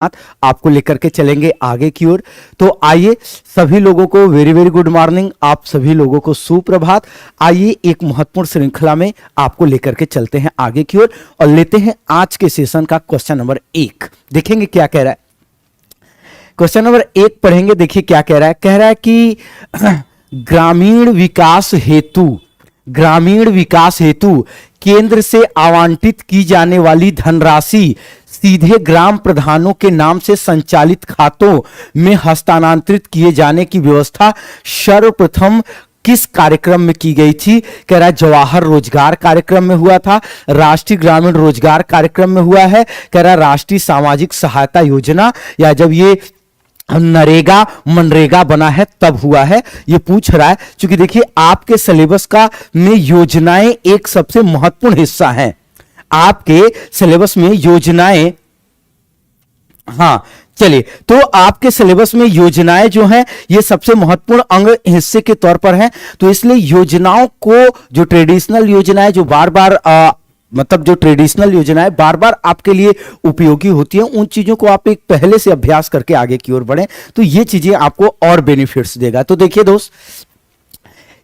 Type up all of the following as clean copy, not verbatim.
आपको लेकर के चलेंगे आगे की ओर। तो आइए, सभी लोगों को वेरी वेरी गुड मॉर्निंग, आप सभी लोगों को सुप्रभात। आइए एक महत्वपूर्ण श्रृंखला में आपको लेकर के चलते हैं आगे की ओर और लेते हैं आज के सेशन का क्वेश्चन नंबर 1। देखेंगे क्या कह रहा है। क्वेश्चन नंबर 1 पढ़ेंगे, देखिए क्या कह रहा है। कह रहा है कि ग्रामीण विकास हेतु केंद्र से आवंटित की जाने वाली धनराशि सीधे ग्राम प्रधानों के नाम से संचालित खातों में हस्तांतरित किए जाने की व्यवस्था सर्वप्रथम किस कार्यक्रम में की गई थी। कह रहा है जवाहर रोजगार कार्यक्रम में हुआ था, राष्ट्रीय ग्रामीण रोजगार कार्यक्रम में हुआ है, कह रहा है राष्ट्रीय सामाजिक सहायता योजना, या जब ये नरेगा मनरेगा बना है तब हुआ है। ये पूछ रहा है, क्योंकि देखिए आपके सिलेबस का में योजनाएं एक सबसे महत्वपूर्ण हिस्सा हैं। आपके सिलेबस में योजनाएं, हाँ चलिए, तो आपके सिलेबस में योजनाएं जो हैं ये सबसे महत्वपूर्ण अंग हिस्से के तौर पर हैं। तो इसलिए योजनाओं को, जो ट्रेडिशनल योजनाएं जो बार बार मतलब जो ट्रेडिशनल योजनाएं बार बार आपके लिए उपयोगी होती हैं, उन चीजों को आप एक पहले से अभ्यास करके आगे की ओर बढ़ें तो ये चीजें आपको और बेनिफिट्स देगा। तो देखिए दोस्त,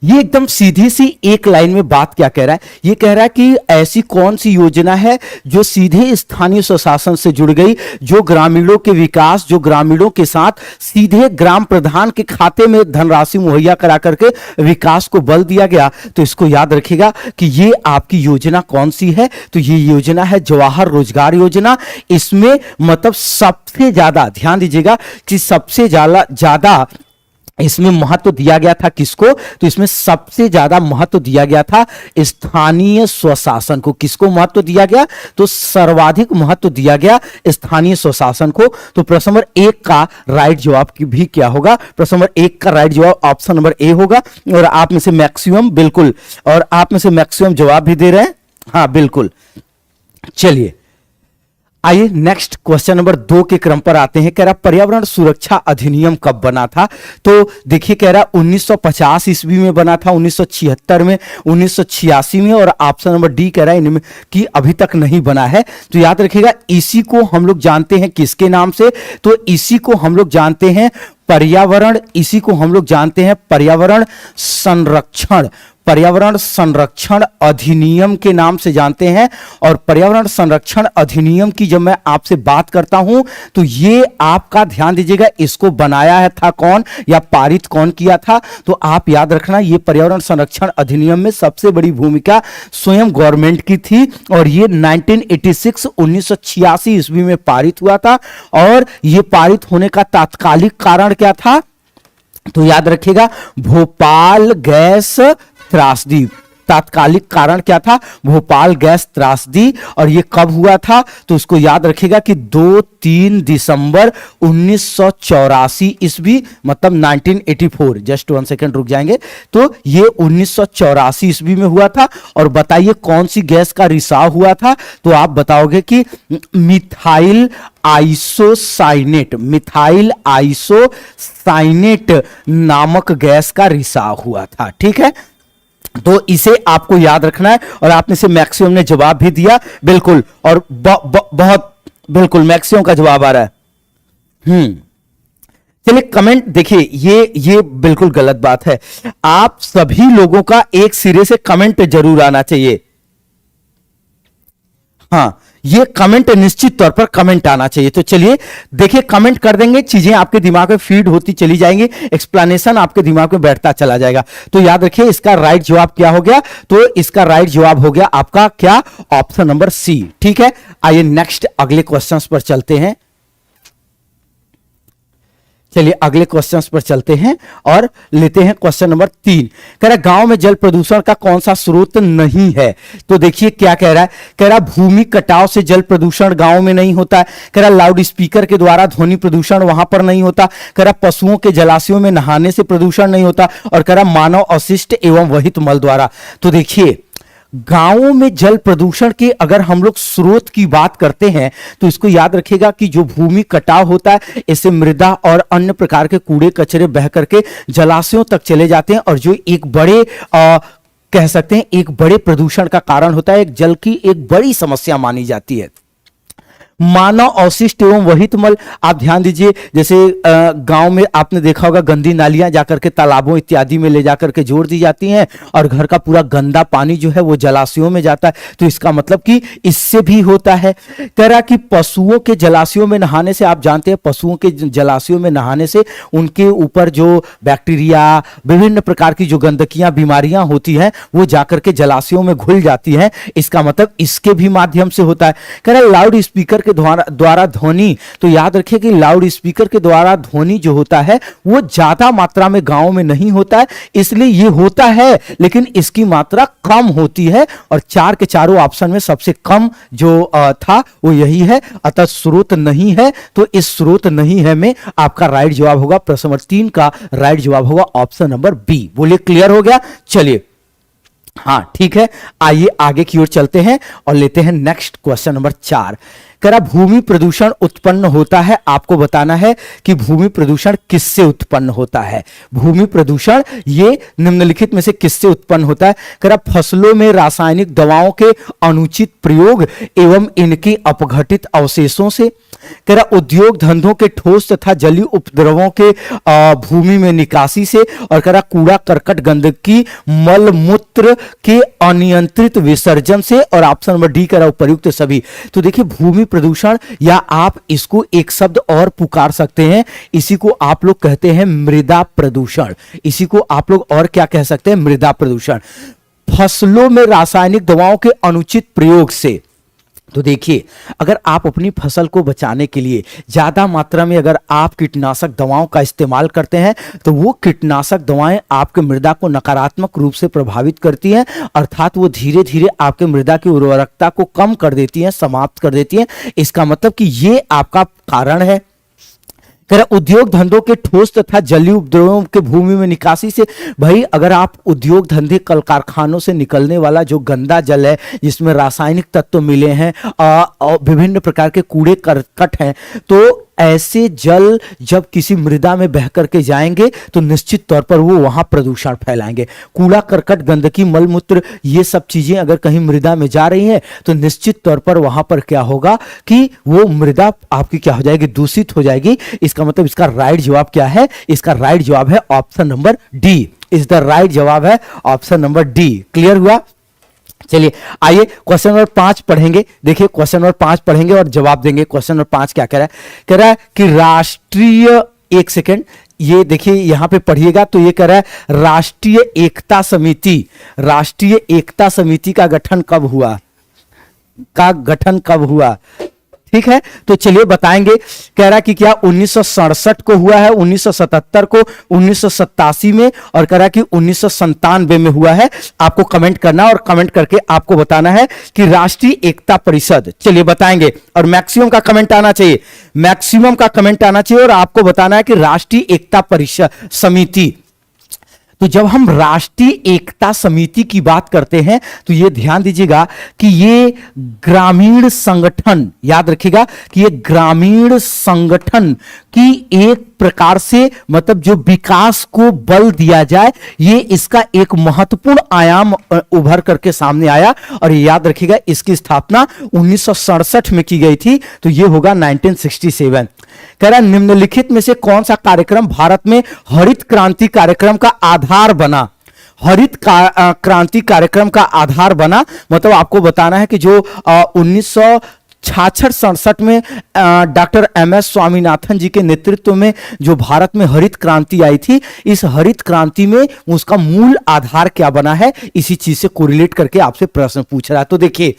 ये एकदम सीधी सी एक लाइन में बात क्या कह रहा है। ये कह रहा है कि ऐसी कौन सी योजना है जो सीधे स्थानीय स्वशासन से जुड़ गई, जो ग्रामीणों के विकास, जो ग्रामीणों के साथ सीधे ग्राम प्रधान के खाते में धनराशि मुहैया करा करके विकास को बल दिया गया। तो इसको याद रखिएगा कि ये आपकी योजना कौन सी है। तो ये योजना है जवाहर रोजगार योजना। इसमें मतलब सबसे ज्यादा ध्यान दीजिएगा कि सबसे ज्यादा इसमें महत्व दिया गया था किसको। तो इसमें सबसे ज्यादा महत्व दिया गया था स्थानीय स्वशासन को। किसको महत्व दिया गया? तो सर्वाधिक महत्व दिया गया स्थानीय स्वशासन को। तो प्रश्न नंबर 1 का राइट जवाब भी क्या होगा? प्रश्न नंबर 1 का राइट जवाब ऑप्शन नंबर ए होगा। और आप में से मैक्सिमम, बिल्कुल, और आप में से मैक्सिमम जवाब भी दे रहे हैं, हाँ बिल्कुल। चलिए आइए नेक्स्ट क्वेश्चन नंबर 2 के क्रम पर आते हैं। कह रहा पर्यावरण सुरक्षा अधिनियम कब बना था? तो देखिए कह रहा 1950 ईस्वी में बना था, 1976 में, 1986 में, और ऑप्शन नंबर डी कह रहा है इनमें कि अभी तक नहीं बना है। तो याद रखिएगा इसी को हम लोग जानते हैं किसके नाम से? तो इसी को हम लोग जानते हैं पर्यावरण, इसी को हम लोग जानते हैं पर्यावरण संरक्षण अधिनियम के नाम से जानते हैं। और पर्यावरण संरक्षण अधिनियम की जब मैं आपसे बात करता हूं तो ये आपका ध्यान दीजिएगा, इसको बनाया है था कौन या पारित कौन किया था? तो आप याद रखना ये पर्यावरण संरक्षण अधिनियम में सबसे बड़ी भूमिका स्वयं गवर्नमेंट की थी। और ये 1986 ईस्वी में पारित हुआ था। और ये पारित होने का तात्कालिक कारण क्या था? तो याद रखिएगा भोपाल गैस त्रासदी। तात्कालिक कारण क्या था? भोपाल गैस त्रासदी। और ये कब हुआ था? तो इसको याद रखिएगा कि 2-3 दिसंबर 1984 ईस्वी, मतलब 1984। जस्ट 1 सेकेंड रुक जाएंगे। तो ये 1984 ईस्वी में हुआ था। और बताइए कौन सी गैस का रिसाव हुआ था? तो आप बताओगे कि मिथाइल आइसोसाइनेट नामक गैस का रिसाव हुआ था। ठीक है, तो इसे आपको याद रखना है। और आपने से मैक्सिमम ने जवाब भी दिया, बिल्कुल, और बहुत बिल्कुल मैक्सिमम का जवाब आ रहा है। चलिए कमेंट देखिए, ये बिल्कुल गलत बात है। आप सभी लोगों का एक सिरे से कमेंट जरूर आना चाहिए। हाँ, ये कमेंट निश्चित तौर पर कमेंट आना चाहिए। तो चलिए देखिए, कमेंट कर देंगे, चीजें आपके दिमाग में फीड होती चली जाएंगी, एक्सप्लेनेशन आपके दिमाग में बैठता चला जाएगा। तो याद रखिए इसका राइट जवाब क्या हो गया? तो इसका राइट जवाब हो गया आपका क्या? Option number C. ठीक है, आइए नेक्स्ट अगले क्वेश्चंस पर चलते हैं। चलिए अगले क्वेश्चंस पर चलते हैं और लेते हैं क्वेश्चन नंबर 3। कह रहा गांव में जल प्रदूषण का कौन सा स्रोत नहीं है? तो देखिए क्या कह रहा है। कह रहा भूमि कटाव से जल प्रदूषण गांव में नहीं होता है। कह रहा लाउड स्पीकर के द्वारा ध्वनि प्रदूषण वहां पर नहीं होता। कह रहा पशुओं के जलाशयों में नहाने से प्रदूषण नहीं होता। और कह रहा मानव अवशिष्ट एवं वहित मल द्वारा। तो देखिए गांवों में जल प्रदूषण के अगर हम लोग स्रोत की बात करते हैं तो इसको याद रखिएगा कि जो भूमि कटाव होता है, इससे मृदा और अन्य प्रकार के कूड़े कचरे बह करके जलाशयों तक चले जाते हैं। और जो एक बड़े कह सकते हैं एक बड़े प्रदूषण का कारण होता है, एक जल की एक बड़ी समस्या मानी जाती है। मानव अवशिष्ट एवं वहित मल, आप ध्यान दीजिए, जैसे गांव में आपने देखा होगा गंदी नालियां जाकर के तालाबों इत्यादि में ले जाकर के जोड़ दी जाती हैं और घर का पूरा गंदा पानी जो है वो जलाशयों में जाता है। तो इसका मतलब कि इससे भी होता है। कह रहा कि पशुओं के जलाशयों में नहाने से, आप जानते हैं पशुओं के जलाशयों में नहाने से उनके ऊपर जो बैक्टीरिया, विभिन्न प्रकार की जो गंदगियां, बीमारियां होती हैं वो जाकर के जलाशयों में घुल जाती हैं। इसका मतलब इसके भी माध्यम से होता है। कह रहा लाउड स्पीकर के द्वारा ध्वनि, तो याद रखिए कि लाउड स्पीकर के द्वारा ध्वनि जो होता है वो ज्यादा मात्रा में गांव में नहीं होता है, इसलिए ये होता है लेकिन इसकी मात्रा कम होती है। और चार के चारों ऑप्शन में सबसे कम जो था वो यही है, अतः स्रोत नहीं है। तो इस स्रोत नहीं है में आपका राइट जवाब होगा, प्रश्न नंबर 3 का राइट जवाब होगा ऑप्शन नंबर बी। बोलिए क्लियर हो गया? चलिए हाँ ठीक है, आइए आगे की ओर चलते हैं और लेते हैं नेक्स्ट क्वेश्चन नंबर 4। कह रहा भूमि प्रदूषण उत्पन्न होता है, आपको बताना है कि भूमि प्रदूषण किससे उत्पन्न होता है। भूमि प्रदूषण ये निम्नलिखित में से किससे उत्पन्न होता है। कह रहा फसलों में रासायनिक दवाओं के अनुचित प्रयोग एवं इनके अपघटित अवशेषों से। कह रहा उद्योग धंधों के ठोस तथा जलीय उपद्रवों के भूमि में निकासी से। और कह रहा कूड़ा करकट गंदगी मल मूत्र के अनियंत्रित विसर्जन से। और ऑप्शन नंबर डी कह रहा उपयुक्त सभी। तो देखिए भूमि प्रदूषण, या आप इसको एक शब्द और पुकार सकते हैं, इसी को आप लोग कहते हैं मृदा प्रदूषण। इसी को आप लोग और क्या कह सकते हैं? मृदा प्रदूषण। फसलों में रासायनिक दवाओं के अनुचित प्रयोग से। तो देखिए अगर आप अपनी फसल को बचाने के लिए ज्यादा मात्रा में अगर आप कीटनाशक दवाओं का इस्तेमाल करते हैं तो वो कीटनाशक दवाएं आपके मृदा को नकारात्मक रूप से प्रभावित करती हैं, अर्थात वो धीरे धीरे आपके मृदा की उर्वरकता को कम कर देती हैं, समाप्त कर देती हैं। इसका मतलब कि ये आपका कारण है। उद्योग धंधों के ठोस तथा जलीय उपद्रवों के भूमि में निकासी से। भाई अगर आप उद्योग धंधे कल कारखानों से निकलने वाला जो गंदा जल है जिसमें रासायनिक तत्व मिले हैं और विभिन्न प्रकार के कूड़े करकट हैं, तो ऐसे जल जब किसी मृदा में बह करके जाएंगे तो निश्चित तौर पर वो वहां प्रदूषण फैलाएंगे। कूड़ा करकट गंदगी मलमूत्र ये सब चीजें अगर कहीं मृदा में जा रही हैं तो निश्चित तौर पर वहां पर क्या होगा कि वो मृदा आपकी क्या हो जाएगी? दूषित हो जाएगी। इसका मतलब इसका राइट जवाब क्या है? इसका राइट जवाब है option number D. Is the right जवाब है ऑप्शन नंबर डी। क्लियर हुआ? चलिए आइए क्वेश्चन नंबर 5 पढ़ेंगे। देखिए क्वेश्चन नंबर 5 पढ़ेंगे और जवाब देंगे। क्वेश्चन नंबर 5 क्या कह रहा है? कह रहा है कि राष्ट्रीय, एक सेकेंड, ये देखिए यहां पे पढ़िएगा तो ये कह रहा है राष्ट्रीय एकता समिति, राष्ट्रीय एकता समिति का गठन कब हुआ? ठीक है, तो चलिए बताएंगे। कह रहा है कि क्या 1967 को हुआ है, 1977 को, 1987 में, और कह रहा है कि 1997 में हुआ है। आपको कमेंट करना और कमेंट करके आपको बताना है कि राष्ट्रीय एकता परिषद। चलिए बताएंगे और मैक्सिमम का कमेंट आना चाहिए, मैक्सिमम का कमेंट आना चाहिए और आपको बताना है कि राष्ट्रीय एकता परिषद समिति। तो जब हम राष्ट्रीय एकता समिति की बात करते हैं तो ये ध्यान दीजिएगा कि ये ग्रामीण संगठन, याद रखिएगा कि ये ग्रामीण संगठन की एक प्रकार से मतलब जो विकास को बल दिया जाए, ये इसका एक महत्वपूर्ण आयाम उभर करके सामने आया। और याद रखिएगा इसकी स्थापना 1967 में की गई थी, तो ये होगा 1967। कह रहा निम्नलिखित में से कौन सा कार्यक्रम भारत में हरित क्रांति कार्यक्रम का आधार बना? हरित क्रांति कार्यक्रम का आधार बना मतलब आपको बताना है कि जो 1966-67 में डॉक्टर एम.एस. स्वामीनाथन जी के नेतृत्व में जो भारत में हरित क्रांति आई थी, इस हरित क्रांति में उसका मूल आधार क्या बना है, इसी चीज से कोरिलेट करके आपसे प्रश्न पूछ रहा है। तो देखिए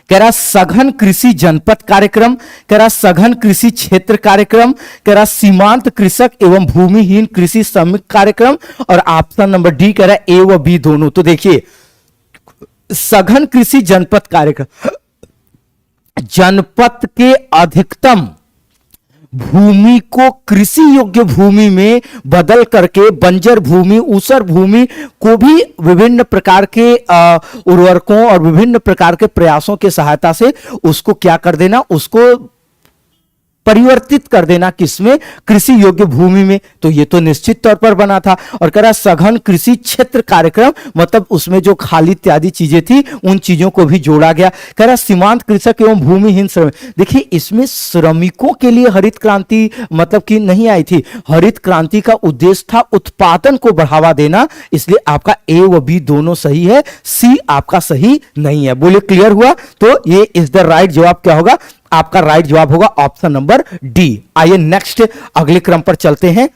कह रहा सघन कृषि जनपद कार्यक्रम, कह रहा सघन कृषि क्षेत्र कार्यक्रम, कह रहा सीमांत कृषक एवं भूमिहीन कृषि श्रमिक कार्यक्रम, और ऑप्शन नंबर डी कह रहा ए व बी दोनों। तो देखिए सघन कृषि जनपद कार्यक्रम, जनपद के अधिकतम भूमि को कृषि योग्य भूमि में बदल करके बंजर भूमि, ऊसर भूमि को भी विभिन्न प्रकार के उर्वरकों और विभिन्न प्रकार के प्रयासों के सहायता से उसको क्या कर देना, उसको परिवर्तित कर देना, किसमें? कृषि योग्य भूमि में। तो ये तो निश्चित तौर पर बना था। और कह रहा सघन कृषि क्षेत्र कार्यक्रम, मतलब उसमें जो खाली इत्यादि चीजें थी उन चीजों को भी जोड़ा गया। कह रहा सीमांत कृषक एवं भूमिहीन श्रमिक। देखिए इसमें श्रमिकों के लिए हरित क्रांति मतलब कि नहीं आई थी। हरित क्रांति का उद्देश्य था उत्पादन को बढ़ावा देना, इसलिए आपका ए व बी दोनों सही है, सी आपका सही नहीं है। बोले क्लियर हुआ? तो ये इज द राइट जवाब क्या होगा? आपका राइट जवाब होगा ऑप्शन नंबर डी। आइए नेक्स्ट अगले क्रम पर चलते हैं,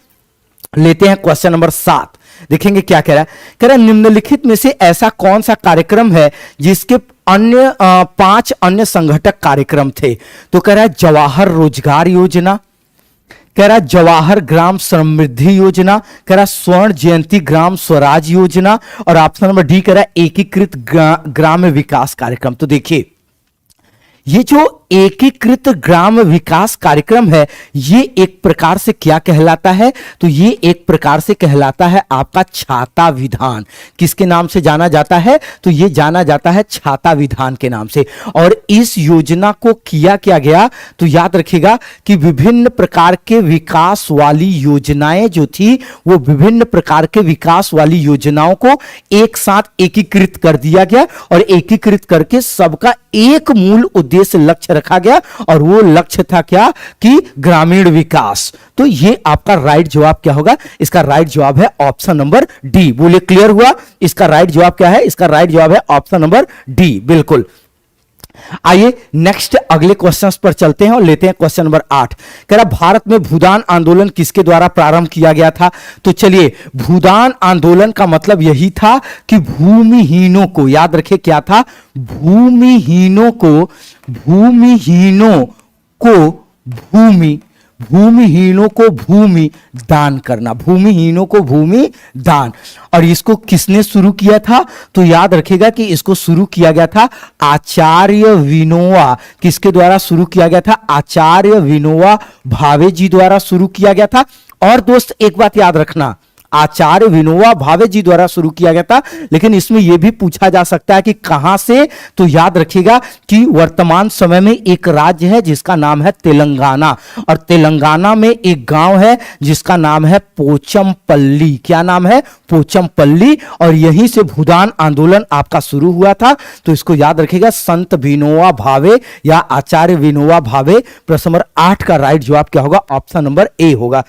लेते हैं क्वेश्चन नंबर 7। देखेंगे क्या कह रहा है। कह रहा है निम्नलिखित में से ऐसा कौन सा कार्यक्रम है जिसके अन्य 5 अन्य संघटक कार्यक्रम थे? तो कह रहा है जवाहर रोजगार योजना, कह रहा है जवाहर ग्राम समृद्धि योजना, कह रहा है स्वर्ण जयंती ग्राम स्वराज योजना, और ऑप्शन नंबर डी कह रहा है एकीकृत ग्राम विकास कार्यक्रम। तो देखिए ये जो एकीकृत ग्राम विकास कार्यक्रम है ये एक प्रकार से क्या कहलाता है? तो ये एक प्रकार से कहलाता है आपका छाता विधान। किसके नाम से जाना जाता है? तो ये जाना जाता है छाता विधान के नाम से। और इस योजना को किया क्या गया? तो याद रखिएगा कि विभिन्न प्रकार के विकास वाली योजनाएं जो थी वो विभिन्न प्रकार के विकास वाली योजनाओं को एक साथ एकीकृत कर दिया गया, और एकीकृत करके सबका एक मूल उद्देश्य लक्ष्य रखा गया, और वो लक्ष्य था क्या? कि ग्रामीण विकास। तो ये आपका राइट जवाब क्या होगा? इसका राइट जवाब है ऑप्शन नंबर डी। बोले क्लियर हुआ? इसका राइट जवाब क्या है? इसका राइट जवाब है ऑप्शन नंबर डी, बिल्कुल। आइए नेक्स्ट अगले क्वेश्चंस पर चलते हैं और लेते हैं क्वेश्चन नंबर 8। कह रहा भारत में भूदान आंदोलन किसके द्वारा प्रारंभ किया गया था? तो चलिए भूदान आंदोलन का मतलब यही था कि भूमिहीनों को, याद रखे क्या था? भूमिहीनों को भूमि दान करना, भूमिहीनों को भूमि दान। और इसको किसने शुरू किया था? तो याद रखिएगा कि इसको शुरू किया गया था आचार्य विनोबा। किसके द्वारा शुरू किया गया था? आचार्य विनोबा भावे जी द्वारा शुरू किया गया था। और दोस्त एक बात याद रखना, आचार्य विनोबा भावे जी द्वारा शुरू किया गया था, लेकिन इसमें यह भी पूछा जा सकता है कि कहां से? तो याद रखिएगा कि वर्तमान समय में एक राज्य है जिसका नाम है तेलंगाना, और तेलंगाना में एक गांव है जिसका नाम है पोचमपल्ली। क्या नाम है? पोचमपल्ली। और यहीं से भूदान आंदोलन आपका शुरू हुआ था। तो इसको याद रखिएगा, संत विनोबा भावे या आचार्य विनोबा भावे। प्रश्न नंबर 8 का राइट जवाब क्या होगा? ऑप्शन नंबर ए होगा।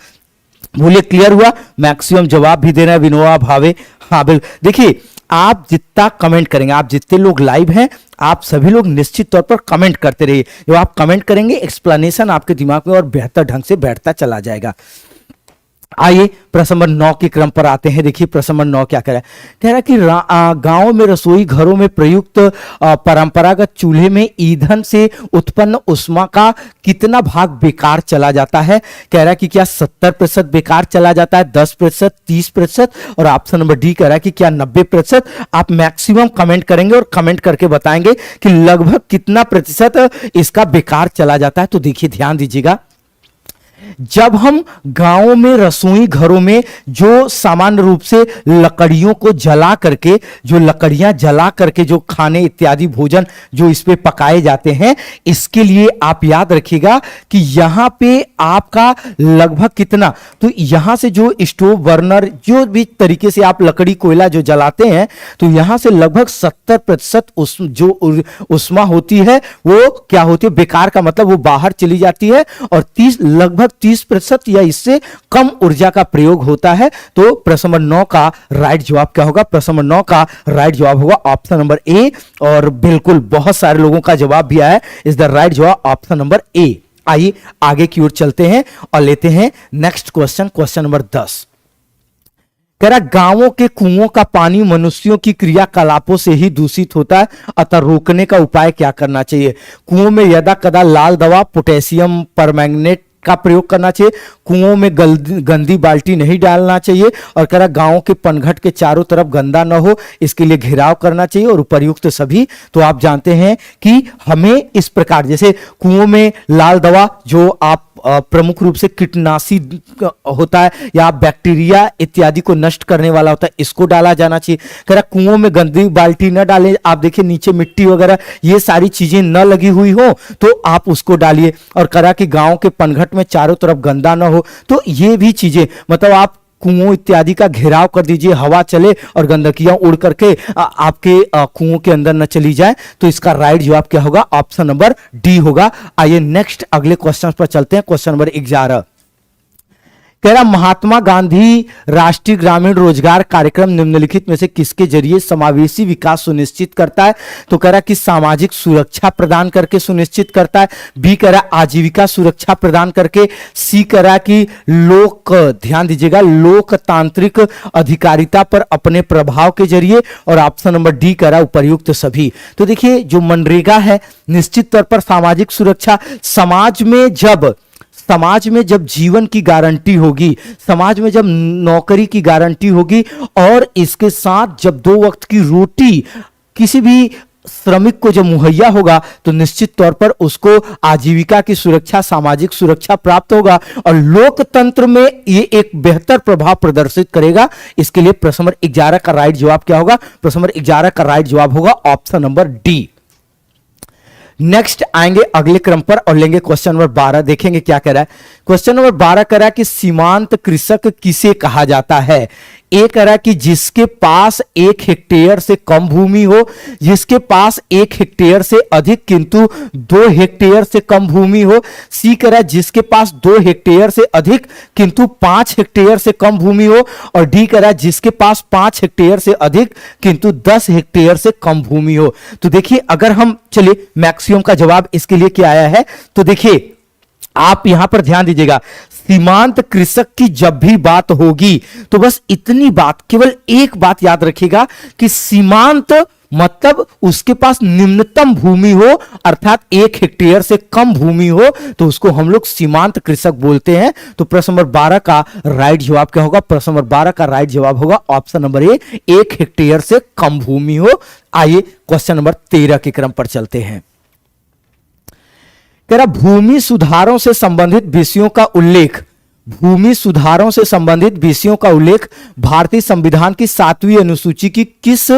बोलिए क्लियर हुआ? मैक्सिमम जवाब भी देना है विनोबा भावे। हाँ बिल्कुल। देखिए आप जितना कमेंट करेंगे, आप जितने लोग लाइव हैं आप सभी लोग निश्चित तौर पर कमेंट करते रहिए। जब आप कमेंट करेंगे एक्सप्लेनेशन आपके दिमाग में और बेहतर ढंग से बैठता चला जाएगा। आइए प्रश्न नंबर 9 के क्रम पर आते हैं। देखिए प्रश्न नंबर 9 क्या कह रहा है? कह रहा है कि गांवों में रसोई घरों में प्रयुक्त परंपरागत चूल्हे में ईंधन से उत्पन्न उष्मा का कितना भाग बेकार चला जाता है? कह रहा है कि क्या 70% बेकार चला जाता है, 10%, 30%, और ऑप्शन नंबर डी कह रहा है कि क्या 90%। आप मैक्सिमम कमेंट करेंगे और कमेंट करके बताएंगे कि लगभग कितना प्रतिशत इसका बेकार चला जाता है। तो देखिए ध्यान दीजिएगा, जब हम गांवों में रसोई घरों में जो सामान्य रूप से लकड़ियों को जला करके, जो लकड़ियां जला करके जो खाने इत्यादि भोजन जो इस पे पकाए जाते हैं, इसके लिए आप याद रखिएगा कि यहां पे आपका लगभग कितना, तो यहां से जो स्टोव बर्नर जो भी तरीके से आप लकड़ी कोयला जो जलाते हैं, तो यहां से लगभग 70% जो उष्मा होती है वो क्या होती है? बेकार का मतलब वो बाहर चली जाती है, और लगभग 30% या इससे कम ऊर्जा का प्रयोग होता है। तो प्रश्न नंबर 9 का राइट जवाब क्या होगा? प्रश्न नंबर 9 का राइट जवाब होगा ऑप्शन नंबर ए। और बिल्कुल बहुत सारे लोगों का जवाब भी आया है, इज द राइट जवाब ऑप्शन नंबर ए। आइए आगे की ओर चलते हैं और लेते हैं नेक्स्ट क्वेश्चन, क्वेश्चन नंबर 10। कह रहा गांवों के कुओं का पानी मनुष्यों की क्रियाकलापों से ही दूषित होता है, अतः रोकने का उपाय क्या करना चाहिए? कुओं में यदा कदा लाल दवा पोटेशियम परमैंगनेट का प्रयोग करना चाहिए, कुओं में गंदी बाल्टी नहीं डालना चाहिए, और कह रहा गांवों के पनघट के चारों तरफ गंदा न हो इसके लिए घेराव करना चाहिए, और उपर्युक्त सभी। तो आप जानते हैं कि हमें इस प्रकार, जैसे कुओं में लाल दवा जो आप प्रमुख रूप से कीटनाशी होता है या बैक्टीरिया इत्यादि को नष्ट करने वाला होता है, इसको डाला जाना चाहिए। कह रहा कुओं में गंदी बाल्टी न डालें, आप देखिए नीचे मिट्टी वगैरह ये सारी चीजें न लगी हुई हो तो आप उसको डालिए। और करा कि गांव के पनघट में चारों तरफ गंदा न हो, तो ये भी चीजें मतलब आप कुओं इत्यादि का घेराव कर दीजिए, हवा चले और गंदगियां उड़ करके आपके कुओं के अंदर न चली जाए। तो इसका राइट जवाब क्या होगा? ऑप्शन नंबर डी होगा। आइए नेक्स्ट अगले क्वेश्चन पर चलते हैं। क्वेश्चन नंबर 11 कह रहा महात्मा गांधी राष्ट्रीय ग्रामीण रोजगार कार्यक्रम निम्नलिखित में से किसके जरिए समावेशी विकास सुनिश्चित करता है? तो कह रहा कि सामाजिक सुरक्षा प्रदान करके सुनिश्चित करता है। बी कह रहा आजीविका सुरक्षा प्रदान करके। सी कह रहा कि ध्यान दीजिएगा, लोकतांत्रिक अधिकारिता पर अपने प्रभाव के जरिए। और ऑप्शन नंबर डी कह रहा उपर्युक्त सभी। तो देखिए जो मनरेगा है निश्चित तौर पर सामाजिक सुरक्षा, समाज में जब जीवन की गारंटी होगी, समाज में जब नौकरी की गारंटी होगी और इसके साथ जब 2 वक्त की रोटी किसी भी श्रमिक को जब मुहैया होगा तो निश्चित तौर पर उसको आजीविका की सुरक्षा, सामाजिक सुरक्षा प्राप्त होगा और लोकतंत्र में ये एक बेहतर प्रभाव प्रदर्शित करेगा। इसके लिए प्रश्न नंबर 11 का राइट जवाब क्या होगा? प्रश्न नंबर 11 का राइट जवाब होगा ऑप्शन नंबर डी। नेक्स्ट आएंगे अगले क्रम पर और लेंगे क्वेश्चन नंबर 12। देखेंगे क्या कह रहा है। क्वेश्चन नंबर 12 कह रहा है कि सीमांत कृषक किसे कहा जाता है? ए कह रहा है कि जिसके पास 1 हेक्टेयर से कम भूमि हो, जिसके पास 1 हेक्टेयर से अधिक किंतु 2 हेक्टेयर से कम भूमि हो। सी कह रहा है जिसके पास 2 हेक्टेयर से अधिक किंतु 5 हेक्टेयर से कम भूमि हो। और डी कह रहा है जिसके पास 5 हेक्टेयर से अधिक किंतु 10 हेक्टेयर से कम भूमि हो। तो देखिए अगर हम चलिए मैक्सिमम का जवाब इसके लिए क्या आया है, तो देखिए आप यहां पर ध्यान दीजिएगा, सीमांत कृषक की जब भी बात होगी तो बस इतनी बात, केवल एक बात याद रखिएगा कि सीमांत मतलब उसके पास निम्नतम भूमि हो, अर्थात 1 हेक्टेयर से कम भूमि हो तो उसको हम लोग सीमांत कृषक बोलते हैं। तो प्रश्न नंबर 12 का राइट जवाब क्या होगा? प्रश्न नंबर 12 का राइट जवाब होगा ऑप्शन नंबर ए, 1 हेक्टेयर से कम भूमि हो। आइए क्वेश्चन नंबर 13 के क्रम पर चलते हैं। कह रहा भूमि सुधारों से संबंधित विषयों का उल्लेख, भूमि सुधारों से संबंधित विषयों का उल्लेख भारतीय संविधान की 7वीं अनुसूची की किस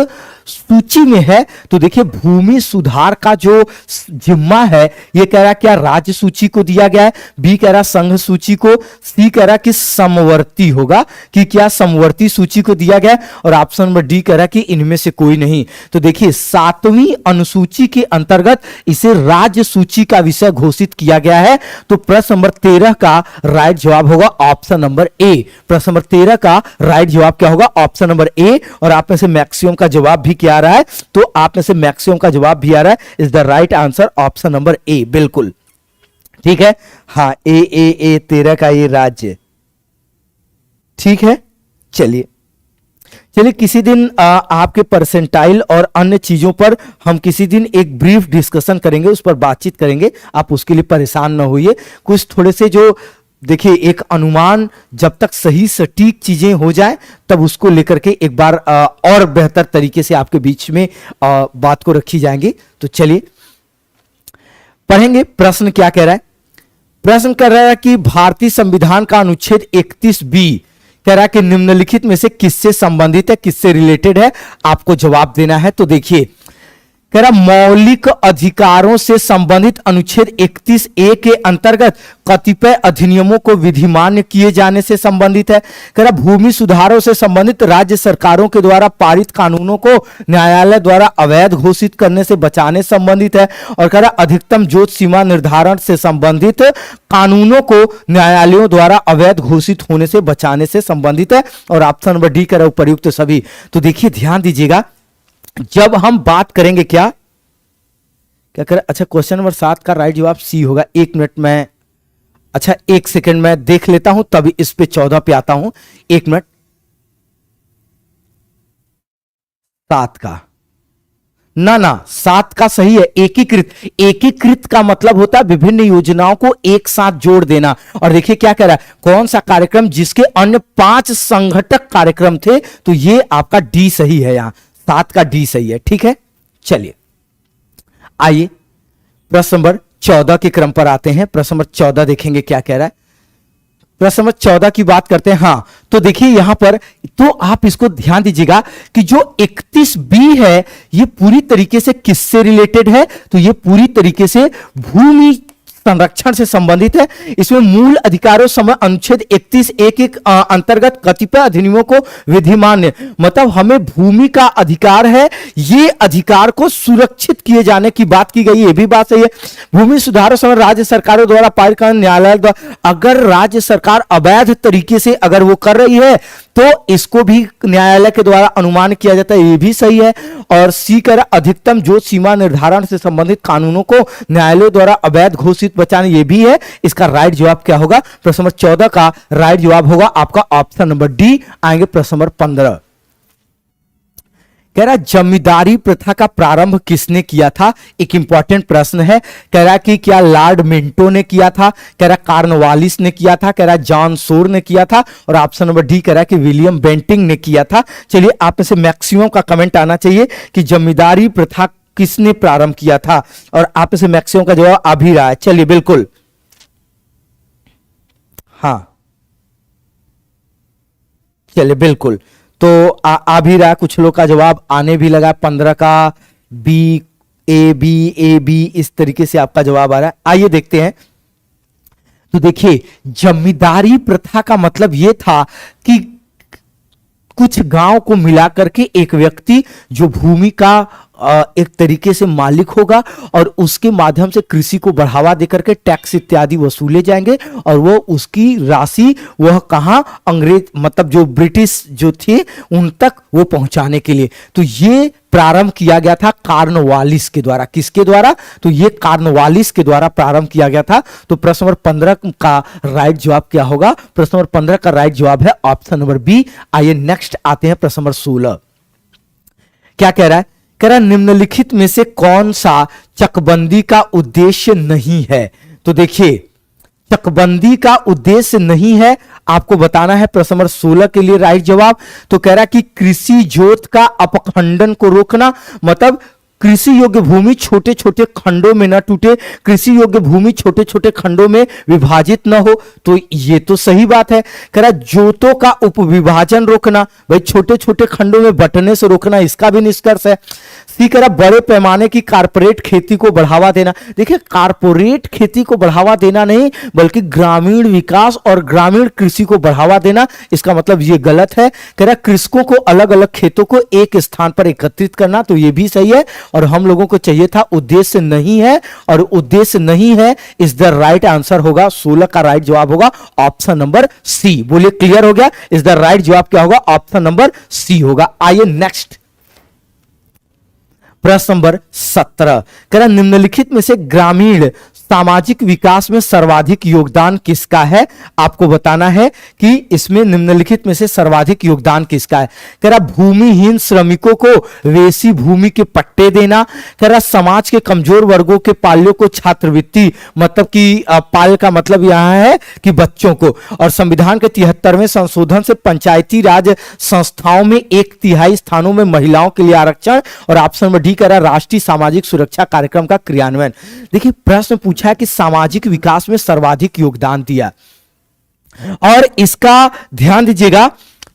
सूची में है? तो देखिए भूमि सुधार का जो जिम्मा है ये कह रहा क्या राज्य सूची को दिया गया है, बी कह रहा संघ सूची को, सी कह रहा कि समवर्ती होगा कि क्या समवर्ती सूची को दिया गया है और ऑप्शन नंबर डी कह रहा कि इनमें से कोई नहीं। तो देखिए 7वीं अनुसूची के अंतर्गत इसे राज्य सूची का विषय घोषित किया गया है। तो प्रश्न नंबर 13 का राइट जवाब होगा ऑप्शन नंबर ए। प्रश्न नंबर 13 का राइट जवाब क्या होगा? Option number A. और आप में से मैक्सिमम का जवाब भी क्या आ रहा है? तो आप में से मैक्सिमम का जवाब भी आ रहा है। Is the right answer option number A, बिल्कुल ठीक है। हाँ ए 13 का ये राज्य ठीक है। चलिए किसी दिन आपके परसेंटाइल और अन्य चीजों पर हम किसी दिन एक ब्रीफ डिस्कशन करेंगे, उस पर बातचीत करेंगे। आप उसके लिए परेशान ना होइए। कुछ थोड़े से जो देखिए एक अनुमान जब तक सही सटीक चीजें हो जाए तब उसको लेकर के एक बार और बेहतर तरीके से आपके बीच में बात को रखी जाएंगी। तो चलिए पढ़ेंगे प्रश्न क्या कह रहा है। प्रश्न कर रहा है कि भारतीय संविधान का अनुच्छेद 31B कह रहा है कि निम्नलिखित में से किससे संबंधित है, किससे रिलेटेड है, आपको जवाब देना है। तो देखिए कह रहा मौलिक अधिकारों से संबंधित अनुच्छेद 31A के अंतर्गत कतिपय अधिनियमों को विधिमान्य किए जाने से संबंधित है। कह रहा भूमि सुधारों से संबंधित राज्य सरकारों के द्वारा पारित कानूनों को न्यायालय द्वारा अवैध घोषित करने से बचाने संबंधित है। और कह रहा अधिकतम जोत सीमा निर्धारण से संबंधित कानूनों को न्यायालयों द्वारा अवैध घोषित होने से बचाने से संबंधित है। और ऑप्शन नंबर डी कह रहा उपर्युक्त सभी। तो देखिए ध्यान दीजिएगा, जब हम बात करेंगे क्या करें, अच्छा क्वेश्चन नंबर 7 का राइट जवाब सी होगा। 1 मिनट में, अच्छा 1 सेकंड में देख लेता हूं तभी इस पे 14 पे आता हूं। 1 मिनट। 7 का ना 7 का सही है। एकीकृत का मतलब होता है विभिन्न योजनाओं को एक साथ जोड़ देना। और देखिए क्या कह रहा है, कौन सा कार्यक्रम जिसके अन्य 5 संघटक कार्यक्रम थे, तो ये आपका डी सही है। यहां 7 का डी सही है, ठीक है। चलिए आइए प्रश्न नंबर 14 के क्रम पर आते हैं। प्रश्न नंबर 14 देखेंगे क्या कह रहा है। प्रश्न नंबर 14 की बात करते हैं। हाँ, तो देखिए यहां पर, तो आप इसको ध्यान दीजिएगा कि जो 31 बी है ये पूरी तरीके से किससे रिलेटेड है, तो ये पूरी तरीके से भूमि संरक्षण से संबंधित है। इसमें मूल अधिकारों समय अनुच्छेद 31(1)(1) अंतर्गत कतिपय अधिनियमों को विधिमान्य, मतलब हमें भूमि का अधिकार है, ये अधिकार को सुरक्षित किए जाने की बात की गई, ये भी बात सही है। भूमि सुधारों समय राज्य सरकारों द्वारा पारित कर न्यायालय द्वारा, अगर राज्य सरकार अवैध तरीके से अगर वो कर रही है तो इसको भी न्यायालय के द्वारा अनुमान किया जाता है, ये भी सही है। और सी कर अधिकतम जो सीमा निर्धारण से संबंधित कानूनों को न्यायालय द्वारा अवैध घोषित बचाने, ये भी है। इसका राइट जवाब क्या होगा? प्रश्न नंबर 14 का राइट जवाब होगा आपका ऑप्शन नंबर डी। आएंगे प्रश्न नंबर 15। कह रहा जमींदारी प्रथा का प्रारंभ किसने किया था? एक इंपॉर्टेंट प्रश्न है। कह रहा कि क्या लॉर्ड मिंटो ने किया था, कह रहा कॉर्नवालिस ने किया था, कह रहा जॉन सोर ने किया था, और ऑप्शन नंबर डी कह रहा कि विलियम बेंटिंग ने किया था। चलिए आप में से मैक्सिमम का कमेंट आना चाहिए कि जमींदारी प्रथा किसने प्रारंभ किया था, और आप में से मैक्सिमम का जवाब आ भी रहा है। चलिए बिल्कुल, हाँ चलिए बिल्कुल, तो आ भी रहा, कुछ लोग का जवाब आने भी लगा। 15 का बी, ए बी इस तरीके से आपका जवाब आ रहा है। आइए देखते हैं। तो देखिए जमींदारी प्रथा का मतलब यह था कि कुछ गांव को मिलाकर के एक व्यक्ति जो भूमि का एक तरीके से मालिक होगा और उसके माध्यम से कृषि को बढ़ावा देकर के टैक्स इत्यादि वसूले जाएंगे, और वो उसकी राशि वह कहां, अंग्रेज मतलब जो ब्रिटिश जो थे उन तक वो पहुंचाने के लिए। तो ये प्रारंभ किया गया था कॉर्नवालिस के द्वारा। किसके द्वारा? तो ये कॉर्नवालिस के द्वारा प्रारंभ किया गया था। तो प्रश्न नंबर 15 का राइट जवाब क्या होगा? प्रश्न नंबर 15 का राइट जवाब है ऑप्शन नंबर बी। आइए नेक्स्ट आते हैं प्रश्न नंबर 16। क्या कह रहा है? कह रहा निम्नलिखित में से कौन सा चकबंदी का उद्देश्य नहीं है? तो देखिए चकबंदी का उद्देश्य नहीं है, आपको बताना है। प्रश्न नंबर 16 के लिए राइट जवाब तो कह रहा कि कृषि जोत का अपखंडन को रोकना, मतलब कृषि योग्य भूमि छोटे छोटे खंडों में न टूटे, कृषि योग्य भूमि छोटे छोटे खंडों में विभाजित न हो। तो ये तो सही बात है। कह रहा जोतों का उपविभाजन रोकना, भाई छोटे छोटे खंडों में बंटने से रोकना, इसका भी निष्कर्ष है। सी कह रहा बड़े पैमाने की कारपोरेट खेती को बढ़ावा देना। देखिए कारपोरेट खेती को बढ़ावा देना नहीं, बल्कि ग्रामीण विकास और ग्रामीण कृषि को बढ़ावा देना, इसका मतलब ये गलत है। कह रहा कृषकों को अलग अलग खेतों को एक स्थान पर एकत्रित करना, तो ये भी सही है। और हम लोगों को चाहिए था उद्देश्य नहीं है, और उद्देश्य नहीं है इज द राइट आंसर होगा। 16 का राइट जवाब होगा ऑप्शन नंबर सी। बोलिए क्लियर हो गया? इज द राइट जवाब क्या होगा? ऑप्शन नंबर सी होगा। आइए नेक्स्ट प्रश्न नंबर 17। कह रहा निम्नलिखित में से ग्रामीण सामाजिक विकास में सर्वाधिक योगदान किसका है? आपको बताना है कि इसमें निम्नलिखित में से सर्वाधिक योगदान किसका है। कह रहा भूमिहीन श्रमिकों को वेशी भूमि के पट्टे देना। कह रहा समाज के कमजोर वर्गों के पाल्यों को छात्रवृत्ति, मतलब कि पाल का मतलब यहां है कि बच्चों को। और संविधान के 73वें संशोधन से पंचायती राज संस्थाओं में 1/3 स्थानों में महिलाओं के लिए आरक्षण। और ऑप्शन नंबर डी कह रहा राष्ट्रीय सामाजिक सुरक्षा कार्यक्रम का क्रियान्वयन। देखिए प्रश्न पूछा है कि सामाजिक विकास में सर्वाधिक योगदान दिया, और इसका ध्यान दीजिएगा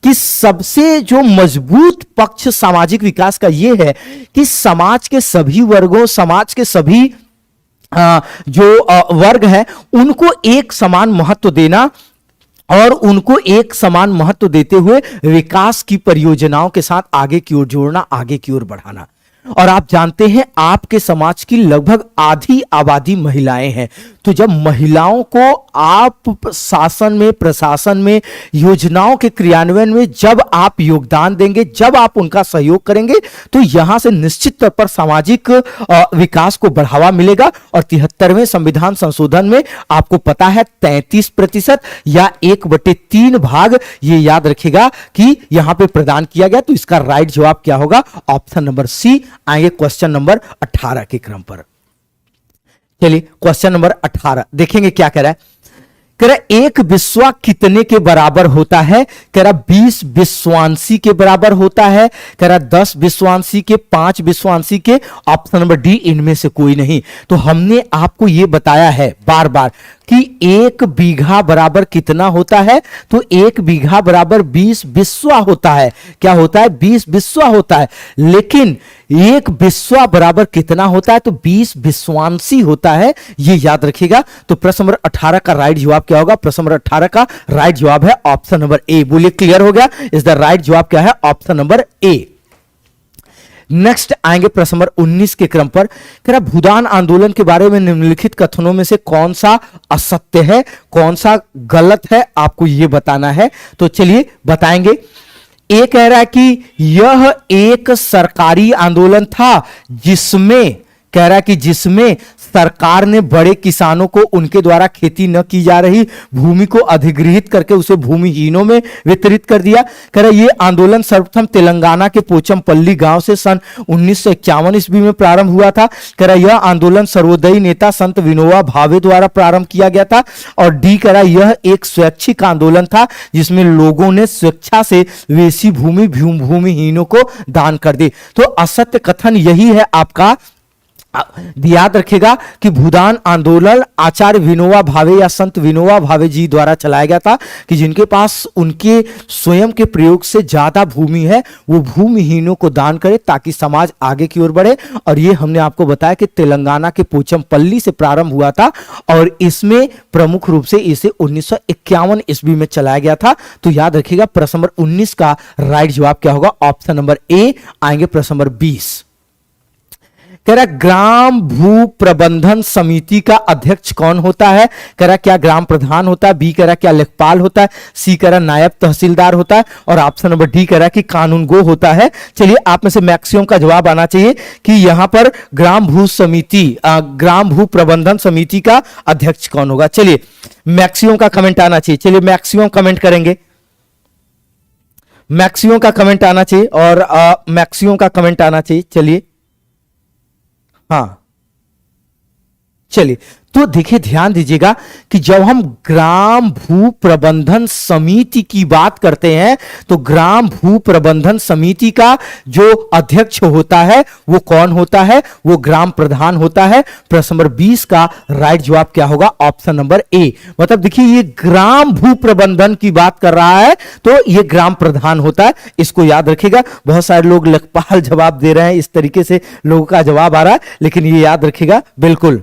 कि सबसे जो मजबूत पक्ष सामाजिक विकास का यह है कि समाज के सभी वर्गों, समाज के सभी जो वर्ग है उनको एक समान महत्व देना, और उनको एक समान महत्व देते हुए विकास की परियोजनाओं के साथ आगे की ओर जोड़ना, आगे की ओर बढ़ाना। और आप जानते हैं आपके समाज की लगभग आधी आबादी महिलाएं हैं। तो जब महिलाओं को आप शासन में, प्रशासन में, योजनाओं के क्रियान्वयन में जब आप योगदान देंगे, जब आप उनका सहयोग करेंगे, तो यहां से निश्चित तौर पर सामाजिक विकास को बढ़ावा मिलेगा। और 73वें संविधान संशोधन में आपको पता है 33% या 1/3 भाग, ये याद रखिएगा कि यहां पे प्रदान किया गया। तो इसका राइट जवाब क्या होगा? Option number C. आएंगे क्वेश्चन नंबर 18 के क्रम पर। चलिए क्वेश्चन नंबर 18 देखेंगे क्या कह रहा है। कह रहा एक विश्वा कितने के बराबर होता है? कह रहा 20 विश्वांशी के बराबर होता है। कह रहा 10 विश्वांशी के, 5 विश्वांशी के, ऑप्शन नंबर डी इनमें से कोई नहीं। तो हमने आपको यह बताया है बार बार कि 1 बीघा बराबर कितना होता है? तो 1 बीघा बराबर 20 बिस्वा होता है। क्या होता है? 20 बिस्वा होता है। लेकिन 1 बिस्वा बराबर कितना होता है? तो 20 विश्वांशी होता है। ये याद रखिएगा। तो प्रश्न नंबर 18 का राइट जवाब क्या होगा? प्रश्न नंबर 18 का राइट जवाब है ऑप्शन नंबर ए। बोलिए क्लियर हो गया? इस द राइट जवाब क्या है? Option number A. नेक्स्ट आएंगे प्रश्न नंबर 19 के क्रम पर। कह रहा भूदान आंदोलन के बारे में निम्नलिखित कथनों में से कौन सा असत्य है, कौन सा गलत है, आपको यह बताना है। तो चलिए बताएंगे। एक कह रहा है कि यह एक सरकारी आंदोलन था जिसमें, कह रहा है कि जिसमें सरकार ने बड़े किसानों को उनके द्वारा खेती न की जा रही भूमि को अधिग्रहित करके उसे भूमिहीनों में वितरित कर दिया। कह रहा यह आंदोलन सर्वप्रथम तेलंगाना के पोचमपल्ली गांव से सन 1951 ईस्वी में प्रारंभ हुआ था। कह रहा यह आंदोलन सर्वोदयी नेता संत विनोबा भावे द्वारा प्रारंभ किया गया था। और डी कह रहा यह एक स्वैच्छिक आंदोलन था जिसमें लोगों ने स्वेच्छा से वैसी भूमि भूमिहीनों को दान कर दी। तो असत्य कथन यही है आपका। याद रखिएगा कि भूदान आंदोलन आचार्य विनोबा भावे या संत विनोबा भावे जी द्वारा चलाया गया था कि जिनके पास उनके स्वयं के प्रयोग से ज्यादा भूमि है वो भूमिहीनों को दान करे ताकि समाज आगे की ओर बढ़े। और ये हमने आपको बताया कि तेलंगाना के पोचमपल्ली से प्रारंभ हुआ था और इसमें प्रमुख रूप से इसे 1951 ईस्वी में चलाया गया था। तो याद रखिएगा प्रश्न नंबर 19 का राइट जवाब क्या होगा? Option number A. आएंगे प्रश्न नंबर 20। कह रहा ग्राम भू प्रबंधन समिति का अध्यक्ष कौन होता है? कह रहा क्या ग्राम प्रधान होता है? बी कह रहा क्या लेखपाल होता है? सी कह रहा नायब तहसीलदार होता है? और ऑप्शन नंबर डी कह रहा कि कानूनगो होता है। चलिए आप में से मैक्सिमम का जवाब आना चाहिए कि यहां पर ग्राम भू प्रबंधन समिति का अध्यक्ष कौन होगा। चलिए मैक्सिमम का कमेंट आना चाहिए। चलिए मैक्सिमम कमेंट करेंगे, मैक्सिमम का कमेंट आना चाहिए और मैक्सिमम का कमेंट आना चाहिए। चलिए हाँ चलिए, तो देखिए ध्यान दीजिएगा कि जब हम ग्राम भू प्रबंधन समिति की बात करते हैं तो ग्राम भू प्रबंधन समिति का जो अध्यक्ष होता है वो कौन होता है? वो ग्राम प्रधान होता है। प्रश्न नंबर 20 का राइट जवाब क्या होगा? Option number A. मतलब देखिए ये ग्राम भू प्रबंधन की बात कर रहा है तो ये ग्राम प्रधान होता है। इसको याद रखिएगा। बहुत सारे लोग लेखपाल जवाब दे रहे हैं, इस तरीके से लोगों का जवाब आ रहा है, लेकिन ये याद रखिएगा बिल्कुल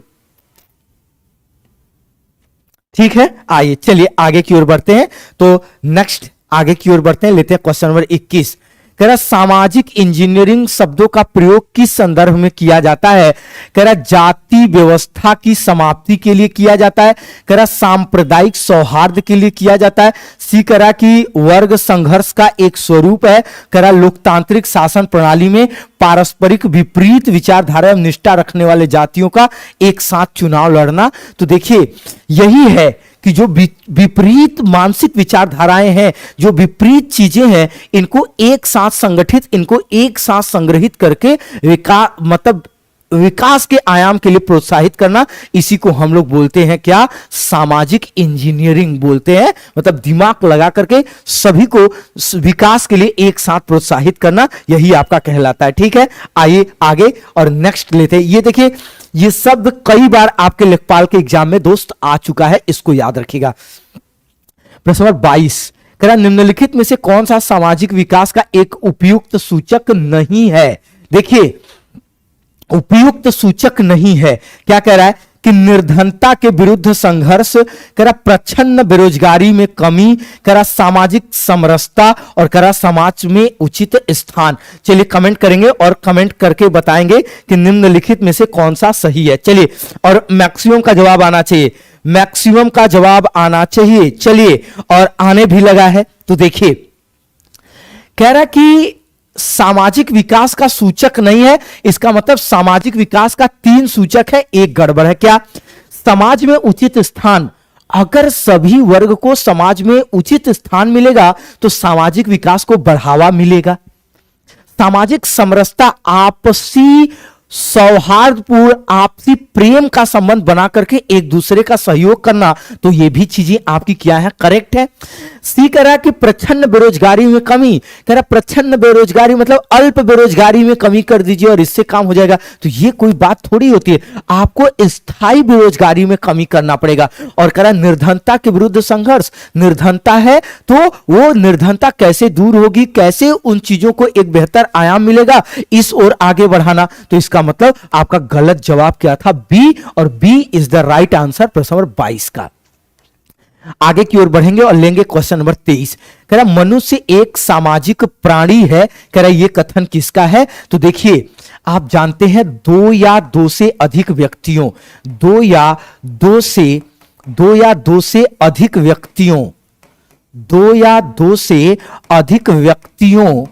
ठीक है। आइए चलिए आगे की ओर बढ़ते हैं। तो नेक्स्ट आगे की ओर बढ़ते हैं, लेते हैं क्वेश्चन नंबर 21। कह रहा सामाजिक इंजीनियरिंग शब्दों का प्रयोग किस संदर्भ में किया जाता है? कह रहा जाति व्यवस्था की समाप्ति के लिए किया जाता है। कह रहा सांप्रदायिक सौहार्द के लिए किया जाता है। सी कह रहा कि वर्ग संघर्ष का एक स्वरूप है। कह रहा लोकतांत्रिक शासन प्रणाली में पारस्परिक विपरीत विचारधारा एवं निष्ठा रखने वाले जातियों का एक साथ चुनाव लड़ना। तो देखिए यही है कि जो विपरीत मानसिक विचारधाराएं हैं, जो विपरीत चीजें हैं, इनको एक साथ संगठित, इनको एक साथ संग्रहित करके विकास के आयाम के लिए प्रोत्साहित करना, इसी को हम लोग बोलते हैं क्या? सामाजिक इंजीनियरिंग बोलते हैं। मतलब दिमाग लगा करके सभी को विकास के लिए एक साथ प्रोत्साहित करना, यही आपका कहलाता है। ठीक है, आइए आगे और नेक्स्ट लेते हैं। ये देखिए ये शब्द कई बार आपके लेखपाल के एग्जाम में दोस्त आ चुका है, इसको याद रखिएगा। प्रश्न नंबर 22 कह रहा निम्नलिखित में से कौन सा सामाजिक विकास का एक उपयुक्त सूचक नहीं है? देखिए उपयुक्त सूचक नहीं है, क्या कह रहा है कि निर्धनता के विरुद्ध संघर्ष, कह रहा प्रच्छन्न बेरोजगारी में कमी, कह रहा सामाजिक समरसता और कह रहा समाज में उचित स्थान। चलिए कमेंट करेंगे और कमेंट करके बताएंगे कि निम्नलिखित में से कौन सा सही है। चलिए और मैक्सिमम का जवाब आना चाहिए, मैक्सिमम का जवाब आना चाहिए। चलिए और आने भी लगा है। तो देखिए कह रहा कि सामाजिक विकास का सूचक नहीं है, इसका मतलब सामाजिक विकास का 3 सूचक है, एक गड़बड़ है। क्या? समाज में उचित स्थान। अगर सभी वर्ग को समाज में उचित स्थान मिलेगा तो सामाजिक विकास को बढ़ावा मिलेगा। सामाजिक समरसता, आपसी सौहार्दपूर्ण आपसी प्रेम का संबंध बना करके एक दूसरे का सहयोग करना, तो ये भी चीजें आपकी क्या है, करेक्ट है। सी कह रहा है कि प्रच्छन्न बेरोजगारी में कमी, कह रहा प्रच्छन्न बेरोजगारी मतलब अल्प बेरोजगारी में कमी कर दीजिए और इससे काम हो जाएगा, तो ये कोई बात थोड़ी होती है, आपको स्थायी बेरोजगारी में कमी करना पड़ेगा। और कह रहा निर्धनता के विरुद्ध संघर्ष, निर्धनता है तो वो निर्धनता कैसे दूर होगी, कैसे उन चीजों को एक बेहतर आयाम मिलेगा, इस ओर आगे बढ़ाना। तो इसका मतलब आपका गलत जवाब क्या था, बी, और B is the right answer प्रश्न नंबर 22 का। आगे की ओर बढ़ेंगे और लेंगे क्वेश्चन नंबर 23। कह रहा मनुष्य एक सामाजिक प्राणी है, कह रहा ये कथन किसका है, तो देखिए आप जानते हैं दो या दो से अधिक व्यक्तियों, दो या दो से अधिक व्यक्तियों, दो या दो से अधिक व्यक्तियों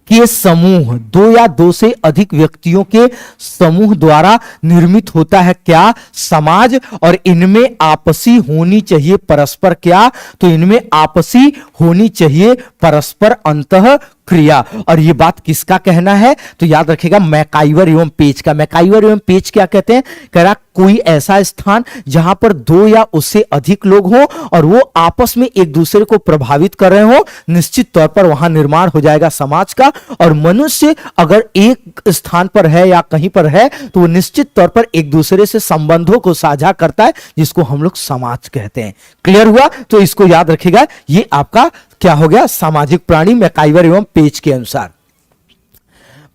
के समूह, दो या दो से अधिक व्यक्तियों के समूह द्वारा निर्मित होता है क्या, समाज। और इनमें आपसी होनी चाहिए परस्पर क्या, तो इनमें आपसी होनी चाहिए परस्पर अंतः क्रिया। और ये बात किसका कहना है, तो याद रखेगा मैकाइवर एवं पेज का। मैकाइवर एवं पेज क्या कहते हैं, कह रहा कोई ऐसा स्थान जहां पर दो या उससे अधिक लोग हों और वो आपस में एक दूसरे को प्रभावित कर रहे हो, निश्चित तौर पर वहां निर्माण हो जाएगा समाज का। और मनुष्य अगर एक स्थान पर है या कहीं पर है तो वो निश्चित तौर पर एक दूसरे से संबंधों को साझा करता है, जिसको हम लोग समाज कहते हैं। क्लियर हुआ, तो इसको याद रखिएगा, ये आपका क्या हो गया, सामाजिक प्राणी मैकाइवर एवं पेज के अनुसार।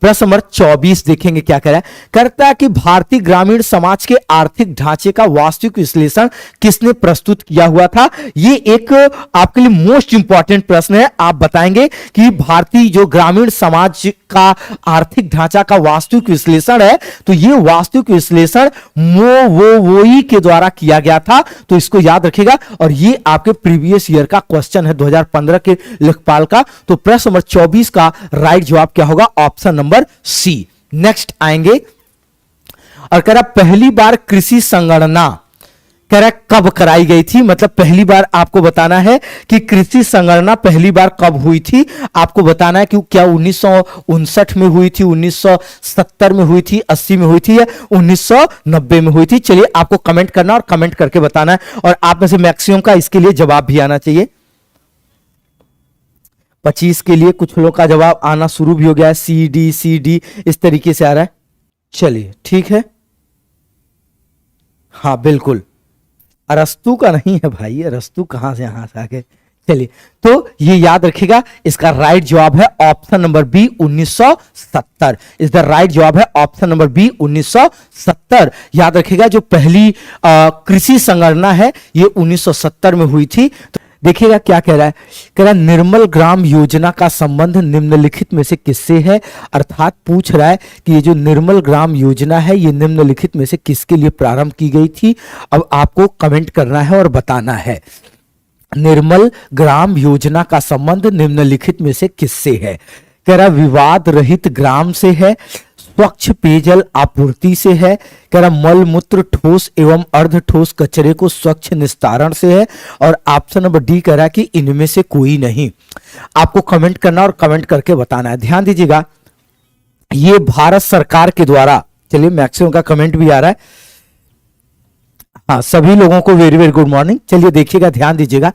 प्रश्न नंबर 24 देखेंगे क्या कह रहा है, करता है कि भारतीय ग्रामीण समाज के आर्थिक ढांचे का वास्तविक विश्लेषण किसने प्रस्तुत किया हुआ था। ये एक आपके लिए मोस्ट इंपॉर्टेंट प्रश्न है। आप बताएंगे कि भारतीय जो ग्रामीण समाज का आर्थिक ढांचा का वास्तविक विश्लेषण है, तो ये वास्तविक विश्लेषण मोवोवोई के द्वारा किया गया था, तो इसको याद रखिएगा। और ये आपके प्रीवियस ईयर का क्वेश्चन है 2015 के लेखपाल का। तो प्रश्न नंबर 24 का राइट जवाब क्या होगा, ऑप्शन नंबर सी। नेक्स्ट आएंगे और कह रहा पहली बार कृषि संगणना कह रहा कब कराई गई थी, मतलब पहली बार आपको बताना है कि कृषि संगणना पहली बार कब हुई थी। आपको बताना है कि क्या 1959 में हुई थी, 1970 में हुई थी, 80 में हुई थी या 1990 में हुई थी। चलिए आपको कमेंट करना और कमेंट करके बताना है, और आप में से मैक्सिमम का इसके लिए जवाब भी आना चाहिए। 25 के लिए कुछ लोगों का जवाब आना शुरू भी हो गया है, सी डी इस तरीके से आ रहा है। चलिए ठीक है, हाँ बिल्कुल, अरस्तु का नहीं है भाई, अरस्तु कहां से यहां से आके। चलिए तो ये याद रखिएगा, इसका राइट जवाब है option number B 1970 is the right जवाब है, ऑप्शन नंबर बी 1970। याद रखिएगा जो पहली कृषि संगणना है ये 1970 में हुई थी। तो देखिएगा क्या कह रहा है, कह रहा निर्मल ग्राम योजना का संबंध निम्नलिखित में से किससे है, अर्थात पूछ रहा है कि ये जो निर्मल ग्राम योजना है ये निम्नलिखित में से किसके लिए प्रारंभ की गई थी। अब आपको कमेंट करना है और बताना है निर्मल ग्राम योजना का संबंध निम्नलिखित में से किससे है। कह रहा विवाद रहित ग्राम से है, स्वच्छ पेयजल आपूर्ति से है, कह रहा मल मूत्र ठोस एवं अर्ध ठोस कचरे को स्वच्छ निस्तारण से है, और ऑप्शन नंबर डी कह रहा है कि इनमें से कोई नहीं। आपको कमेंट करना और कमेंट करके बताना है। ध्यान दीजिएगा ये भारत सरकार के द्वारा, चलिए मैक्सिमम का कमेंट भी आ रहा है, हाँ सभी लोगों को वेरी वेरी गुड मॉर्निंग। चलिए देखिएगा, ध्यान दीजिएगा,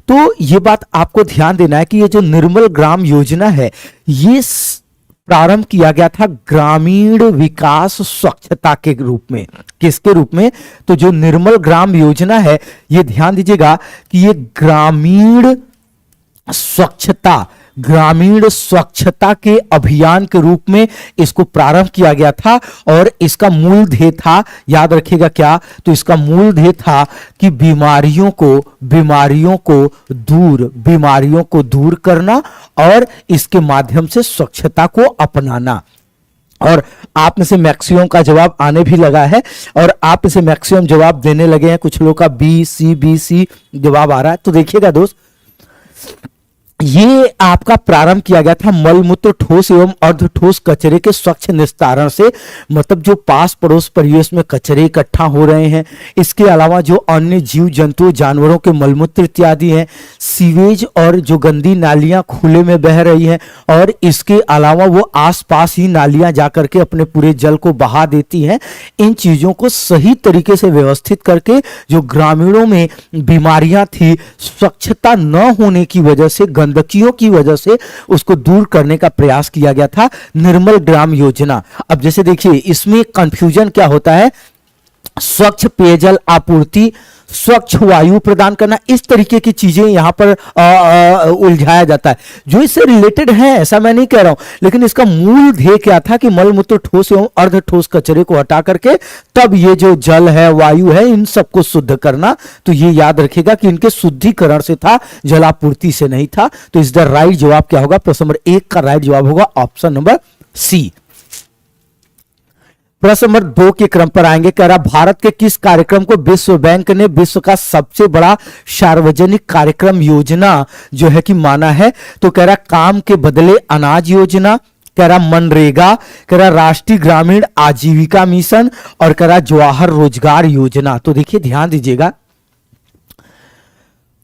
तो ये बात आपको ध्यान देना है कि ये जो निर्मल ग्राम योजना है ये प्रारंभ किया गया था ग्रामीण विकास स्वच्छता के रूप में। किसके रूप में, तो जो निर्मल ग्राम योजना है ये ध्यान दीजिएगा कि ये ग्रामीण स्वच्छता के अभियान के रूप में इसको प्रारंभ किया गया था। और इसका मूल ध्येय था, याद रखिएगा क्या, तो इसका मूल ध्येय था कि बीमारियों को दूर करना और इसके माध्यम से स्वच्छता को अपनाना। और आप में से मैक्सिमम का जवाब आने भी लगा है, और आप में से मैक्सिमम जवाब देने लगे हैं। कुछ लोगों का बी सी जवाब आ रहा है। तो देखिएगा दोस्त, ये आपका प्रारंभ किया गया था मलमूत्र ठोस एवं अर्ध ठोस कचरे के स्वच्छ निस्तारण से, मतलब जो पास पड़ोस परिवेश में कचरे इकट्ठा हो रहे हैं, इसके अलावा जो अन्य जीव जंतु जानवरों के मलमूत्र इत्यादि हैं, सीवेज और जो गंदी नालियां खुले में बह रही हैं, और इसके अलावा वो आसपास ही नालियां जाकर के अपने पूरे जल को बहा देती हैं। इन चीजों को सही तरीके से व्यवस्थित करके जो ग्रामीणों में बीमारियां थी स्वच्छता न होने की वजह से, गंदगियों की वजह से, उसको दूर करने का प्रयास किया गया था निर्मल ग्राम योजना। अब जैसे देखिए इसमें कंफ्यूजन क्या होता है, स्वच्छ पेयजल आपूर्ति, स्वच्छ वायु प्रदान करना, इस तरीके की चीजें यहां पर उलझाया जाता है, जो इससे रिलेटेड है, ऐसा मैं नहीं कह रहा हूं, लेकिन इसका मूल ध्येय क्या था कि मलमूत्र ठोस एवं अर्ध ठोस कचरे को हटा करके तब ये जो जल है, वायु है, इन सबको शुद्ध करना। तो ये याद रखिएगा कि इनके शुद्धिकरण से था, जलापूर्ति से नहीं था। तो इस द राइट जवाब क्या होगा, प्रश्न नंबर 1 का राइट जवाब होगा ऑप्शन नंबर सी। प्रश्न नंबर 2 के क्रम पर आएंगे। कह रहा भारत के किस कार्यक्रम को विश्व बैंक ने विश्व का सबसे बड़ा सार्वजनिक कार्यक्रम योजना जो है कि माना है? तो कह रहा काम के बदले अनाज योजना, कह रहा मनरेगा, कह रहा राष्ट्रीय ग्रामीण आजीविका मिशन, और कह रहा जवाहर रोजगार योजना। तो देखिए ध्यान दीजिएगा,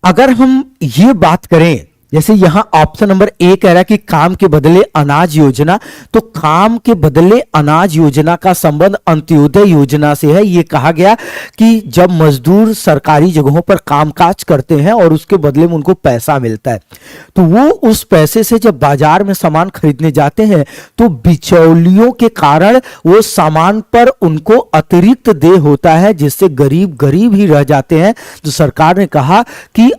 अगर हम ये बात करें, जैसे यहां ऑप्शन नंबर ए कह रहा है कि काम के बदले अनाज योजना, तो काम के बदले अनाज योजना का संबंध अंत्योदय योजना से है। यह कहा गया कि जब मजदूर सरकारी जगहों पर कामकाज करते हैं और उसके बदले में उनको पैसा मिलता है, तो वो उस पैसे से जब बाजार में सामान खरीदने जाते हैं तो बिचौलियों के कारण वो सामान पर उनको अतिरिक्त देय होता है, जिससे गरीब गरीब ही रह जाते हैं। तो सरकार ने कहा कि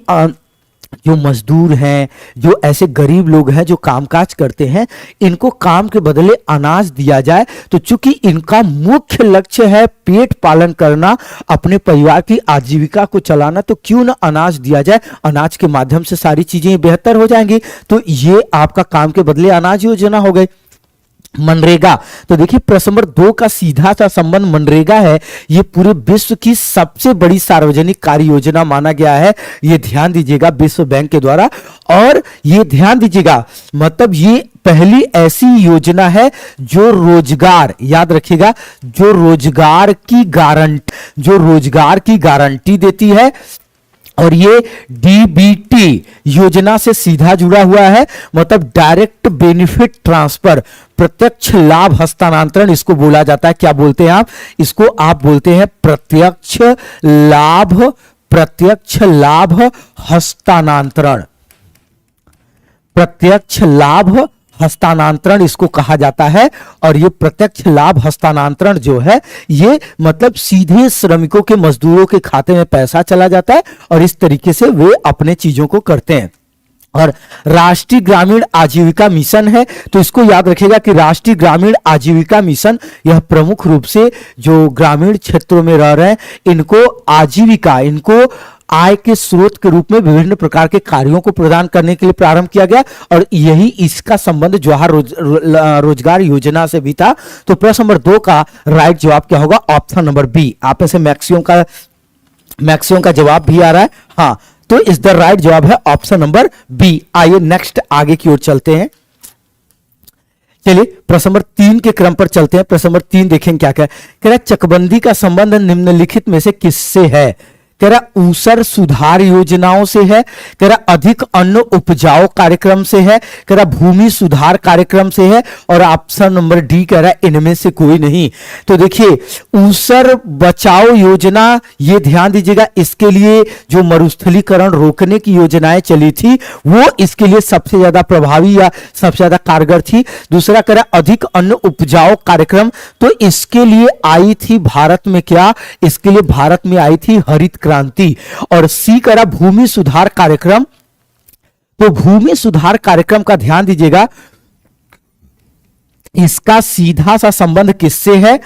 जो मजदूर हैं, जो ऐसे गरीब लोग हैं जो कामकाज करते हैं, इनको काम के बदले अनाज दिया जाए। तो चूंकि इनका मुख्य लक्ष्य है पेट पालन करना, अपने परिवार की आजीविका को चलाना, तो क्यों ना अनाज दिया जाए, अनाज के माध्यम से सारी चीजें बेहतर हो जाएंगी। तो ये आपका काम के बदले अनाज योजना हो गई। मनरेगा, तो देखिए प्रश्न नंबर 2 का सीधा सा संबंध मनरेगा है। ये पूरे विश्व की सबसे बड़ी सार्वजनिक कार्य योजना माना गया है, ये ध्यान दीजिएगा, विश्व बैंक के द्वारा। और ये ध्यान दीजिएगा, मतलब ये पहली ऐसी योजना है जो रोजगार, याद रखिएगा, जो रोजगार की गारंटी देती है। और ये डीबीटी योजना से सीधा जुड़ा हुआ है, मतलब डायरेक्ट बेनिफिट ट्रांसफर, प्रत्यक्ष लाभ हस्तांतरण इसको बोला जाता है। क्या बोलते हैं आप इसको? आप बोलते हैं प्रत्यक्ष लाभ हस्तांतरण, प्रत्यक्ष लाभ हस्तांतरण इसको कहा जाता है। और ये प्रत्यक्ष लाभ हस्तांतरण जो है, ये मतलब सीधे श्रमिकों के, मजदूरों के खाते में पैसा चला जाता है और इस तरीके से वे अपने चीजों को करते हैं। और राष्ट्रीय ग्रामीण आजीविका मिशन है, तो इसको याद रखिएगा कि राष्ट्रीय ग्रामीण आजीविका मिशन यह प्रमुख रूप से जो ग्रामीण क्षेत्रों में रह रहे हैं, इनको आजीविका, इनको आय के स्रोत के रूप में विभिन्न प्रकार के कार्यों को प्रदान करने के लिए प्रारंभ किया गया। और यही इसका संबंध जवाहर रोजगार योजना से भी था। तो प्रश्न नंबर 2 का राइट जवाब क्या होगा? Option number B. आप में से मैक्सिमम का जवाब भी आ रहा है, हाँ, तो इस द राइट जवाब है ऑप्शन नंबर बी। आइए नेक्स्ट आगे की ओर चलते हैं। चलिए प्रश्न नंबर 3 के क्रम पर चलते हैं। प्रश्न नंबर 3 देखें क्या कह रहा है, चकबंदी का संबंध निम्नलिखित में से किससे है? कह रहा ऊसर सुधार योजनाओं से है, कह रहा अधिक अन्न उपजाऊ कार्यक्रम से है, कह रहा भूमि सुधार कार्यक्रम से है, और ऑप्शन नंबर डी कह रहा है इनमें से कोई नहीं। तो देखिए ऊसर बचाओ योजना, ये ध्यान दीजिएगा, इसके लिए जो मरुस्थलीकरण रोकने की योजनाएं चली थी वो इसके लिए सबसे ज्यादा प्रभावी या सबसे ज्यादा कारगर थी। दूसरा कह रहा अधिक अन्न उपजाऊ कार्यक्रम, तो इसके लिए आई थी भारत में क्या? इसके लिए भारत में आई थी हरित क्रांति। और सी करा भूमि सुधार कार्यक्रम, तो भूमि सुधार कार्यक्रम का ध्यान दीजिएगा, इसका सीधा सा संबंध किससे है?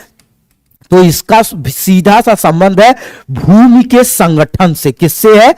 तो इसका सीधा सा संबंध है भूमि के संगठन से। किससे है?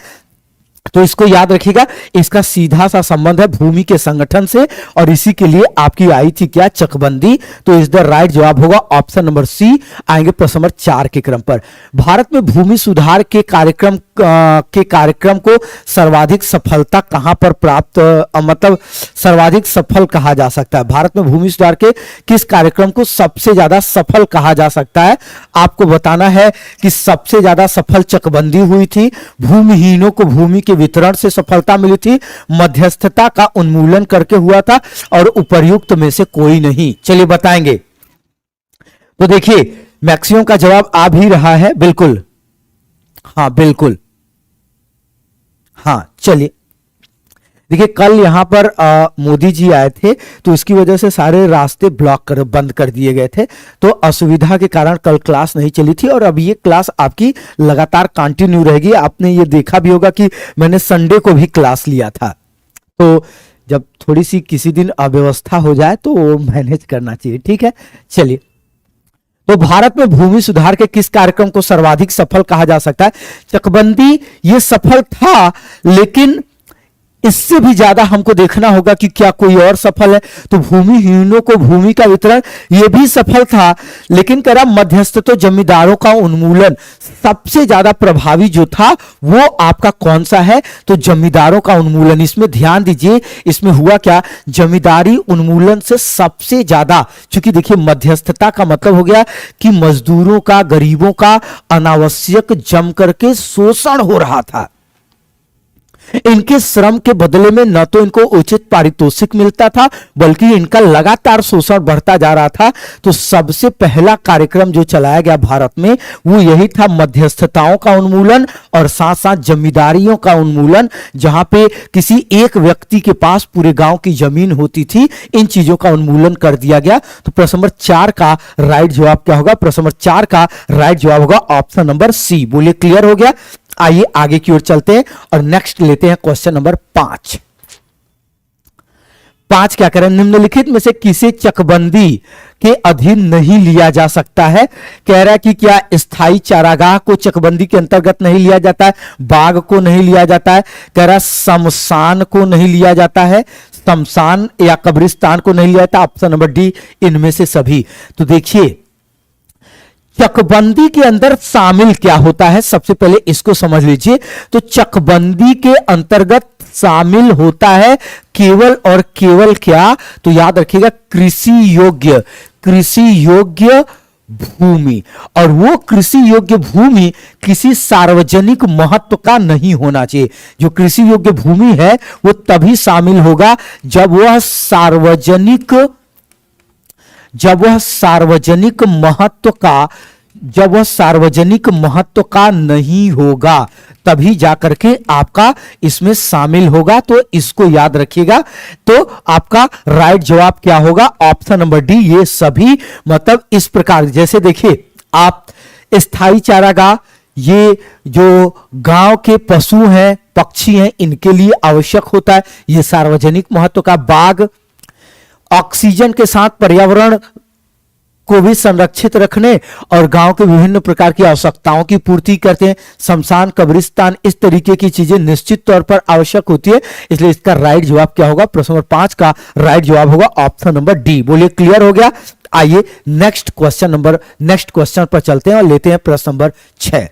तो इसको याद रखिएगा, इसका सीधा सा संबंध है भूमि के संगठन से, और इसी के लिए आपकी आई थी क्या? चकबंदी। तो इस द राइट जवाब होगा ऑप्शन नंबर सी। आएंगे प्रश्न नंबर 4 के क्रम पर। भारत में भूमि सुधार के कार्यक्रम के कार्यक्रम को सर्वाधिक सफलता कहां पर प्राप्त मतलब सर्वाधिक सफल कहा जा सकता है? भारत में भूमि सुधार के किस कार्यक्रम को सबसे ज्यादा सफल कहा जा सकता है? आपको बताना है कि सबसे ज्यादा सफल चकबंदी हुई थी, भूमिहीनों को भूमि के वितरण से सफलता मिली थी, मध्यस्थता का उन्मूलन करके हुआ था, और उपर्युक्त में से कोई नहीं। चलिए बताएंगे। तो देखिए मैक्सिमम का जवाब आ भी रहा है, बिल्कुल, हाँ बिल्कुल, हाँ। चलिए देखिए, कल यहां पर मोदी जी आए थे, तो इसकी वजह से सारे रास्ते बंद कर दिए गए थे, तो असुविधा के कारण कल क्लास नहीं चली थी, और अब ये क्लास आपकी लगातार कंटिन्यू रहेगी। आपने ये देखा भी होगा कि मैंने संडे को भी क्लास लिया था, तो जब थोड़ी सी किसी दिन अव्यवस्था हो जाए तो मैनेज करना चाहिए, ठीक है। चलिए, तो भारत में भूमि सुधार के किस कार्यक्रम को सर्वाधिक सफल कहा जा सकता है? चकबंदी ये सफल था, लेकिन इससे भी ज्यादा हमको देखना होगा कि क्या कोई और सफल है। तो भूमिहीनों को भूमि का वितरण ये भी सफल था, लेकिन कह रहा मध्यस्थ तो जमींदारों का उन्मूलन सबसे ज्यादा प्रभावी जो था वो आपका कौन सा है? तो जमींदारों का उन्मूलन। इसमें ध्यान दीजिए, इसमें हुआ क्या, जमींदारी उन्मूलन से सबसे ज्यादा, क्योंकि देखिए मध्यस्थता का मतलब हो गया कि मजदूरों का, गरीबों का अनावश्यक जम करके शोषण हो रहा था। इनके श्रम के बदले में न तो इनको उचित पारितोषिक मिलता था, बल्कि इनका लगातार शोषण बढ़ता जा रहा था। तो सबसे पहला कार्यक्रम जो चलाया गया भारत में वो यही था, मध्यस्थताओं का उन्मूलन और साथ साथ जमींदारियों का उन्मूलन, जहां पे किसी एक व्यक्ति के पास पूरे गांव की जमीन होती थी। इन चीजों का उन्मूलन कर दिया गया। तो प्रश्न नंबर 4 का राइट जवाब क्या होगा? प्रश्न नंबर 4 का राइट जवाब होगा ऑप्शन नंबर सी। बोलिए क्लियर हो गया? आइए आगे की ओर चलते हैं और नेक्स्ट लेते हैं क्वेश्चन नंबर 5। क्या करें? निम्नलिखित में से किसे चकबंदी के अधीन नहीं लिया जा सकता है? कह रहा है कि क्या स्थायी चारागाह को चकबंदी के अंतर्गत नहीं लिया जाता है, बाग को नहीं लिया जाता है, कह रहा शमशान को नहीं लिया जाता है, शमशान या कब्रिस्तान को नहीं लिया जाता, ऑप्शन नंबर डी इनमें से सभी। तो देखिए चकबंदी के अंदर शामिल क्या होता है, सबसे पहले इसको समझ लीजिए। तो चकबंदी के अंतर्गत शामिल होता है केवल और केवल क्या? तो याद रखिएगा कृषि योग्य भूमि, और वो कृषि योग्य भूमि किसी सार्वजनिक महत्व का नहीं होना चाहिए। जो कृषि योग्य भूमि है वो तभी शामिल होगा जब वह सार्वजनिक महत्व का नहीं होगा, तभी जाकर के आपका इसमें शामिल होगा। तो इसको याद रखिएगा। तो आपका राइट जवाब क्या होगा? ऑप्शन नंबर डी, ये सभी। मतलब इस प्रकार, जैसे देखिए आप स्थायी चारागाह, ये जो गांव के पशु हैं, पक्षी हैं, इनके लिए आवश्यक होता है। ये सार्वजनिक महत्व का। बाग ऑक्सीजन के साथ पर्यावरण को भी संरक्षित रखने और गांव के विभिन्न प्रकार की आवश्यकताओं की पूर्ति करते हैं। शमशान, कब्रिस्तान, इस तरीके की चीजें निश्चित तौर पर आवश्यक होती है। इसलिए इसका राइट जवाब क्या होगा? प्रश्न नंबर 5 का राइट जवाब होगा ऑप्शन नंबर डी। बोलिए क्लियर हो गया? आइए नेक्स्ट क्वेश्चन पर चलते हैं और लेते हैं प्रश्न नंबर 6।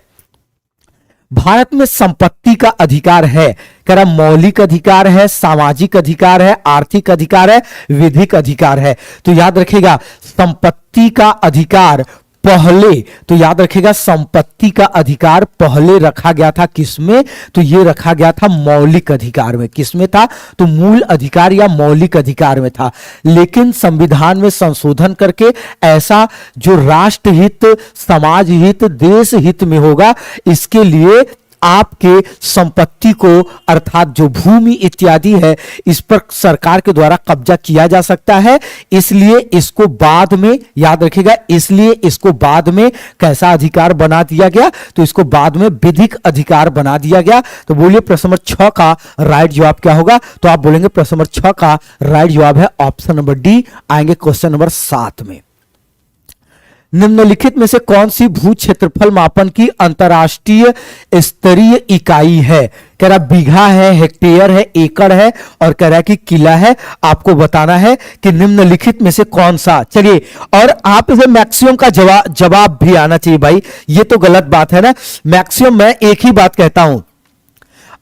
भारत में संपत्ति का अधिकार है, कह रहा मौलिक अधिकार है, सामाजिक अधिकार है, आर्थिक अधिकार है, विधिक अधिकार है। तो याद रखिएगा संपत्ति का अधिकार पहले, तो याद रखिएगा संपत्ति का अधिकार पहले रखा गया था किसमें? तो ये रखा गया था मौलिक अधिकार में। किसमें था? तो मूल अधिकार या मौलिक अधिकार में था। लेकिन संविधान में संशोधन करके ऐसा जो राष्ट्रहित, समाज हित, देश हित में होगा, इसके लिए आपके संपत्ति को अर्थात जो भूमि इत्यादि है इस पर सरकार के द्वारा कब्जा किया जा सकता है। इसलिए इसको बाद में, याद रखिएगा, इसलिए इसको बाद में कैसा अधिकार बना दिया गया? तो इसको बाद में विधिक अधिकार बना दिया गया। तो बोलिए प्रश्न नंबर 6 का राइट जवाब क्या होगा? तो आप बोलेंगे प्रश्न नंबर 6 का राइट जवाब है ऑप्शन नंबर डी। आएंगे क्वेश्चन नंबर 7 में। निम्नलिखित में से कौन सी भू क्षेत्रफल मापन की अंतरराष्ट्रीय स्तरीय इकाई है? कह रहा बीघा है, हेक्टेयर है, एकड़ है और कह रहा कि किला है। आपको बताना है कि निम्नलिखित में से कौन सा। चलिए, और आप इसे मैक्सिमम का जवाब भी आना चाहिए भाई, ये तो गलत बात है ना। मैक्सिमम मैं एक ही बात कहता हूं,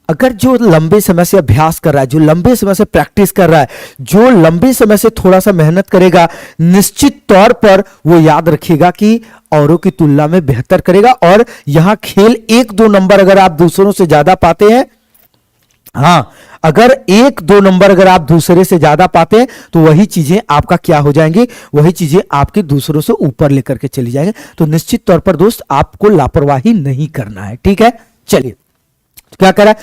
अगर जो लंबे समय से अभ्यास कर रहा है, जो लंबे समय से प्रैक्टिस कर रहा है, जो लंबे समय से थोड़ा सा मेहनत करेगा, निश्चित तौर पर वो याद रखेगा कि औरों की तुलना में बेहतर करेगा। और यहां खेल 1-2 नंबर अगर आप दूसरों से ज्यादा पाते हैं, हां, अगर 1-2 नंबर अगर आप दूसरे से ज्यादा पाते हैं तो वही चीजें आपका क्या हो जाएंगी, वही चीजें आपके दूसरों से ऊपर लेकर के चली जाएंगे। तो निश्चित तौर पर दोस्त आपको लापरवाही नहीं करना है, ठीक है। चलिए, क्या करा,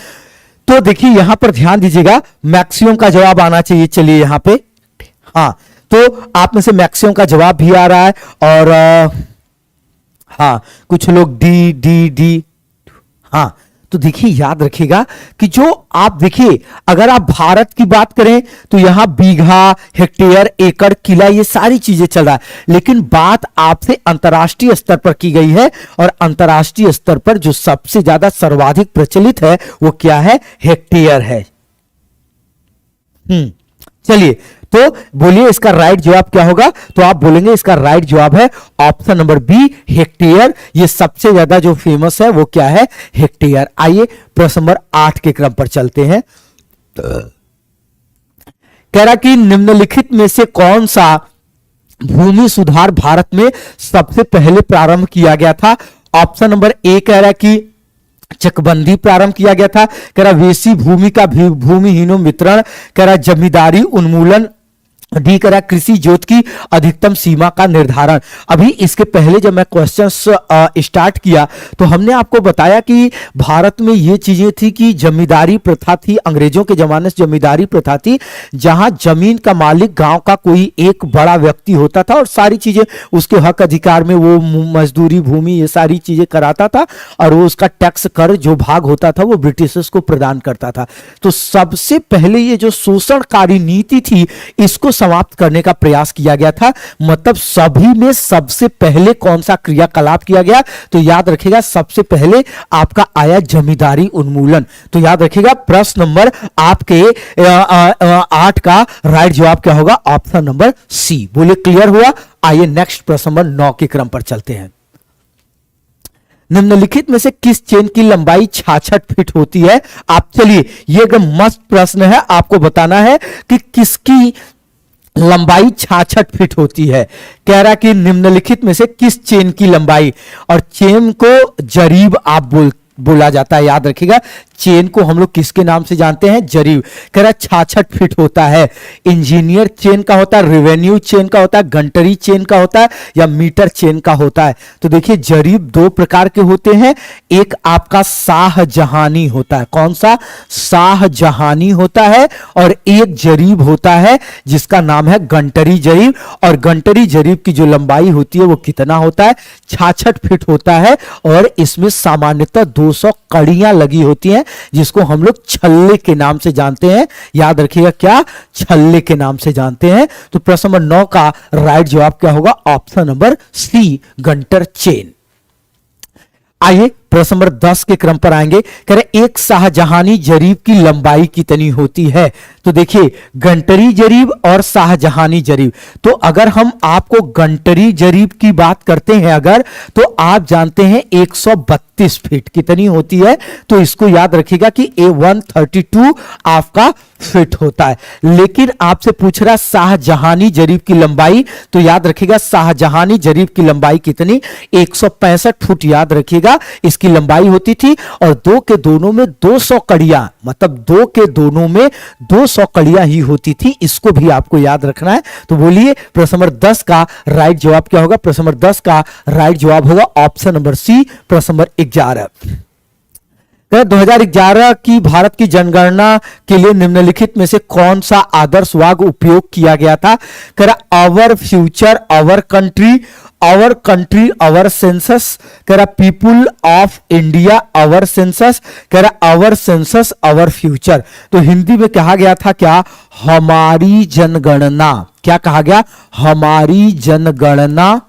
तो देखिए यहां पर ध्यान दीजिएगा, मैक्सिमम का जवाब आना चाहिए। चलिए यहां पे, हां, तो आप में से मैक्सिमम का जवाब भी आ रहा है और हां, कुछ लोग डी डी डी, हां। तो देखिए याद रखिएगा कि जो आप देखिए, अगर आप भारत की बात करें तो यहां बीघा, हेक्टेयर, एकड़, किला, ये सारी चीजें चल रहा है, लेकिन बात आपसे अंतर्राष्ट्रीय स्तर पर की गई है और अंतर्राष्ट्रीय स्तर पर जो सबसे ज्यादा सर्वाधिक प्रचलित है वो क्या है? हेक्टेयर है। चलिए, तो बोलिए इसका राइट जवाब क्या होगा? तो आप बोलेंगे इसका राइट जवाब है ऑप्शन नंबर बी, हेक्टेयर। ये सबसे ज्यादा जो फेमस है वो क्या है? हेक्टेयर। आइए प्रश्न नंबर 8 के क्रम पर चलते हैं। कह रहा कि निम्नलिखित में से कौन सा भूमि सुधार भारत में सबसे पहले प्रारंभ किया गया था? ऑप्शन नंबर ए कह रहा है कि चकबंदी प्रारंभ किया गया था, कह रहा वेशी भूमि का भूमिहीनों वितरण, कह रहा जमींदारी उन्मूलन, डी कह रहा कृषि जोत की अधिकतम सीमा का निर्धारण। अभी इसके पहले जब मैं क्वेश्चंस स्टार्ट किया तो हमने आपको बताया कि भारत में ये चीजें थी कि जमींदारी प्रथा थी, अंग्रेजों के जमाने से जमींदारी प्रथा थी, जहां जमीन का मालिक गांव का कोई एक बड़ा व्यक्ति होता था और सारी चीजें उसके हक अधिकार में वो मजदूरी, भूमि, ये सारी चीजें कराता था और वो उसका टैक्स कर जो भाग होता था वो ब्रिटिशर्स को प्रदान करता था। तो सबसे पहले ये जो शोषणकारी नीति थी इसको समाप्त करने का प्रयास किया गया था। मतलब सभी में सबसे पहले कौन सा क्रियाकलाप किया गया? तो याद रखिएगा सबसे पहले आपका आया जमींदारी उन्मूलन। तो याद रखिएगा प्रश्न नंबर आपके 8 का राइट जवाब क्या होगा? Option number C. बोले क्लियर हुआ? आइए नेक्स्ट प्रश्न नंबर 9 के क्रम पर चलते हैं। निम्नलिखित में से किस चेन की लंबाई 66 फीट होती है? आप चलिए, ये एकदम मस्त प्रश्न है, आपको बताना है कि किसकी लंबाई 66 फीट होती है। कह रहा कि निम्नलिखित में से किस चेन की लंबाई, और चेन को जरीब आप बोला जाता है। याद रखिएगा चेन को हम लोग किसके नाम से जानते हैं? जरीब। कह रहा 66 फीट होता है। इंजीनियर चेन का होता है, रेवेन्यू चेन का होता है, गंटरी चेन का होता है या मीटर चेन का होता है? तो देखिए जरीब 2 प्रकार के होते हैं। एक आपका शाहजहानी होता है। कौन सा? शाहजहानी होता है। और एक जरीब होता है जिसका नाम है गंटरी जरीब। और गंटरी जरीब की जो लंबाई होती है वो कितना होता है? 66 फीट होता है। और इसमें सामान्यतः 200 कड़ियां लगी होती हैं जिसको हम लोग छल्ले के नाम से जानते हैं। याद रखिएगा क्या? छल्ले के नाम से जानते हैं। तो प्रश्न नंबर 9 का राइट जवाब क्या होगा? Option number C, Gunter chain. आइए प्रश्न नंबर 10 के क्रम पर आएंगे। कह रहे एक शाहजहानी जरीब की लंबाई कितनी होती है? तो देखिए गंटरी जरीब और शाहजहानी जरीब। तो अगर हम आपको गंटरी जरीब की बात करते हैं अगर, तो आप जानते हैं 132 फीट कितनी होती है? तो इसको याद रखिएगा कि A132 आपका फिट होता है। लेकिन आपसे पूछ रहा शाहजहानी जरीब की लंबाई, तो याद रखिएगा शाहजहानी जरीब की लंबाई कितनी? 165 फुट याद रखिएगा इसकी लंबाई होती थी। और 2 के दोनों में 200 कड़ियां, मतलब 2 के दोनों में 200 कड़ियां ही होती थी। इसको भी आपको याद रखना है। तो बोलिए प्रश्न नंबर 10 का राइट जवाब क्या होगा? प्रश्न नंबर 10 का राइट जवाब होगा ऑप्शन नंबर सी, प्रश्न नंबर 11। 2011 की भारत की जनगणना के लिए निम्नलिखित में से कौन सा आदर्श वाक्य उपयोग किया गया था? कह रहा our future our country, our country our census, कह रहा people of India our census, कह रहा आवर सेंसस आवर फ्यूचर। तो हिंदी में कहा गया था क्या? हमारी जनगणना। क्या कहा गया? हमारी जनगणना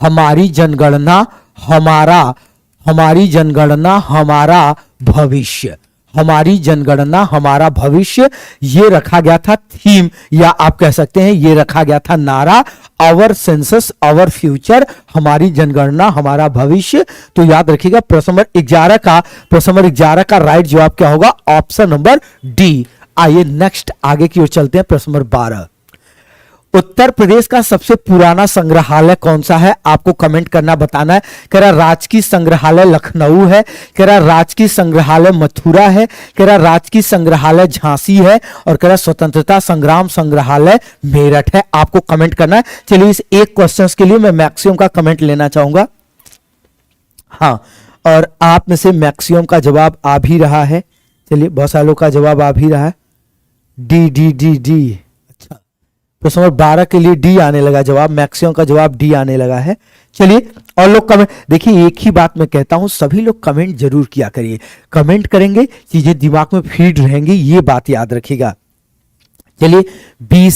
हमारी जनगणना हमारा, हमारी जनगणना हमारा भविष्य, हमारी जनगणना हमारा भविष्य, ये रखा गया था थीम, या आप कह सकते हैं ये रखा गया था नारा, आवर सेंसस आवर फ्यूचर, हमारी जनगणना हमारा भविष्य। तो याद रखिएगा प्रश्न नंबर 11 का राइट जवाब क्या होगा, ऑप्शन नंबर डी। आइए नेक्स्ट आगे की ओर चलते हैं, प्रश्न नंबर 12। उत्तर प्रदेश का सबसे पुराना संग्रहालय कौन सा है, आपको कमेंट करना बताना है। कह रहा राजकीय संग्रहालय लखनऊ है, कह रहा राजकीय संग्रहालय मथुरा है, कह रहा राजकीय संग्रहालय झांसी है, और कह रहा स्वतंत्रता संग्राम संग्रहालय मेरठ है। आपको कमेंट करना है। चलिए इस एक क्वेश्चन के लिए मैं मैक्सिमम का कमेंट लेना चाहूंगा। हाँ, और आप में से मैक्सिमम का जवाब आ भी रहा है। चलिए बहुत सारे लोग का जवाब आ भी रहा है, डी डी डी डी। अच्छा, प्रश्न नंबर 12 के लिए डी आने लगा जवाब, मैक्सिमम का जवाब डी आने लगा है। चलिए और लोग कमेंट, देखिए एक ही बात मैं कहता हूं, सभी लोग कमेंट जरूर किया करिए, कमेंट करेंगे चीजें दिमाग में फीड रहेंगी, ये बात याद रखिएगा। चलिए बी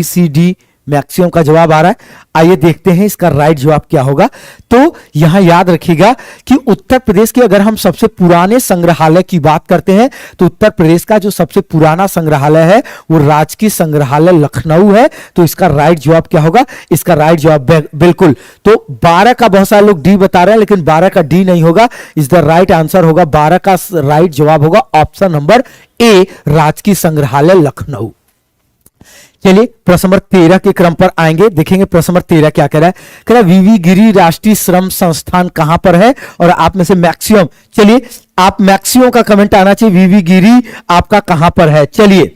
सी डी मैक्सिमम का जवाब आ रहा है। आइए देखते हैं इसका राइट जवाब क्या होगा। तो यहां याद रखिएगा कि उत्तर प्रदेश के अगर हम सबसे पुराने संग्रहालय की बात करते हैं तो उत्तर प्रदेश का जो सबसे पुराना संग्रहालय है वो राजकीय संग्रहालय लखनऊ है। तो इसका राइट जवाब क्या होगा, इसका राइट जवाब बिल्कुल, तो 12 का बहुत सारे लोग डी बता रहे हैं, लेकिन 12 का डी नहीं होगा, इस द राइट आंसर होगा 12 का राइट जवाब होगा ऑप्शन नंबर ए, राजकीय संग्रहालय लखनऊ। चलिए प्रश्न नंबर 13 के क्रम पर आएंगे, देखेंगे प्रश्न नंबर 13 क्या कह रहा है। कह रहा है वीवी गिरी राष्ट्रीय श्रम संस्थान कहां पर है, और आप में से मैक्सिमम, चलिए आप मैक्सिमम का कमेंट आना चाहिए, वीवी गिरी आपका कहां पर है। चलिए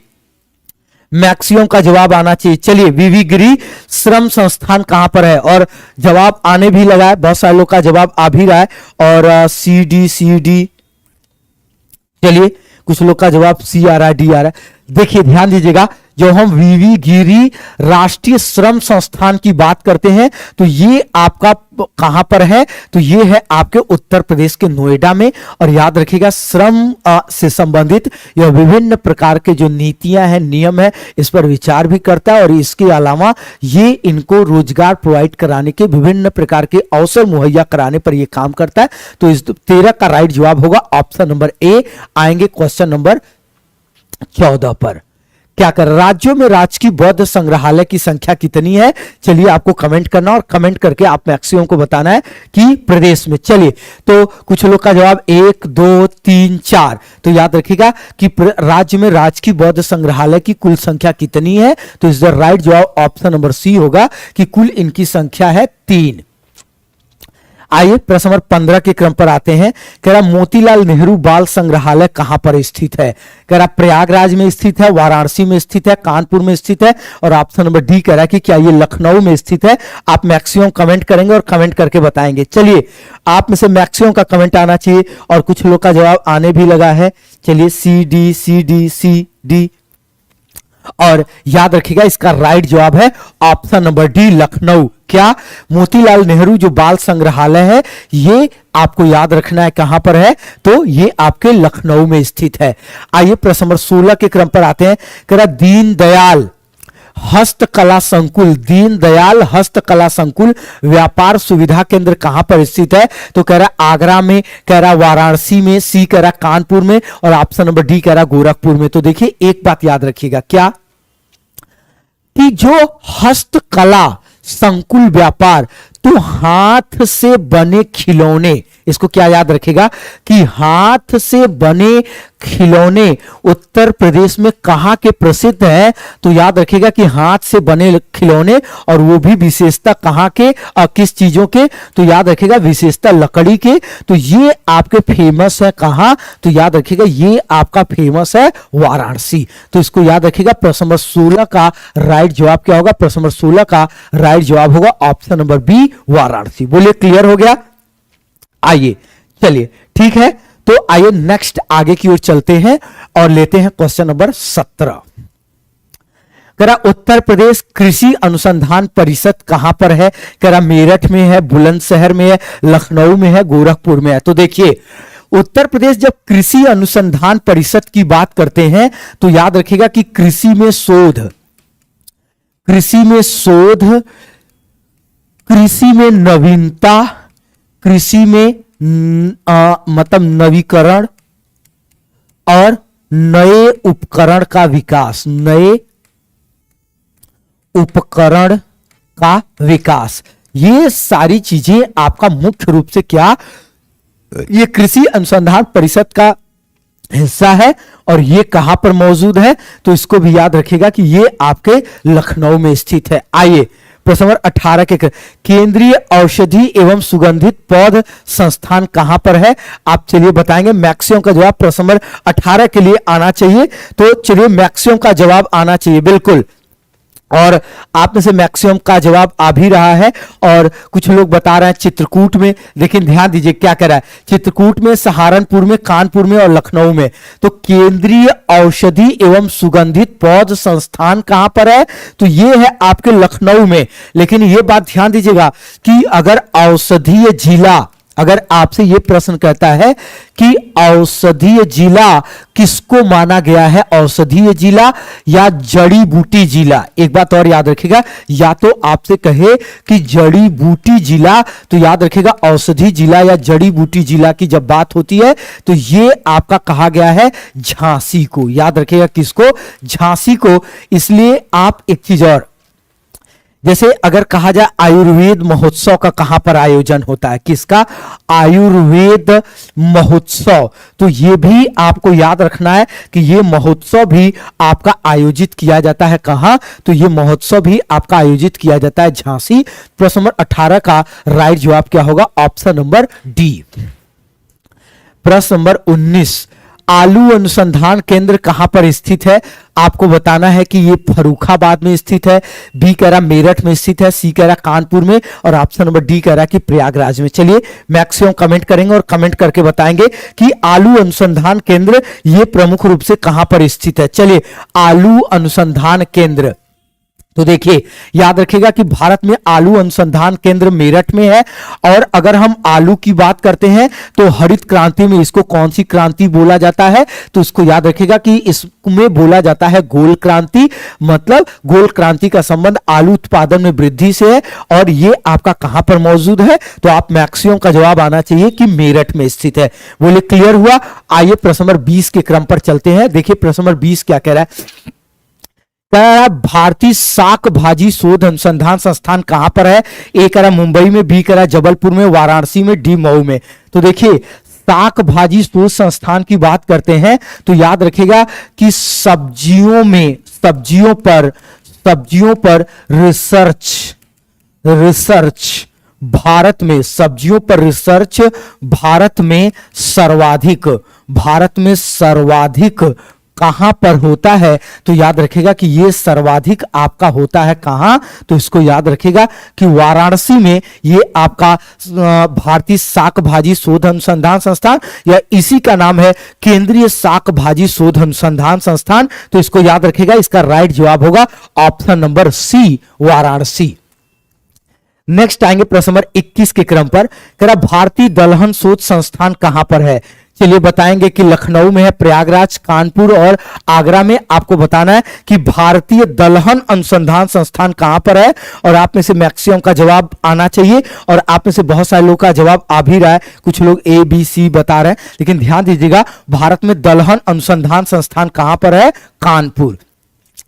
मैक्सिमम का जवाब आना चाहिए। चलिए वीवी गिरी श्रम संस्थान कहां पर है, और जवाब आने भी लगा है, बहुत सारे लोग का जवाब आ भी रहा है, और सी डी। चलिए कुछ लोग का जवाब सी आ रहा है, डी आ रहा है। देखिए ध्यान दीजिएगा, जो हम वीवी गिरी राष्ट्रीय श्रम संस्थान की बात करते हैं तो ये आपका कहां पर है, तो ये है आपके उत्तर प्रदेश के नोएडा में। और याद रखिएगा श्रम से संबंधित यह विभिन्न प्रकार के जो नीतियां हैं, नियम है, इस पर विचार भी करता है, और इसके अलावा ये इनको रोजगार प्रोवाइड कराने के विभिन्न प्रकार के अवसर मुहैया कराने पर यह काम करता है। तो इस 13 का राइट जवाब होगा ऑप्शन नंबर ए। आएंगे क्वेश्चन नंबर 14 पर। क्या कर, राज्यों में राजकीय बौद्ध संग्रहालय की संख्या कितनी है, चलिए आपको कमेंट करना, और कमेंट करके आप मैक्सिमम को बताना है कि प्रदेश में। चलिए तो कुछ लोग का जवाब 1 2 3 4, तो याद रखिएगा कि राज्य में राजकीय बौद्ध संग्रहालय की कुल संख्या कितनी है, तो इस द राइट जवाब ऑप्शन नंबर सी होगा कि कुल इनकी संख्या है 3। आइए प्रश्न नंबर 15 के क्रम पर आते हैं। कह रहा मोतीलाल नेहरू बाल संग्रहालय कहां पर स्थित है, कह रहा प्रयागराज में स्थित है, वाराणसी में स्थित है, कानपुर में स्थित है, और ऑप्शन नंबर डी कह रहा है कि क्या ये लखनऊ में स्थित है। आप मैक्सिमम कमेंट करेंगे और कमेंट करके बताएंगे। चलिए आप में से मैक्सिमम का कमेंट आना चाहिए, और कुछ लोग का जवाब आने भी लगा है। चलिए सी डी, और याद रखिएगा इसका राइट जवाब है ऑप्शन नंबर डी, लखनऊ। क्या मोतीलाल नेहरू जो बाल संग्रहालय है ये आपको याद रखना है कहां पर है, तो ये आपके लखनऊ में स्थित है। आइए प्रश्न नंबर 16 के क्रम पर आते हैं। कह रहा दीनदयाल हस्तकला संकुल, दीनदयाल हस्तकला संकुल व्यापार सुविधा केंद्र कहां पर स्थित है, तो कह रहा आगरा में, कह रहा वाराणसी में, सी कह रहा कानपुर में, और ऑप्शन नंबर डी कह रहा गोरखपुर में। तो देखिए एक बात याद रखिएगा, क्या कि जो हस्तकला संकुल व्यापार, तो हाथ से बने खिलौने, इसको क्या याद रखेगा कि हाथ से बने खिलौने उत्तर प्रदेश में कहां के प्रसिद्ध हैं, तो याद रखेगा कि हाथ से बने खिलौने, और वो भी विशेषता कहां के, किस चीजों के, तो याद रखेगा विशेषता लकड़ी के। तो ये आपके फेमस है कहां, तो याद रखेगा ये आपका फेमस है वाराणसी। तो इसको याद रखेगा। प्रश्न नंबर 16 का राइट जवाब क्या होगा, प्रश्न नंबर 16 का राइट जवाब होगा ऑप्शन नंबर बी, वाराणसी। बोलिए क्लियर हो गया। आइए चलिए ठीक है, तो आइए नेक्स्ट आगे की ओर चलते हैं और लेते हैं क्वेश्चन नंबर 17। कह रहा उत्तर प्रदेश कृषि अनुसंधान परिषद कहां पर है, कह रहा मेरठ में है, बुलंदशहर में है, लखनऊ में है, गोरखपुर में है। तो देखिए उत्तर प्रदेश जब कृषि अनुसंधान परिषद की बात करते हैं तो याद रखिएगा कि कृषि में शोध, कृषि में नवीनता, कृषि में मतलब नवीकरण और नए उपकरण का विकास, नए उपकरण का विकास, ये सारी चीजें आपका मुख्य रूप से क्या, ये कृषि अनुसंधान परिषद का हिस्सा है। और ये कहां पर मौजूद है, तो इसको भी याद रखिएगा कि ये आपके लखनऊ में स्थित है। आइए प्रश्न नंबर 18 के केंद्रीय औषधि एवं सुगंधित पौध संस्थान कहां पर है, आप चलिए बताएंगे। मैक्सिमम का जवाब प्रश्न नंबर 18 के लिए आना चाहिए, तो चलिए मैक्सिमम का जवाब आना चाहिए बिल्कुल। और आप में से मैक्सिमम का जवाब आ भी रहा है। और कुछ लोग बता रहे हैं चित्रकूट में, लेकिन ध्यान दीजिए क्या कह रहा है, चित्रकूट में, सहारनपुर में, कानपुर में और लखनऊ में। तो केंद्रीय औषधि एवं सुगंधित पौध संस्थान कहां पर है, तो ये है आपके लखनऊ में। लेकिन ये बात ध्यान दीजिएगा कि अगर औषधीय जिला, अगर आपसे यह प्रश्न कहता है कि औषधीय जिला किसको माना गया है, औषधीय जिला या जड़ी बूटी जिला, एक बात और याद रखिएगा, या तो आपसे कहे कि जड़ी बूटी जिला, तो याद रखिएगा औषधि जिला या जड़ी बूटी जिला की जब बात होती है तो ये आपका कहा गया है झांसी को। याद रखिएगा किसको, झांसी को। इसलिए आप एक चीज और, जैसे अगर कहा जाए आयुर्वेद महोत्सव का कहां पर आयोजन होता है, किसका, आयुर्वेद महोत्सव, तो ये भी आपको याद रखना है कि ये महोत्सव भी आपका आयोजित किया जाता है कहां, तो ये महोत्सव भी आपका आयोजित किया जाता है झांसी। प्रश्न नंबर 18 का राइट जवाब क्या होगा, ऑप्शन नंबर डी। प्रश्न नंबर 19, आलू अनुसंधान केंद्र कहां पर स्थित है, आपको बताना है कि ये फर्रुखाबाद में स्थित है, बी कह रहा मेरठ में स्थित है, सी कह रहा कानपुर में, और ऑप्शन नंबर डी कह रहा कि प्रयागराज में। चलिए मैक्सिमम कमेंट करेंगे और कमेंट करके बताएंगे कि आलू अनुसंधान केंद्र ये प्रमुख रूप से कहां पर स्थित है। चलिए आलू अनुसंधान केंद्र, तो देखिए याद रखिएगा कि भारत में आलू अनुसंधान केंद्र मेरठ में है। और अगर हम आलू की बात करते हैं तो हरित क्रांति में इसको कौन सी क्रांति बोला जाता है, तो इसको याद रखिएगा कि इसमें बोला जाता है गोल क्रांति। मतलब गोल क्रांति का संबंध आलू उत्पादन में वृद्धि से है, और ये आपका कहां पर मौजूद है, तो आप मैक्सिमम का जवाब आना चाहिए कि मेरठ में स्थित है। बोले क्लियर हुआ। आइए प्रश्न नंबर 20 के क्रम पर चलते हैं। देखिए प्रश्न नंबर 20 क्या कह रहा है, भारतीय शाक भाजी शोध अनुसंधान संस्थान कहां पर है, ए कह रहा मुंबई में, बी कह रहा जबलपुर में, वाराणसी में, डी मऊ में। तो देखिए शाक भाजी शोध संस्थान की बात करते हैं तो याद रखिएगा कि सब्जियों में, सब्जियों पर रिसर्च भारत में, सब्जियों पर रिसर्च भारत में सर्वाधिक कहां पर होता है, तो याद रखिएगा कि ये सर्वाधिक आपका होता है कहां, तो इसको याद रखिएगा कि वाराणसी में ये आपका भारतीय शाक भाजी शोध अनुसंधान संस्थान, या इसी का नाम है केंद्रीय शाक भाजी शोध अनुसंधान संस्थान। तो इसको याद रखिएगा, इसका राइट जवाब होगा option number C, Varanasi. Next आएंगे प्रश्न नंबर 21 के क्रम पर, कह रहा भारतीय दलहन शोध संस्थान कहां पर है। चलिए बताएंगे कि लखनऊ में है, प्रयागराज, कानपुर और आगरा में। आपको बताना है कि भारतीय दलहन अनुसंधान संस्थान कहां पर है, और आप में से मैक्सिमम का जवाब आना चाहिए। और आप में से बहुत सारे लोग का जवाब आ भी रहा है, कुछ लोग ए बी सी बता रहे हैं, लेकिन ध्यान दीजिएगा भारत में दलहन अनुसंधान संस्थान कहां पर है, कानपुर।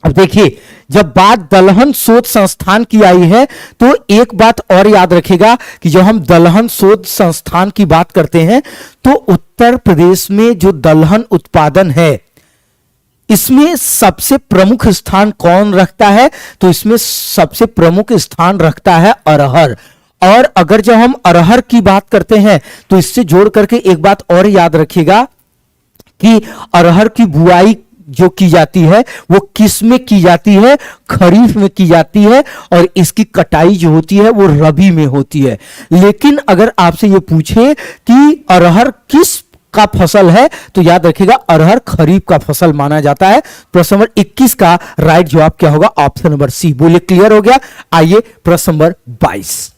अब देखिए जब बात दलहन शोध संस्थान की आई है तो एक बात और याद रखिएगा कि जब हम दलहन शोध संस्थान की बात करते हैं तो उत्तर प्रदेश में जो दलहन उत्पादन है इसमें सबसे प्रमुख स्थान कौन रखता है, तो इसमें सबसे प्रमुख स्थान रखता है अरहर। और अगर जब हम अरहर की बात करते हैं तो इससे जोड़ करके एक बात और याद रखिएगा कि अरहर की बुआई जो की जाती है वो किस में की जाती है, खरीफ में की जाती है, और इसकी कटाई जो होती है वो रबी में होती है। लेकिन अगर आपसे ये पूछे कि अरहर किस का फसल है तो याद रखिएगा अरहर खरीफ का फसल माना जाता है। प्रश्न नंबर 21 का राइट जवाब क्या होगा, ऑप्शन नंबर सी। बोलिए क्लियर हो गया। आइए प्रश्न नंबर 22,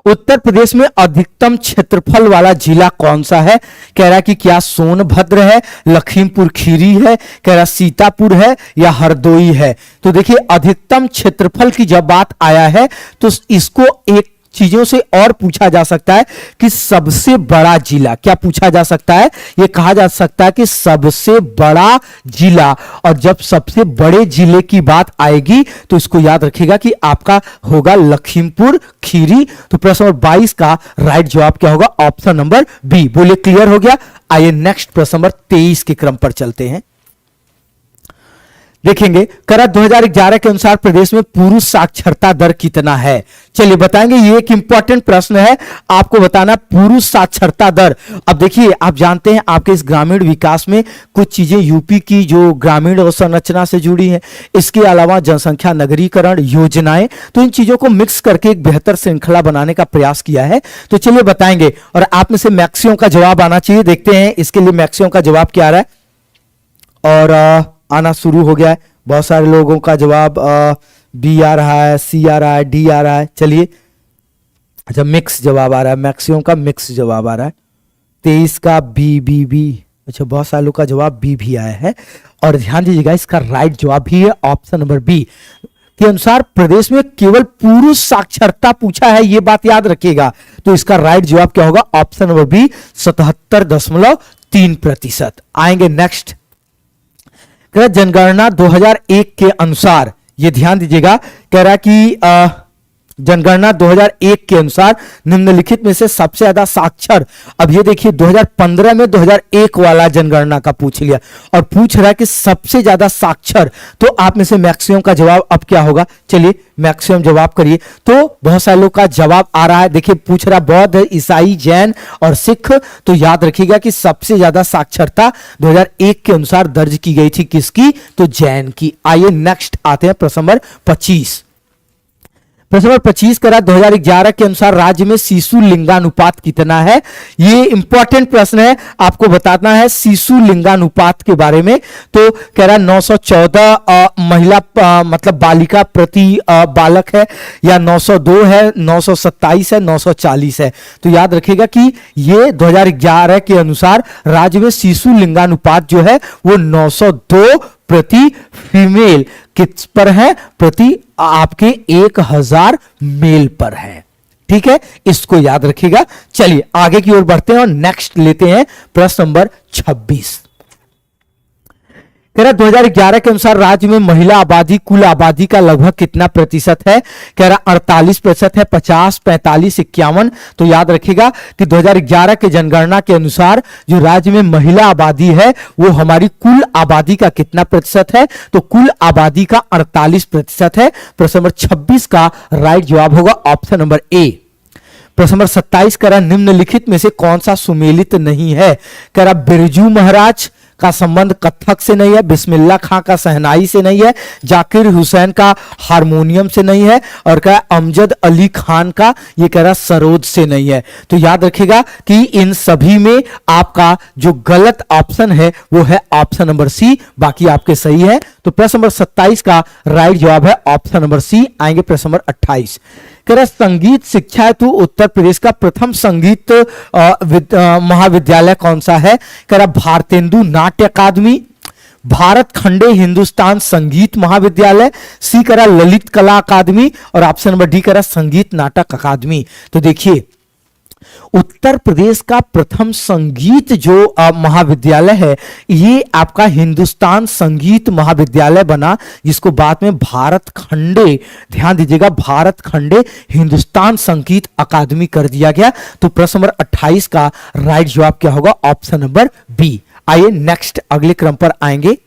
उत्तर प्रदेश में अधिकतम क्षेत्रफल वाला जिला कौन सा है? कह रहा है कि क्या सोनभद्र है, लखीमपुर खीरी है, कह रहा सीतापुर है या हरदोई है। तो देखिए अधिकतम क्षेत्रफल की जब बात आया है तो इसको एक चीजों से और पूछा जा सकता है कि सबसे बड़ा जिला क्या पूछा जा सकता है? यह कहा जा सकता है कि सबसे बड़ा जिला, और जब सबसे बड़े जिले की बात आएगी तो इसको याद रखिएगा कि आपका होगा लखीमपुर खीरी। तो प्रश्न नंबर 22 का राइट जवाब क्या होगा? Option number B. बोले क्लियर हो गया? आइए नेक्स्ट प्रश्न नंबर 23 के क्रम पर चलते हैं। देखेंगे करा 2011 के अनुसार प्रदेश में पुरुष साक्षरता दर कितना है? चलिए बताएंगे, ये एक इंपॉर्टेंट प्रश्न है, आपको बताना पुरुष साक्षरता दर। अब देखिए आप जानते हैं आपके इस ग्रामीण विकास में कुछ चीजें यूपी की जो ग्रामीण अवसंरचना से जुड़ी हैं, इसके अलावा जनसंख्या नगरीकरण योजनाएं, तो इन चीजों को मिक्स करके एक बेहतर श्रृंखला बनाने का प्रयास किया है। तो चलिए बताएंगे, और आप में से मैक्सिमम का जवाब आना चाहिए। देखते हैं इसके लिए मैक्सिमम का जवाब क्या आ रहा है, और आना शुरू हो गया है। बहुत सारे लोगों का जवाब बी आ रहा है, सी आ रहा है, डी आ रहा है। चलिए अच्छा मिक्स जवाब आ रहा है, मैक्सिमम का मिक्स जवाब आ रहा है। 23 का बी। अच्छा बहुत सारे लोगों का जवाब बी भी आया है, और ध्यान दीजिएगा इसका राइट जवाब भी है ऑप्शन नंबर बी के अनुसार प्रदेश में केवल पुरुष साक्षरता पूछा है, यह बात याद रखिएगा। तो इसका राइट जवाब क्या होगा? Option number B 77.3%। आएंगे नेक्स्ट। जनगणना 2001 के अनुसार, ये ध्यान दीजिएगा, कह रहा कि जनगणना 2001 के अनुसार निम्नलिखित में से सबसे ज्यादा साक्षर। अब ये देखिए 2015 में 2001 वाला जनगणना का पूछ लिया, और पूछ रहा है कि सबसे ज्यादा साक्षर। तो आप में से मैक्सिमम का जवाब अब क्या होगा? चलिए मैक्सिमम जवाब करिए। तो बहुत सारे लोग का जवाब आ रहा है, देखिए पूछ रहा बौद्ध, ईसाई, जैन और सिख। तो याद रखिएगा कि सबसे ज्यादा साक्षरता 2001 के अनुसार दर्ज की गई थी, किसकी? तो जैन की। आइए नेक्स्ट आते हैं प्रश्न नंबर 25। प्रश्न नंबर 25 करा 2011 के अनुसार राज्य में शिशु लिंगानुपात कितना है? ये इंपॉर्टेंट प्रश्न है, आपको बताना है शिशु लिंगानुपात के बारे में। तो कह रहा 914 महिला मतलब बालिका प्रति बालक है, या 902 है, 927 है, 940 है। तो याद रखिएगा कि ये 2011 के अनुसार राज्य में शिशु लिंगानुपात जो है वो 902 प्रति फीमेल किस पर है? प्रति आपके 1000 मेल पर है। ठीक है, इसको याद रखिएगा। चलिए आगे की ओर बढ़ते हैं और नेक्स्ट लेते हैं प्रश्न नंबर 26। कह रहा 2011 के अनुसार राज्य में महिला आबादी कुल आबादी का लगभग कितना प्रतिशत है? कह रहा 48% है, 50, 45, 51। तो याद रखिएगा कि 2011 के जनगणना के अनुसार जो राज्य में महिला आबादी है वो हमारी कुल आबादी का कितना प्रतिशत है? तो कुल आबादी का 48% है। प्रश्न नंबर 26 का राइट जवाब होगा ऑप्शन नंबर ए। प्रश्न नंबर 27 कह रहा निम्नलिखित में से कौन सा सुमेलित नहीं है? कह रहा बिरजू महाराज का संबंध कथक से नहीं है, बिस्मिल्लाह खां का शहनाई से नहीं है, जाकिर हुसैन का हारमोनियम से नहीं है, और कह अमजद अली खान का ये कह रहा सरोद से नहीं है। तो याद रखिएगा कि इन सभी में आपका जो गलत ऑप्शन है वो है ऑप्शन नंबर सी, बाकी आपके सही है। तो प्रश्न नंबर 27 का राइट जवाब है ऑप्शन नंबर सी। आएंगे प्रश्न नंबर 28। कह रहा संगीत शिक्षा हेतु उत्तर प्रदेश का प्रथम संगीत महाविद्यालय कौन सा है? कह रहा भारतेंदु नाट्य अकादमी, भारत खंडे हिंदुस्तान संगीत महाविद्यालय, सी कह रहा ललित कला अकादमी, और ऑप्शन नंबर डी कह रहा संगीत नाटक अकादमी। तो देखिए उत्तर प्रदेश का प्रथम संगीत जो महाविद्यालय है ये आपका हिंदुस्तान संगीत महाविद्यालय बना, जिसको बाद में भारत खंडे, ध्यान दीजिएगा, भारत खंडे हिंदुस्तान संगीत अकादमी कर दिया गया। तो प्रश्न नंबर 28 का राइट जवाब क्या होगा? Option number B. आइए नेक्स्ट अगले क्रम पर आएंगे।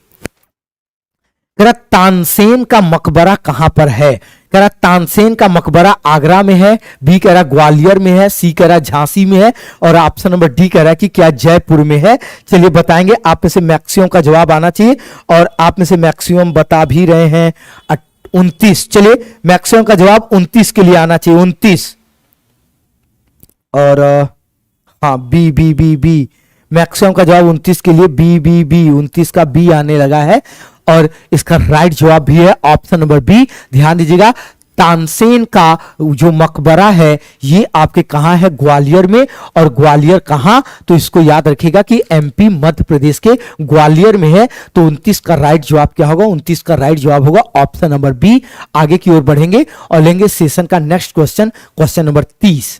कह रहा तानसेन का मकबरा कहां पर है? कह रहा तानसेन का मकबरा आगरा में है, बी कह रहा ग्वालियर में है, सी कह रहा झांसी में है, और ऑप्शन नंबर डी कह रहा है कि क्या जयपुर में है। चलिए बताएंगे, आप में से मैक्सिमम का जवाब आना चाहिए, और आप में से मैक्सिमम बता भी रहे हैं 29। चलिए मैक्सिमम का जवाब 29 के लिए आना चाहिए, 29। और हाँ B B B B maximum का जवाब 29 के लिए बी बी बी 29 का बी आने लगा है, और इसका राइट जवाब भी है ऑप्शन नंबर बी। ध्यान दीजिएगा तानसेन का जो मकबरा है ये आपके कहां है, ग्वालियर में। और ग्वालियर कहां, तो इसको याद रखिएगा कि एमपी मध्य प्रदेश के ग्वालियर में है। तो 29 का राइट जवाब क्या होगा, 29 का राइट जवाब होगा ऑप्शन नंबर बी। आगे की ओर बढ़ेंगे और लेंगे सेशन का नेक्स्ट क्वेश्चन, क्वेश्चन नंबर 30।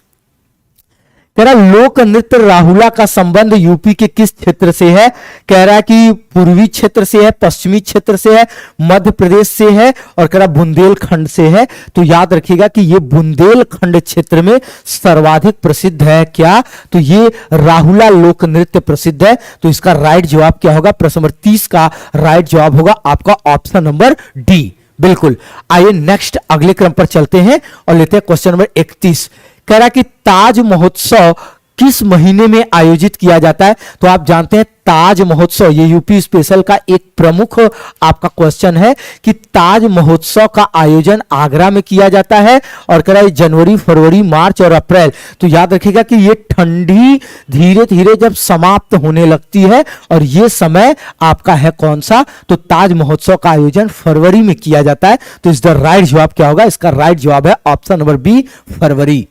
कह रहा लोक नृत्य राहुला का संबंध यूपी के किस क्षेत्र से है। कह रहा है कि पूर्वी क्षेत्र से है, पश्चिमी क्षेत्र से है, मध्य प्रदेश से है, और कह रहा बुंदेलखंड से है। तो याद रखिएगा कि ये बुंदेलखंड क्षेत्र में सर्वाधिक प्रसिद्ध है। क्या, तो ये राहुला लोक नृत्य प्रसिद्ध है। तो इसका राइट जवाब क्या होगा, प्रश्न नंबर 30 का राइट जवाब होगा आपका ऑप्शन नंबर डी। बिल्कुल। आइए नेक्स्ट अगले क्रम पर चलते हैं और लेते हैं क्वेश्चन नंबर 31। कह रहा कि ताज महोत्सव किस महीने में आयोजित किया जाता है। तो आप जानते हैं ताज महोत्सव, ये यूपी स्पेशल का एक प्रमुख आपका क्वेश्चन है कि ताज महोत्सव का आयोजन आगरा में किया जाता है। और कह रहा है जनवरी, फरवरी, मार्च और अप्रैल। तो याद रखिएगा कि ये ठंडी धीरे धीरे जब समाप्त होने लगती है, और ये समय आपका है कौन सा, तो ताज महोत्सव का आयोजन फरवरी में किया जाता है। तो इसका राइट जवाब क्या होगा, इसका राइट जवाब है ऑप्शन नंबर बी, फरवरी।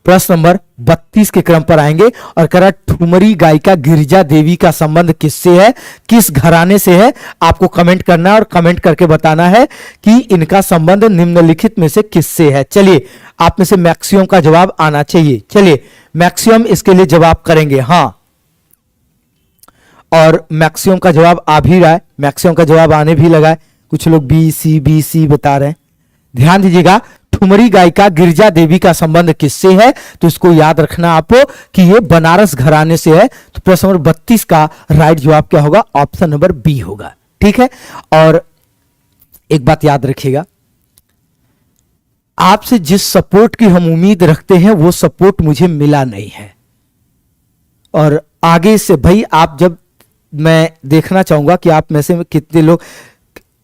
प्रश्न नंबर 32 के क्रम पर आएंगे और कह रहा ठुमरी गायिका गिरिजा देवी का संबंध किससे है, किस घराने से है। आपको कमेंट करना है और कमेंट करके बताना है कि इनका संबंध निम्नलिखित में से किससे है। चलिए, आप में से मैक्सिमम का जवाब आना चाहिए। चलिए, मैक्सिमम इसके लिए जवाब करेंगे हाँ, और मैक्सिमम का जवाब आ भी रहा है, मैक्सिमम का जवाब आने भी लगा है। कुछ लोग बी सी बता रहे हैं। ध्यान दीजिएगा, ठुमरी गायिका गिरिजा देवी का संबंध किससे है, तो इसको याद रखना आपको कि ये बनारस घराने से है। तो प्रश्न नंबर 32 का राइट जवाब क्या होगा, ऑप्शन नंबर बी होगा। ठीक है, और एक बात याद रखिएगा, आपसे जिस सपोर्ट की हम उम्मीद रखते हैं वो सपोर्ट मुझे मिला नहीं है। और आगे से भाई आप जब, मैं देखना चाहूंगा कि आप में से कितने लोग,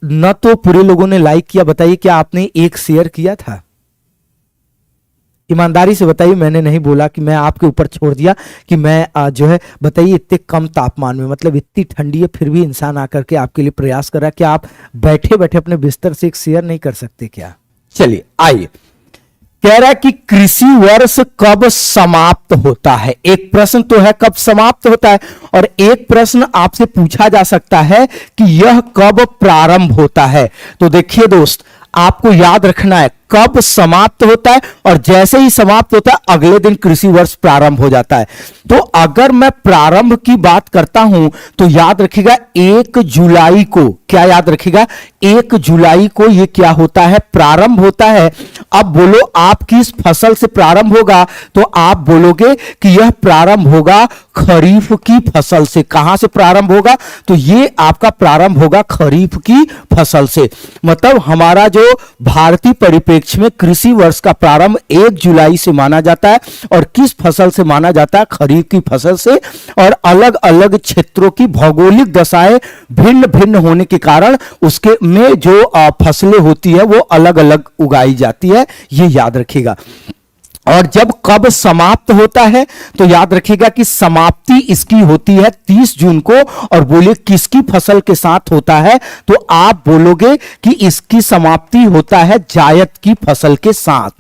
न तो पूरे लोगों ने लाइक किया, बताइए क्या आपने एक शेयर किया था। ईमानदारी से बताइए, मैंने नहीं बोला कि मैं आपके ऊपर छोड़ दिया कि मैं जो है, बताइए इतने कम तापमान में, मतलब इतनी ठंडी है फिर भी इंसान आकर के आपके लिए प्रयास कर रहा है। क्या आप बैठे बैठे अपने बिस्तर से एक शेयर नहीं कर सकते क्या। चलिए आइए, कह रहा है कि कृषि वर्ष कब समाप्त होता है। एक प्रश्न तो है कब समाप्त होता है, और एक प्रश्न आपसे पूछा जा सकता है कि यह कब प्रारंभ होता है। तो देखिए दोस्त, आपको याद रखना है कब समाप्त होता है, और जैसे ही समाप्त होता है अगले दिन कृषि वर्ष प्रारंभ हो जाता है। तो अगर मैं प्रारंभ की बात करता हूं तो याद रखिएगा 1 जुलाई को, क्या याद रखिएगा, 1 जुलाई को ये क्या होता है, प्रारंभ होता है। अब बोलो आप किस फसल से प्रारंभ होगा, तो आप बोलोगे कि यह प्रारंभ होगा खरीफ की फसल से। कहां से प्रारंभ होगा, तो ये आपका प्रारंभ होगा खरीफ की फसल से। मतलब हमारा जो भारतीय परिप्रेक्ष्य में कृषि वर्ष का प्रारंभ 1 जुलाई से माना जाता है, और किस फसल से माना जाता है, खरीफ की फसल से। और अलग अलग क्षेत्रों की भौगोलिक दशाएं भिन्न भिन्न होने के कारण उसके में जो फसलें होती है वो अलग अलग उगाई जाती है, ये याद रखिएगा। और जब कब समाप्त होता है, तो याद रखिएगा कि समाप्ति इसकी होती है 30 जून को। और बोलिए किसकी फसल के साथ होता है, तो आप बोलोगे कि इसकी समाप्ति होता है जायद की फसल के साथ।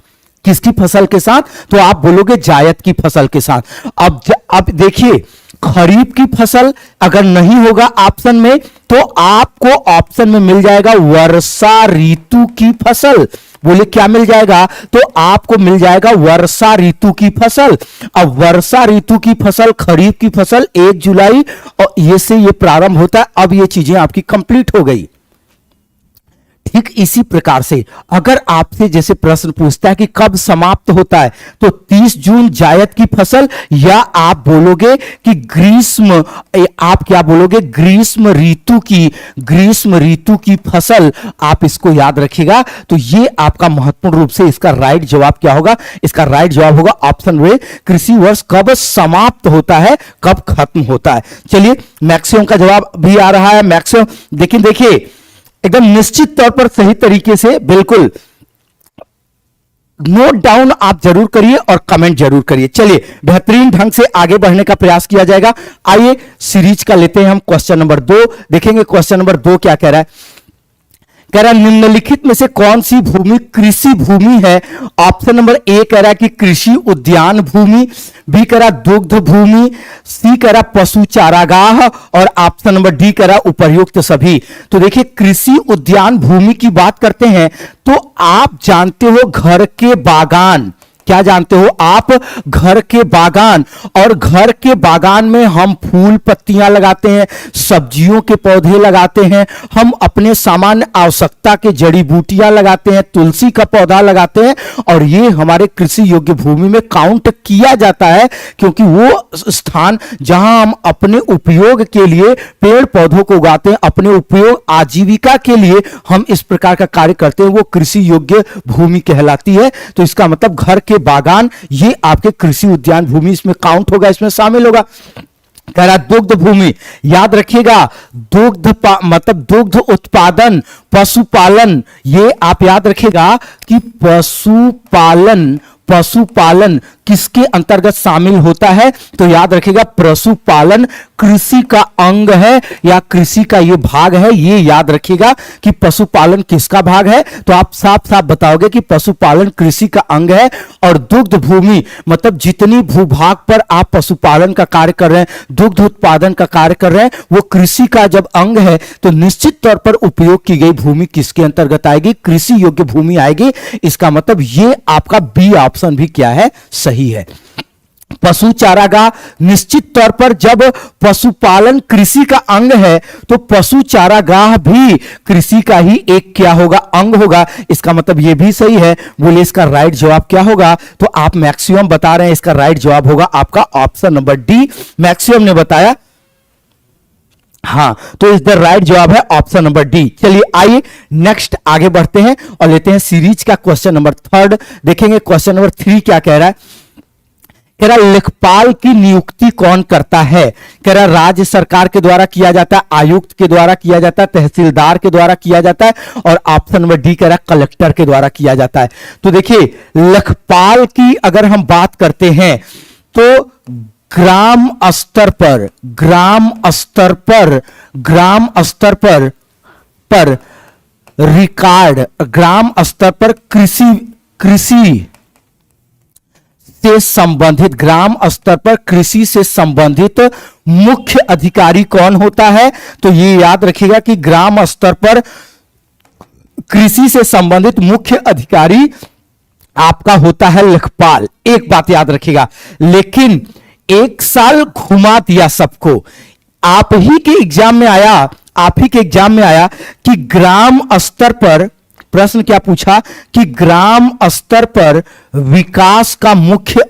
किसकी फसल के साथ, तो आप बोलोगे जायद की फसल के साथ। अब देखिए, खरीफ की फसल अगर नहीं होगा ऑप्शन में, तो आपको ऑप्शन में मिल जाएगा वर्षा ऋतु की फसल। बोले क्या मिल जाएगा, तो आपको मिल जाएगा वर्षा ऋतु की फसल। अब वर्षा ऋतु की फसल, खरीफ की फसल 1 जुलाई और ये से ये प्रारंभ होता है। अब ये चीजें आपकी कंप्लीट हो गई। ठीक इसी प्रकार से अगर आपसे जैसे प्रश्न पूछता है कि कब समाप्त होता है, तो 30 जून जायद की फसल, या आप बोलोगे कि ग्रीष्म, आप क्या बोलोगे, ग्रीष्म ऋतु की फसल। आप इसको याद रखिएगा। तो ये आपका महत्वपूर्ण रूप से इसका राइट जवाब क्या होगा, इसका राइट जवाब होगा ऑप्शन वे, कृषि वर्ष कब समाप्त होता है, कब खत्म होता है। चलिए, मैक्सिमम का जवाब भी आ रहा है। मैक्सिमम देखिए एकदम निश्चित तौर पर सही तरीके से, बिल्कुल नोट डाउन आप जरूर करिए और कमेंट जरूर करिए। चलिए, बेहतरीन ढंग से आगे बढ़ने का प्रयास किया जाएगा। आइए सीरीज का लेते हैं हम क्वेश्चन नंबर 2, देखेंगे क्वेश्चन नंबर 2 क्या कह रहा है। कह रहा निम्नलिखित में से कौन सी भूमि कृषि भूमि है? ऑप्शन नंबर ए कह रहा है कि कृषि उद्यान भूमि, बी कह रहा दुग्ध भूमि, सी कह रहा पशु चारागाह, और ऑप्शन नंबर डी कह रहा उपर्युक्त सभी। तो देखिए कृषि उद्यान भूमि की बात करते हैं तो आप जानते हो घर के बागान, क्या जानते हो आप? घर के बागान, और घर के बागान में हम फूल पत्तियां लगाते हैं, सब्जियों के पौधे लगाते हैं, हम अपने सामान्य आवश्यकता के जड़ी बूटियां लगाते हैं, तुलसी का पौधा लगाते हैं, और ये हमारे कृषि योग्य भूमि में काउंट किया जाता है, क्योंकि वो स्थान जहां हम अपने उपयोग के लिए पेड़ पौधों को उगाते हैं, अपने उपयोग आजीविका के लिए हम इस प्रकार का कार्य करते हैं, वो कृषि योग्य भूमि कहलाती है। तो इसका मतलब घर के बागान ये आपके कृषि उद्यान भूमि इसमें काउंट होगा, इसमें शामिल होगा। कह रहा दुग्ध भूमि, याद रखिएगा मतलब दुग्ध उत्पादन, पशुपालन, ये आप याद रखिएगा कि पशुपालन किसके अंतर्गत शामिल होता है? तो याद रखिएगा पशुपालन कृषि का अंग है या कृषि का ये भाग है, ये याद रखिएगा कि पशुपालन किसका भाग है। तो आप साफ साफ बताओगे कि पशुपालन कृषि का अंग है, और दुग्ध भूमि मतलब जितनी भूभाग पर आप पशुपालन का कार्य कर रहे हैं, दुग्ध उत्पादन का कार्य कर रहे हैं, वो कृषि का जब अंग है तो निश्चित तौर पर उपयोग की गई भूमि किसके अंतर्गत आएगी? कृषि योग्य भूमि आएगी। इसका मतलब ये आपका बी ऑप्शन भी क्या है? सही है। पशु चारागाह, निश्चित तौर पर जब पशुपालन कृषि का अंग है तो पशु चारागाह भी कृषि का ही एक क्या होगा? अंग होगा। इसका मतलब यह भी सही है। बोले इसका राइट जवाब क्या होगा? तो आप मैक्सिमम बता रहे हैं, इसका राइट जवाब होगा आपका ऑप्शन नंबर डी। मैक्सिमम ने बताया, हाँ, तो इस द राइट जवाब है ऑप्शन नंबर डी। चलिए आइए नेक्स्ट आगे बढ़ते हैं और लेते हैं सीरीज का क्वेश्चन नंबर 3। देखेंगे क्वेश्चन नंबर 3 क्या कह रहा है। कह रहा लेखपाल की नियुक्ति कौन करता है? कह रहा राज्य सरकार के द्वारा किया जाता है, आयुक्त के द्वारा किया जाता है, तहसीलदार के द्वारा किया जाता है, और ऑप्शन नंबर डी कह रहा कलेक्टर के द्वारा किया जाता है। तो देखिए लेखपाल की अगर हम बात करते हैं तो ग्राम स्तर पर रिकॉर्ड, ग्राम स्तर पर कृषि से संबंधित, ग्राम स्तर पर कृषि से संबंधित मुख्य अधिकारी कौन होता है? तो ये याद रखिएगा कि ग्राम स्तर पर कृषि से संबंधित मुख्य अधिकारी आपका होता है लेखपाल। एक बात याद रखिएगा, लेकिन एक साल घुमा दिया सबको। आप ही के एग्जाम में आया कि ग्राम स्तर पर, प्रश्न क्या पूछा कि ग्राम स्तर पर विकास का मुख्य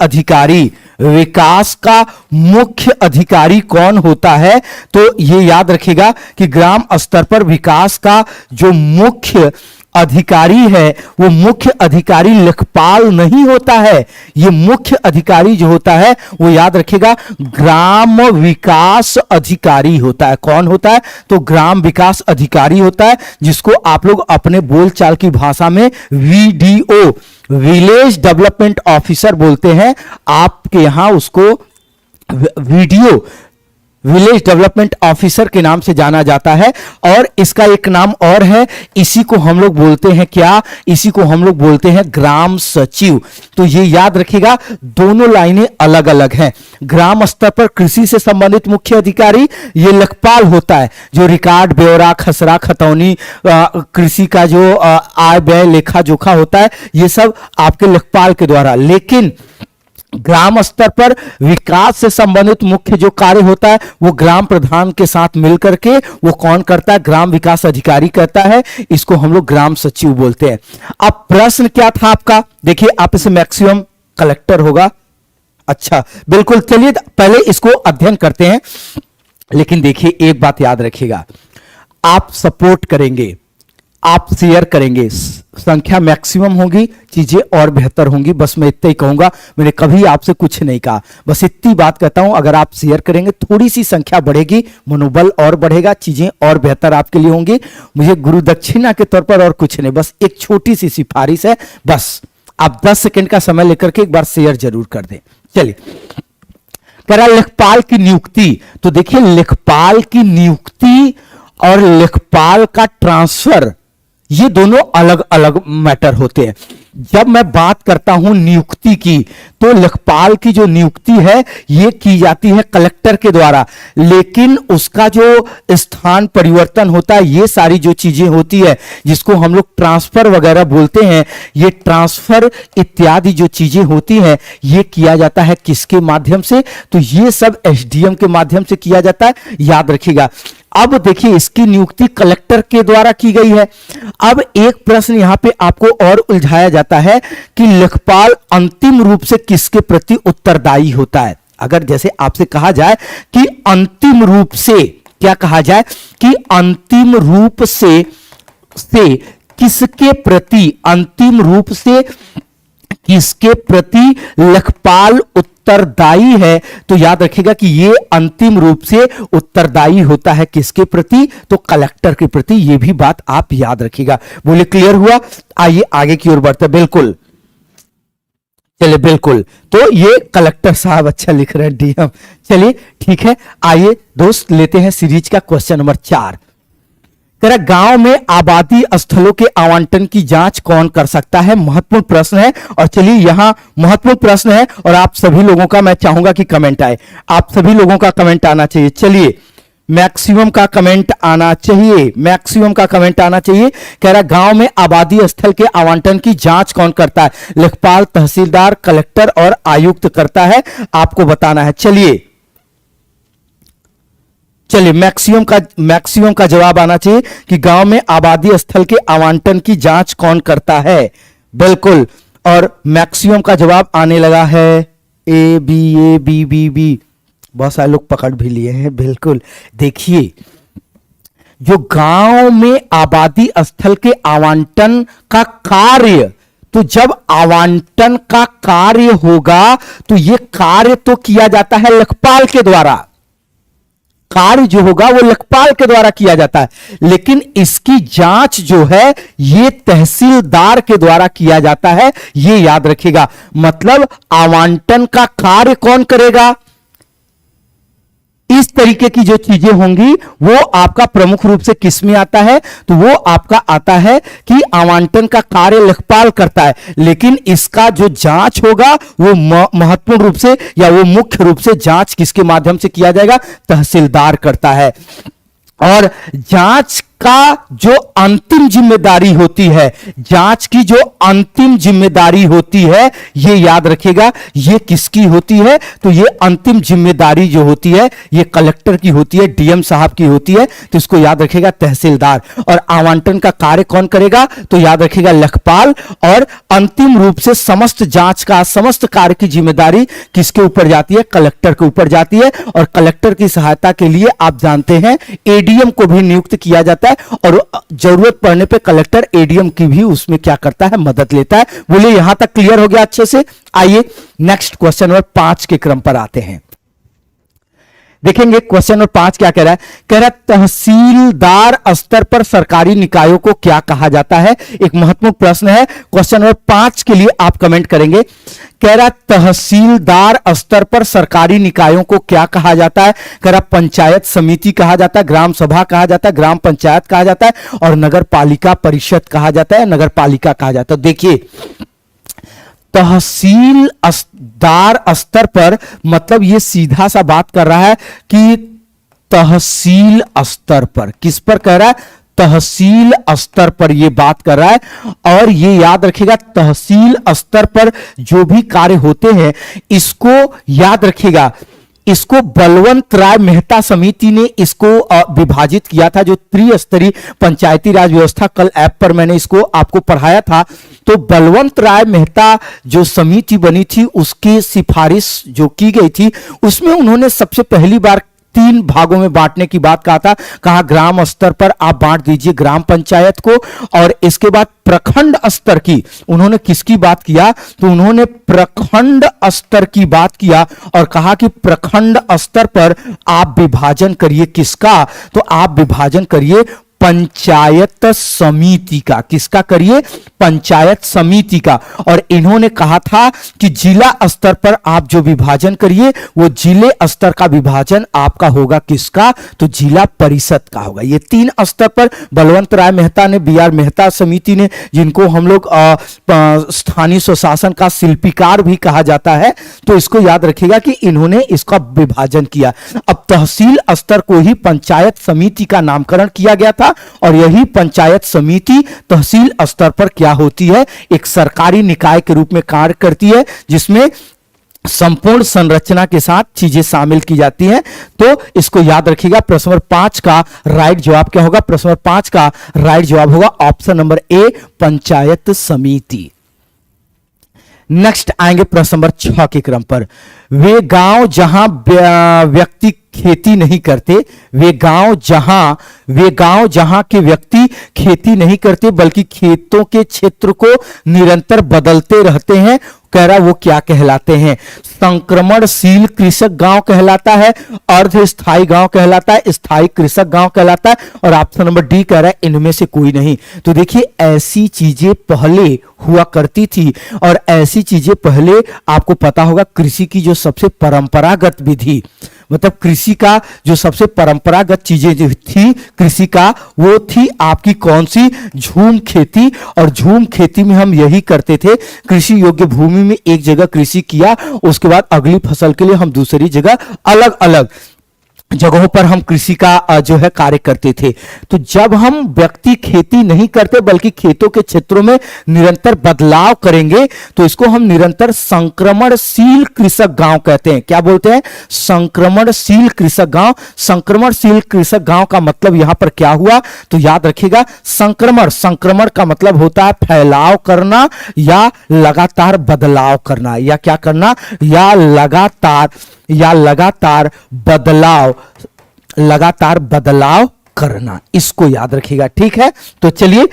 अधिकारी कौन होता है? तो यह याद रखिएगा कि ग्राम स्तर पर विकास का जो मुख्य अधिकारी है वो मुख्य अधिकारी लेखपाल नहीं होता है। ये मुख्य अधिकारी जो होता है वो याद रखिएगा ग्राम विकास अधिकारी होता है। कौन होता है? तो ग्राम विकास अधिकारी होता है, जिसको आप लोग अपने बोलचाल की भाषा में वीडीओ, विलेज डेवलपमेंट ऑफिसर बोलते हैं। आपके यहां उसको विलेज डेवलपमेंट ऑफिसर के नाम से जाना जाता है। और इसका एक नाम और है, इसी को हम लोग बोलते हैं क्या? इसी को हम लोग बोलते हैं ग्राम सचिव। तो ये याद रखिएगा, दोनों लाइनें अलग अलग हैं। ग्राम स्तर पर कृषि से संबंधित मुख्य अधिकारी ये लेखपाल होता है, जो रिकॉर्ड, ब्यौरा, खसरा, खतौनी, कृषि का जो आय व्यय लेखा जोखा होता है, ये सब आपके लेखपाल के द्वारा। लेकिन ग्राम स्तर पर विकास से संबंधित मुख्य जो कार्य होता है वो ग्राम प्रधान के साथ मिलकर के वो कौन करता है? ग्राम विकास अधिकारी करता है। इसको हम लोग ग्राम सचिव बोलते हैं। अब प्रश्न क्या था आपका? देखिए आप इसे मैक्सिमम कलेक्टर होगा। अच्छा, बिल्कुल। चलिए पहले इसको अध्ययन करते हैं। लेकिन देखिए एक बात याद रखिएगा, आप सपोर्ट करेंगे, आप शेयर करेंगे, संख्या मैक्सिमम होगी, चीजें और बेहतर होंगी। बस मैं इतना ही कहूंगा, मैंने कभी आपसे कुछ नहीं कहा, बस इतनी बात कहता हूं। अगर आप शेयर करेंगे थोड़ी सी संख्या बढ़ेगी, मनोबल और बढ़ेगा, चीजें और बेहतर आपके लिए होंगी। मुझे गुरु दक्षिणा के तौर पर और कुछ नहीं, बस एक छोटी सी सिफारिश है। बस आप 10 सेकंड का समय लेकर के एक बार शेयर जरूर कर दें। चलिए, कह रहा लेखपाल की नियुक्ति। तो देखिए लेखपाल की नियुक्ति और लेखपाल का ट्रांसफर ये दोनों अलग अलग मैटर होते हैं। जब मैं बात करता हूं नियुक्ति की, तो लेखपाल की जो नियुक्ति है ये की जाती है कलेक्टर के द्वारा, लेकिन उसका जो स्थान परिवर्तन होता है, ये सारी जो चीजें होती है जिसको हम लोग ट्रांसफर वगैरह बोलते हैं, ये ट्रांसफर इत्यादि जो चीजें होती हैं ये किया जाता है किसके माध्यम से? तो ये सब एसडीएम के माध्यम से किया जाता है, याद रखिएगा। अब देखिए इसकी नियुक्ति कलेक्टर के द्वारा की गई है। अब एक प्रश्न यहां पे आपको और उलझाया जाता है कि लेखपाल अंतिम रूप से किसके प्रति उत्तरदायी होता है। अगर जैसे आपसे कहा जाए कि अंतिम रूप से, क्या कहा जाए कि अंतिम रूप से किसके प्रति, अंतिम रूप से किसके प्रति लेखपाल उत्तरदायी है, तो याद रखिएगा कि ये अंतिम रूप से उत्तरदायी होता है किसके प्रति? तो कलेक्टर के प्रति। ये भी बात आप याद रखिएगा। बोले क्लियर हुआ? आइए आगे की ओर बढ़ते। बिल्कुल, चलिए बिल्कुल, तो ये कलेक्टर साहब अच्छा लिख रहे हैं, डीएम। चलिए ठीक है, आइए दोस्त लेते हैं सीरीज का क्वेश्चन नंबर 4। गांव में आबादी स्थलों के आवंटन की जांच कौन कर सकता है? महत्वपूर्ण प्रश्न है। और चलिए यहां महत्वपूर्ण प्रश्न है और आप सभी लोगों का मैं चाहूंगा कि कमेंट आए, आप सभी लोगों का कमेंट आना चाहिए। चलिए मैक्सिमम का कमेंट आना चाहिए, मैक्सिमम का कमेंट आना चाहिए। कह रहा गांव में आबादी स्थल के आवंटन की जांच कौन करता है? लेखपाल, तहसीलदार, कलेक्टर और आयुक्त करता है, आपको बताना है। चलिए मैक्सिमम का जवाब आना चाहिए कि गांव में आबादी स्थल के आवंटन की जांच कौन करता है। बिल्कुल, और मैक्सिमम का जवाब आने लगा है ए बी। बहुत सारे लोग पकड़ भी लिए हैं। बिल्कुल, देखिए जो गांव में आबादी स्थल के आवंटन का कार्य, तो जब आवंटन का कार्य होगा तो यह कार्य तो किया जाता है लेखपाल के द्वारा, कार्य जो होगा वो लेखपाल के द्वारा किया जाता है, लेकिन इसकी जांच जो है ये तहसीलदार के द्वारा किया जाता है, ये याद रखिएगा। मतलब आवंटन का कार्य कौन करेगा? इस तरीके की जो चीजें होंगी वो आपका प्रमुख रूप से किस में आता है? तो वो आपका आता है कि आवंटन का कार्य लेखपाल करता है, लेकिन इसका जो जांच होगा वो महत्वपूर्ण रूप से या वो मुख्य रूप से जांच किसके माध्यम से किया जाएगा? तहसीलदार करता है। और जांच का जो अंतिम जिम्मेदारी होती है, जांच की जो अंतिम जिम्मेदारी होती है, ये याद रखिएगा, ये किसकी होती है? तो ये अंतिम जिम्मेदारी जो होती है ये कलेक्टर की होती है, डीएम साहब की होती है, तो इसको याद रखिएगा तहसीलदार। और आवंटन का कार्य कौन करेगा? तो याद रखिएगा लेखपाल। और अंतिम रूप से समस्त जांच का, समस्त कार्य की जिम्मेदारी किसके ऊपर जाती है? कलेक्टर के ऊपर जाती है। और कलेक्टर की सहायता के लिए आप जानते हैं एडीएम को भी नियुक्त किया जाता है, और जरूरत पड़ने पे कलेक्टर एडीएम की भी उसमें क्या करता है? मदद लेता है। बोलिए यहां तक क्लियर हो गया अच्छे से? आइए नेक्स्ट क्वेश्चन नंबर 5 के क्रम पर आते हैं। देखेंगे क्वेश्चन नंबर 5 क्या कह रहा है। कह रहा है तहसीलदार स्तर पर सरकारी निकायों को क्या कहा जाता है। एक महत्वपूर्ण प्रश्न है। क्वेश्चन नंबर 5 के लिए आप कमेंट करेंगे। कह रहा तहसीलदार स्तर पर सरकारी निकायों को क्या कहा जाता है। कह रहा पंचायत समिति कहा जाता है, ग्राम सभा कहा जाता है, ग्राम पंचायत कहा जाता है, और नगर पालिका परिषद कहा जाता है, नगर पालिका कहा जाता है। देखिए तहसीलदार स्तर पर मतलब ये सीधा सा बात कर रहा है कि तहसील स्तर पर, किस पर कह रहा है? तहसील स्तर पर ये बात कर रहा है। और ये याद रखिएगा तहसील स्तर पर जो भी कार्य होते हैं इसको याद रखिएगा, इसको बलवंत राय मेहता समिति ने इसको विभाजित किया था। जो त्रिस्तरीय पंचायती राज व्यवस्था, कल ऐप पर मैंने इसको आपको पढ़ाया था। तो बलवंत राय मेहता जो समिति बनी थी उसकी सिफारिश जो की गई थी उसमें उन्होंने सबसे पहली बार 3 भागों में बांटने की बात कहा था। कहा ग्राम स्तर पर आप बांट दीजिए ग्राम पंचायत को, और इसके बाद प्रखंड स्तर की उन्होंने किसकी बात किया? तो उन्होंने प्रखंड स्तर की बात किया और कहा कि प्रखंड स्तर पर आप विभाजन करिए किसका? तो आप विभाजन करिए पंचायत समिति का। किसका करिए? पंचायत समिति का। और इन्होंने कहा था कि जिला स्तर पर आप जो विभाजन करिए वो जिले स्तर का विभाजन आपका होगा किसका? तो जिला परिषद का होगा। ये 3 स्तर पर बलवंत राय मेहता ने, बी आर मेहता समिति ने, जिनको हम लोग स्थानीय स्वशासन का शिल्पीकार भी कहा जाता है, तो इसको याद रखिएगा कि इन्होंने इसका विभाजन किया। अब तहसील स्तर को ही पंचायत समिति का नामकरण किया गया था और यही पंचायत समिति तहसील स्तर पर क्या होती है? एक सरकारी निकाय के रूप में कार्य करती है, जिसमें संपूर्ण संरचना के साथ चीजें शामिल की जाती हैं। तो इसको याद रखिएगा। प्रश्न नंबर 5 का राइट जवाब क्या होगा? प्रश्न नंबर 5 का राइट जवाब होगा ऑप्शन नंबर ए, पंचायत समिति। नेक्स्ट आएंगे प्रश्न नंबर 6 के क्रम पर। वे गांव जहां व्यक्ति खेती नहीं करते, वे गांव जहां के व्यक्ति खेती नहीं करते बल्कि खेतों के क्षेत्र को निरंतर बदलते रहते हैं, कह रहा वो क्या कहलाते हैं? संक्रमणशील कृषक गांव कहलाता है, अर्धस्थायी गांव कहलाता है, स्थायी कृषक गांव कहलाता है, और ऑप्शन नंबर डी कह रहा है इनमें से कोई नहीं। तो देखिए ऐसी चीजें पहले हुआ करती थी और ऐसी चीजें पहले आपको पता होगा कृषि की जो सबसे परंपरागत विधि, मतलब कृषि का जो सबसे परंपरागत चीजें जो थी कृषि का, वो थी आपकी कौन सी? झूम खेती। और झूम खेती में हम यही करते थे, कृषि योग्य भूमि में एक जगह कृषि किया, उसके बाद अगली फसल के लिए हम दूसरी जगह अलग अलग जगहों पर हम कृषि का जो है कार्य करते थे। तो जब हम व्यक्ति खेती नहीं करते बल्कि खेतों के क्षेत्रों में निरंतर बदलाव करेंगे तो इसको हम निरंतर संक्रमणशील कृषक गांव कहते हैं। क्या बोलते हैं? संक्रमणशील कृषक गांव। संक्रमणशील कृषक गांव का मतलब यहां पर क्या हुआ? तो याद रखिएगा, संक्रमण का मतलब होता है फैलाव करना या लगातार बदलाव करना, या क्या करना? या लगातार बदलाव करना। इसको याद रखिएगा, ठीक है। तो चलिए,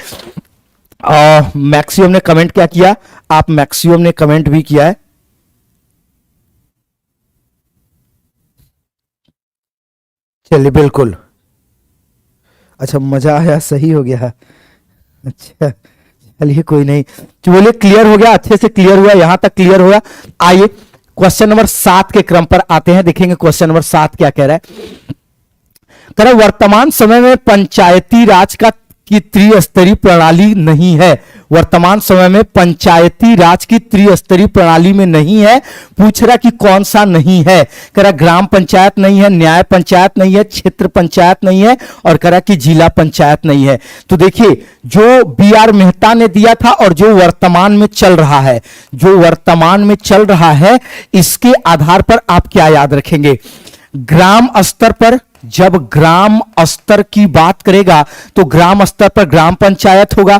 मैक्सिमम ने कमेंट क्या किया? आप मैक्सिमम ने कमेंट भी किया है। चलिए बिल्कुल, अच्छा मजा आया, सही हो गया। अच्छा चलिए कोई नहीं, बोलिए क्लियर हो गया, अच्छे से क्लियर हुआ, यहां तक क्लियर हुआ। आइए क्वेश्चन नंबर 7 के क्रम पर आते हैं, देखेंगे क्वेश्चन नंबर 7 क्या कह रहा है। कह रहा वर्तमान समय में पंचायती राज की त्रिस्तरीय प्रणाली नहीं है। वर्तमान समय में पंचायती राज की त्रिस्तरीय प्रणाली में नहीं है। पूछ रहा कि कौन सा नहीं है? कह रहा ग्राम पंचायत नहीं है, न्याय पंचायत नहीं है, क्षेत्र पंचायत नहीं है, और कह रहा कि जिला पंचायत नहीं है। तो देखिए जो बी आर मेहता ने दिया था और जो वर्तमान में चल रहा है, इसके आधार पर आप क्या याद रखेंगे? ग्राम स्तर पर, जब ग्राम स्तर की बात करेगा तो ग्राम स्तर पर ग्राम पंचायत होगा।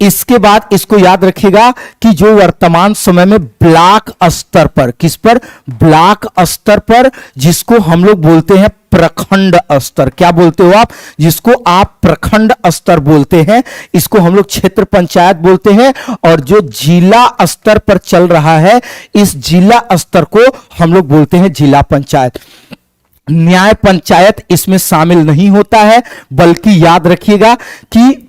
इसके बाद इसको याद रखिएगा कि जो वर्तमान समय में ब्लॉक स्तर पर, किस पर? ब्लॉक स्तर पर, जिसको हम लोग बोलते हैं प्रखंड स्तर। क्या बोलते हो आप? जिसको आप प्रखंड स्तर बोलते हैं, इसको हम लोग क्षेत्र पंचायत बोलते हैं। और जो जिला स्तर पर चल रहा है, इस जिला स्तर को हम लोग बोलते हैं जिला पंचायत। न्याय पंचायत इसमें शामिल नहीं होता है, बल्कि याद रखिएगा कि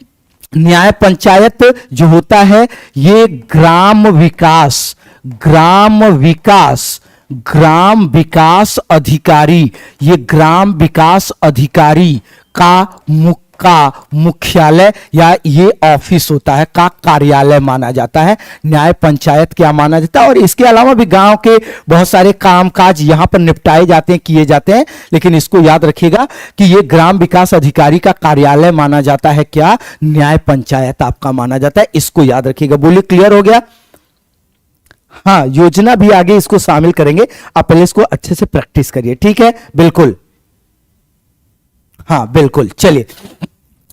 न्याय पंचायत जो होता है ये ग्राम विकास अधिकारी, ये ग्राम विकास अधिकारी का मुख्यालय या ये ऑफिस होता है, का कार्यालय माना जाता है। न्याय पंचायत क्या माना जाता है? और इसके अलावा भी गांव के बहुत सारे कामकाज यहां पर निपटाए जाते हैं, किए जाते हैं, लेकिन इसको याद रखिएगा कि ये ग्राम विकास अधिकारी का कार्यालय माना जाता है। क्या? न्याय पंचायत आपका माना जाता है। इसको याद रखिएगा। बोलिए क्लियर हो गया? हाँ, योजना भी आगे इसको शामिल करेंगे, आप पहले इसको अच्छे से प्रैक्टिस करिए, ठीक है? बिल्कुल, हाँ बिल्कुल। चलिए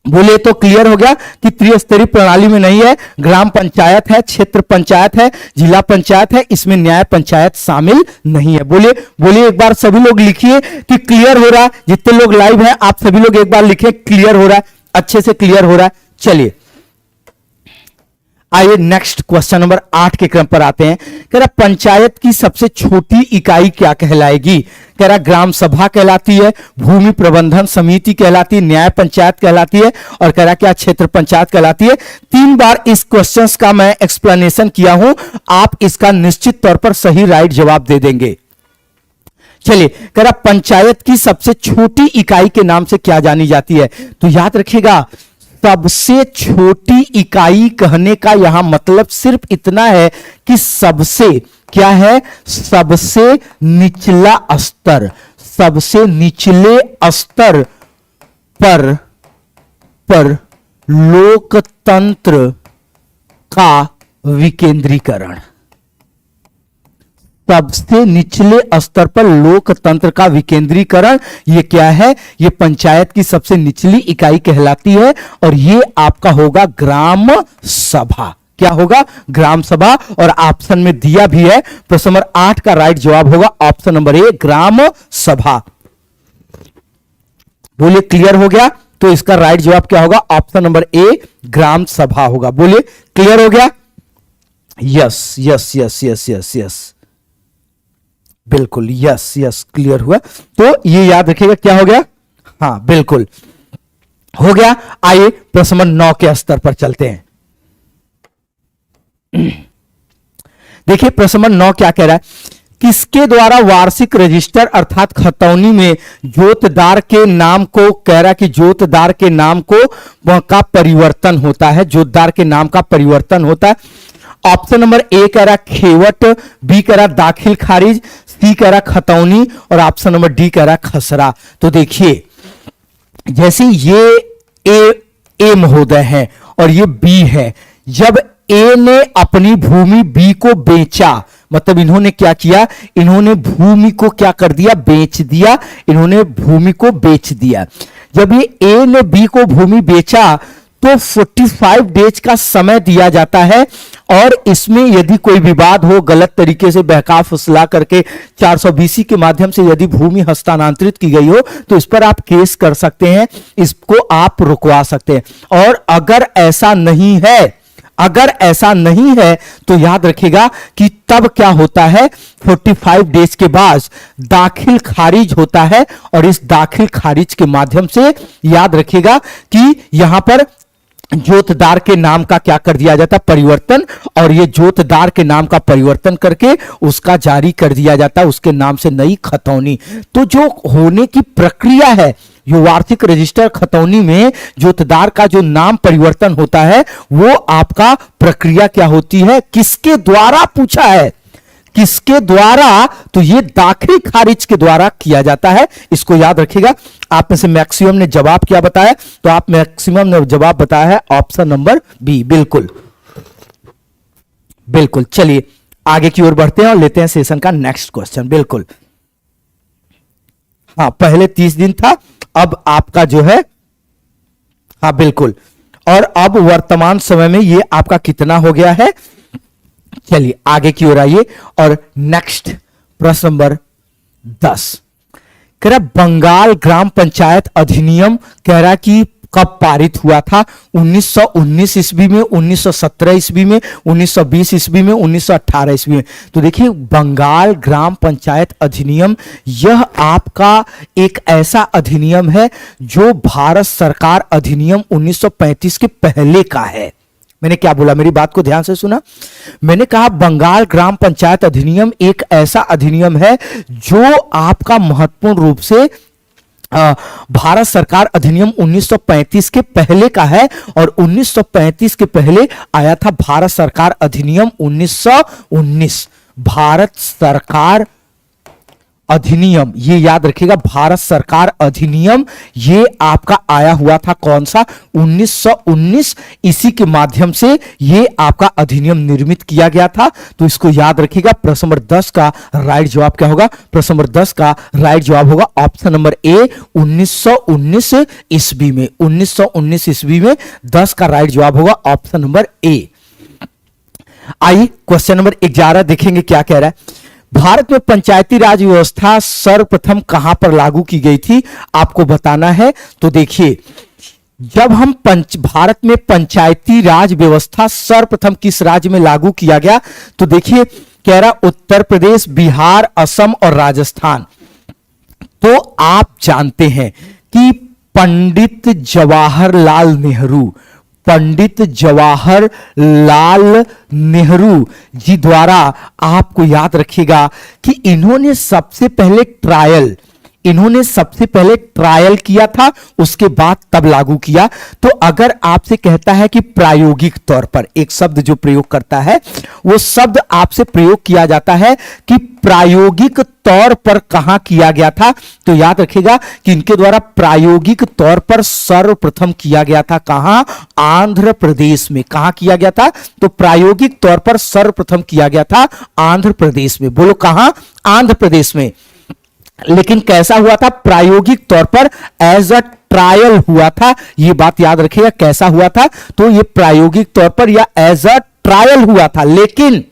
बोले तो क्लियर हो गया कि त्रिस्तरीय प्रणाली में नहीं है, ग्राम पंचायत है, क्षेत्र पंचायत है, जिला पंचायत है, इसमें न्याय पंचायत शामिल नहीं है। बोलिए एक बार सभी लोग लिखिए कि क्लियर हो रहा है। जितने लोग लाइव हैं आप सभी लोग एक बार लिखिए क्लियर हो रहा है, अच्छे से क्लियर हो रहा है। चलिए आइए नेक्स्ट क्वेश्चन नंबर 8 के क्रम पर आते हैं। कह रहा पंचायत की सबसे छोटी इकाई क्या कहलाएगी? कह रहा ग्राम सभा कहलाती है, भूमि प्रबंधन समिति कहलाती है, न्याय पंचायत कहलाती है, और कह रहा क्या क्षेत्र पंचायत कहलाती है। 3 बार इस क्वेश्चन का मैं एक्सप्लेनेशन किया हूं, आप इसका निश्चित तौर पर सही राइट जवाब दे देंगे। चलिए, कह रहा पंचायत की सबसे छोटी इकाई के नाम से क्या जानी जाती है? तो याद रखिएगा, सबसे छोटी इकाई कहने का यहां मतलब सिर्फ इतना है कि सबसे क्या है, सबसे निचला स्तर, सबसे निचले स्तर पर लोकतंत्र का विकेंद्रीकरण, सबसे निचले स्तर पर लोकतंत्र का विकेंद्रीकरण, ये क्या है? ये पंचायत की सबसे निचली इकाई कहलाती है, और ये आपका होगा ग्राम सभा। क्या होगा? ग्राम सभा। और ऑप्शन में दिया भी है, प्रश्न नंबर 8 का राइट जवाब होगा ऑप्शन नंबर ए, ग्राम सभा। बोलिए क्लियर हो गया? तो इसका राइट जवाब क्या होगा? ऑप्शन नंबर ए, ग्राम सभा होगा। बोलिए क्लियर हो गया? Yes yes yes yes yes yes, बिल्कुल यस यस, क्लियर हुआ। तो ये याद रखिएगा, क्या हो गया? हाँ बिल्कुल हो गया। आइए प्रश्न नंबर 9 के स्तर पर चलते हैं। देखिए प्रश्न नंबर 9 क्या कह रहा है? किसके द्वारा वार्षिक रजिस्टर अर्थात खतौनी में जोतदार के नाम को, कह रहा कि जोतदार के नाम को का परिवर्तन होता है, जोतदार के नाम का परिवर्तन होता है। ऑप्शन नंबर ए कह रहा खेवट, बी कह रहा दाखिल खारिज, सी कह रहा खतौनी, और ऑप्शन नंबर डी कह रहा खसरा। तो देखिए, जैसे ये ए महोदय है और ये बी है, जब ए ने अपनी भूमि बी को बेचा, मतलब इन्होंने क्या किया, इन्होंने भूमि को क्या कर दिया, बेच दिया, इन्होंने भूमि को बेच दिया। जब ये ए ने बी को भूमि बेचा तो 45 डेज का समय दिया जाता है, और इसमें यदि कोई विवाद हो, गलत तरीके से बहका फुसला करके 420 के माध्यम से यदि भूमि हस्तांतरित की गई हो, तो इस पर आप केस कर सकते हैं, इसको आप रुकवा सकते हैं। और अगर ऐसा नहीं है, अगर ऐसा नहीं है तो याद रखिएगा कि तब क्या होता है, 45 डेज के बाद दाखिल खारिज होता है, और इस दाखिल खारिज के माध्यम से याद रखिएगा कि यहां पर जोतदार के नाम का क्या कर दिया जाता है, परिवर्तन, और ये जोतदार के नाम का परिवर्तन करके उसका जारी कर दिया जाता है उसके नाम से नई खतौनी। तो जो होने की प्रक्रिया है, जो वार्षिक रजिस्टर खतौनी में जोतदार का जो नाम परिवर्तन होता है, वो आपका प्रक्रिया क्या होती है, किसके द्वारा पूछा है, किसके द्वारा? तो ये दाखिल खारिज के द्वारा किया जाता है। इसको याद रखिएगा। आप में से मैक्सिमम ने जवाब क्या बताया? तो आप मैक्सिमम ने जवाब बताया है ऑप्शन नंबर बी। बिल्कुल बिल्कुल। चलिए आगे की ओर बढ़ते हैं और लेते हैं सेशन का नेक्स्ट क्वेश्चन। बिल्कुल, हाँ पहले 30 दिन था, अब आपका जो है, हाँ बिल्कुल, और अब वर्तमान समय में ये आपका कितना हो गया है। चलिए आगे की ओर आइए और नेक्स्ट प्रश्न नंबर 10 कह रहा बंगाल ग्राम पंचायत अधिनियम, कह रहा कि कब पारित हुआ था? 1919 ईस्वी में, 1917 ईस्वी में, 1920 ईस्वी में, 1918 ईस्वी में। तो देखिए बंगाल ग्राम पंचायत अधिनियम, यह आपका एक ऐसा अधिनियम है जो भारत सरकार अधिनियम 1935 के पहले का है। मैंने क्या बोला, मेरी बात को ध्यान से सुना? मैंने कहा बंगाल ग्राम पंचायत अधिनियम एक ऐसा अधिनियम है जो आपका महत्वपूर्ण रूप से भारत सरकार अधिनियम 1935 के पहले का है, और 1935 के पहले आया था भारत सरकार अधिनियम 1919। भारत सरकार अधिनियम, ये याद रखिएगा, भारत सरकार अधिनियम ये आपका आया हुआ था कौन सा? 1919। इसी के माध्यम से ये आपका अधिनियम निर्मित किया गया था। तो इसको याद रखिएगा। प्रश्न नंबर 10 का राइट जवाब क्या होगा? प्रश्न नंबर 10 का राइट जवाब होगा ऑप्शन नंबर ए, 1919 ईस्वी में। 1919 ईस्वी में 10 का राइट जवाब होगा ऑप्शन नंबर ए। आइए क्वेश्चन नंबर 11 देखेंगे क्या कह रहा है। भारत में पंचायती राज व्यवस्था सर्वप्रथम कहां पर लागू की गई थी, आपको बताना है। तो देखिए जब हम भारत में पंचायती राज व्यवस्था सर्वप्रथम किस राज्य में लागू किया गया, तो देखिए कह रहा उत्तर प्रदेश, बिहार, असम और राजस्थान। तो आप जानते हैं कि पंडित जवाहरलाल नेहरू, पंडित जवाहरलाल नेहरू जी द्वारा, आपको याद रखिएगा कि इन्होंने सबसे पहले ट्रायल किया था, उसके बाद तब लागू किया। तो अगर आपसे कहता है कि प्रायोगिक तौर पर, एक शब्द जो प्रयोग करता है वो शब्द आपसे प्रयोग किया जाता है कि प्रायोगिक तौर पर कहां किया गया था, तो याद रखिएगा कि इनके द्वारा प्रायोगिक तौर पर सर्वप्रथम किया गया था कहां, आंध्र प्रदेश में। कहां किया गया था, तो प्रायोगिक तौर पर सर्वप्रथम किया गया था आंध्र प्रदेश में। बोलो कहां, आंध्र प्रदेश में। लेकिन कैसा हुआ था, प्रायोगिक तौर पर एज अ ट्रायल हुआ था। यह बात याद रखिएगा, कैसा हुआ था, तो यह प्रायोगिक तौर पर या एज अ ट्रायल हुआ था। लेकिन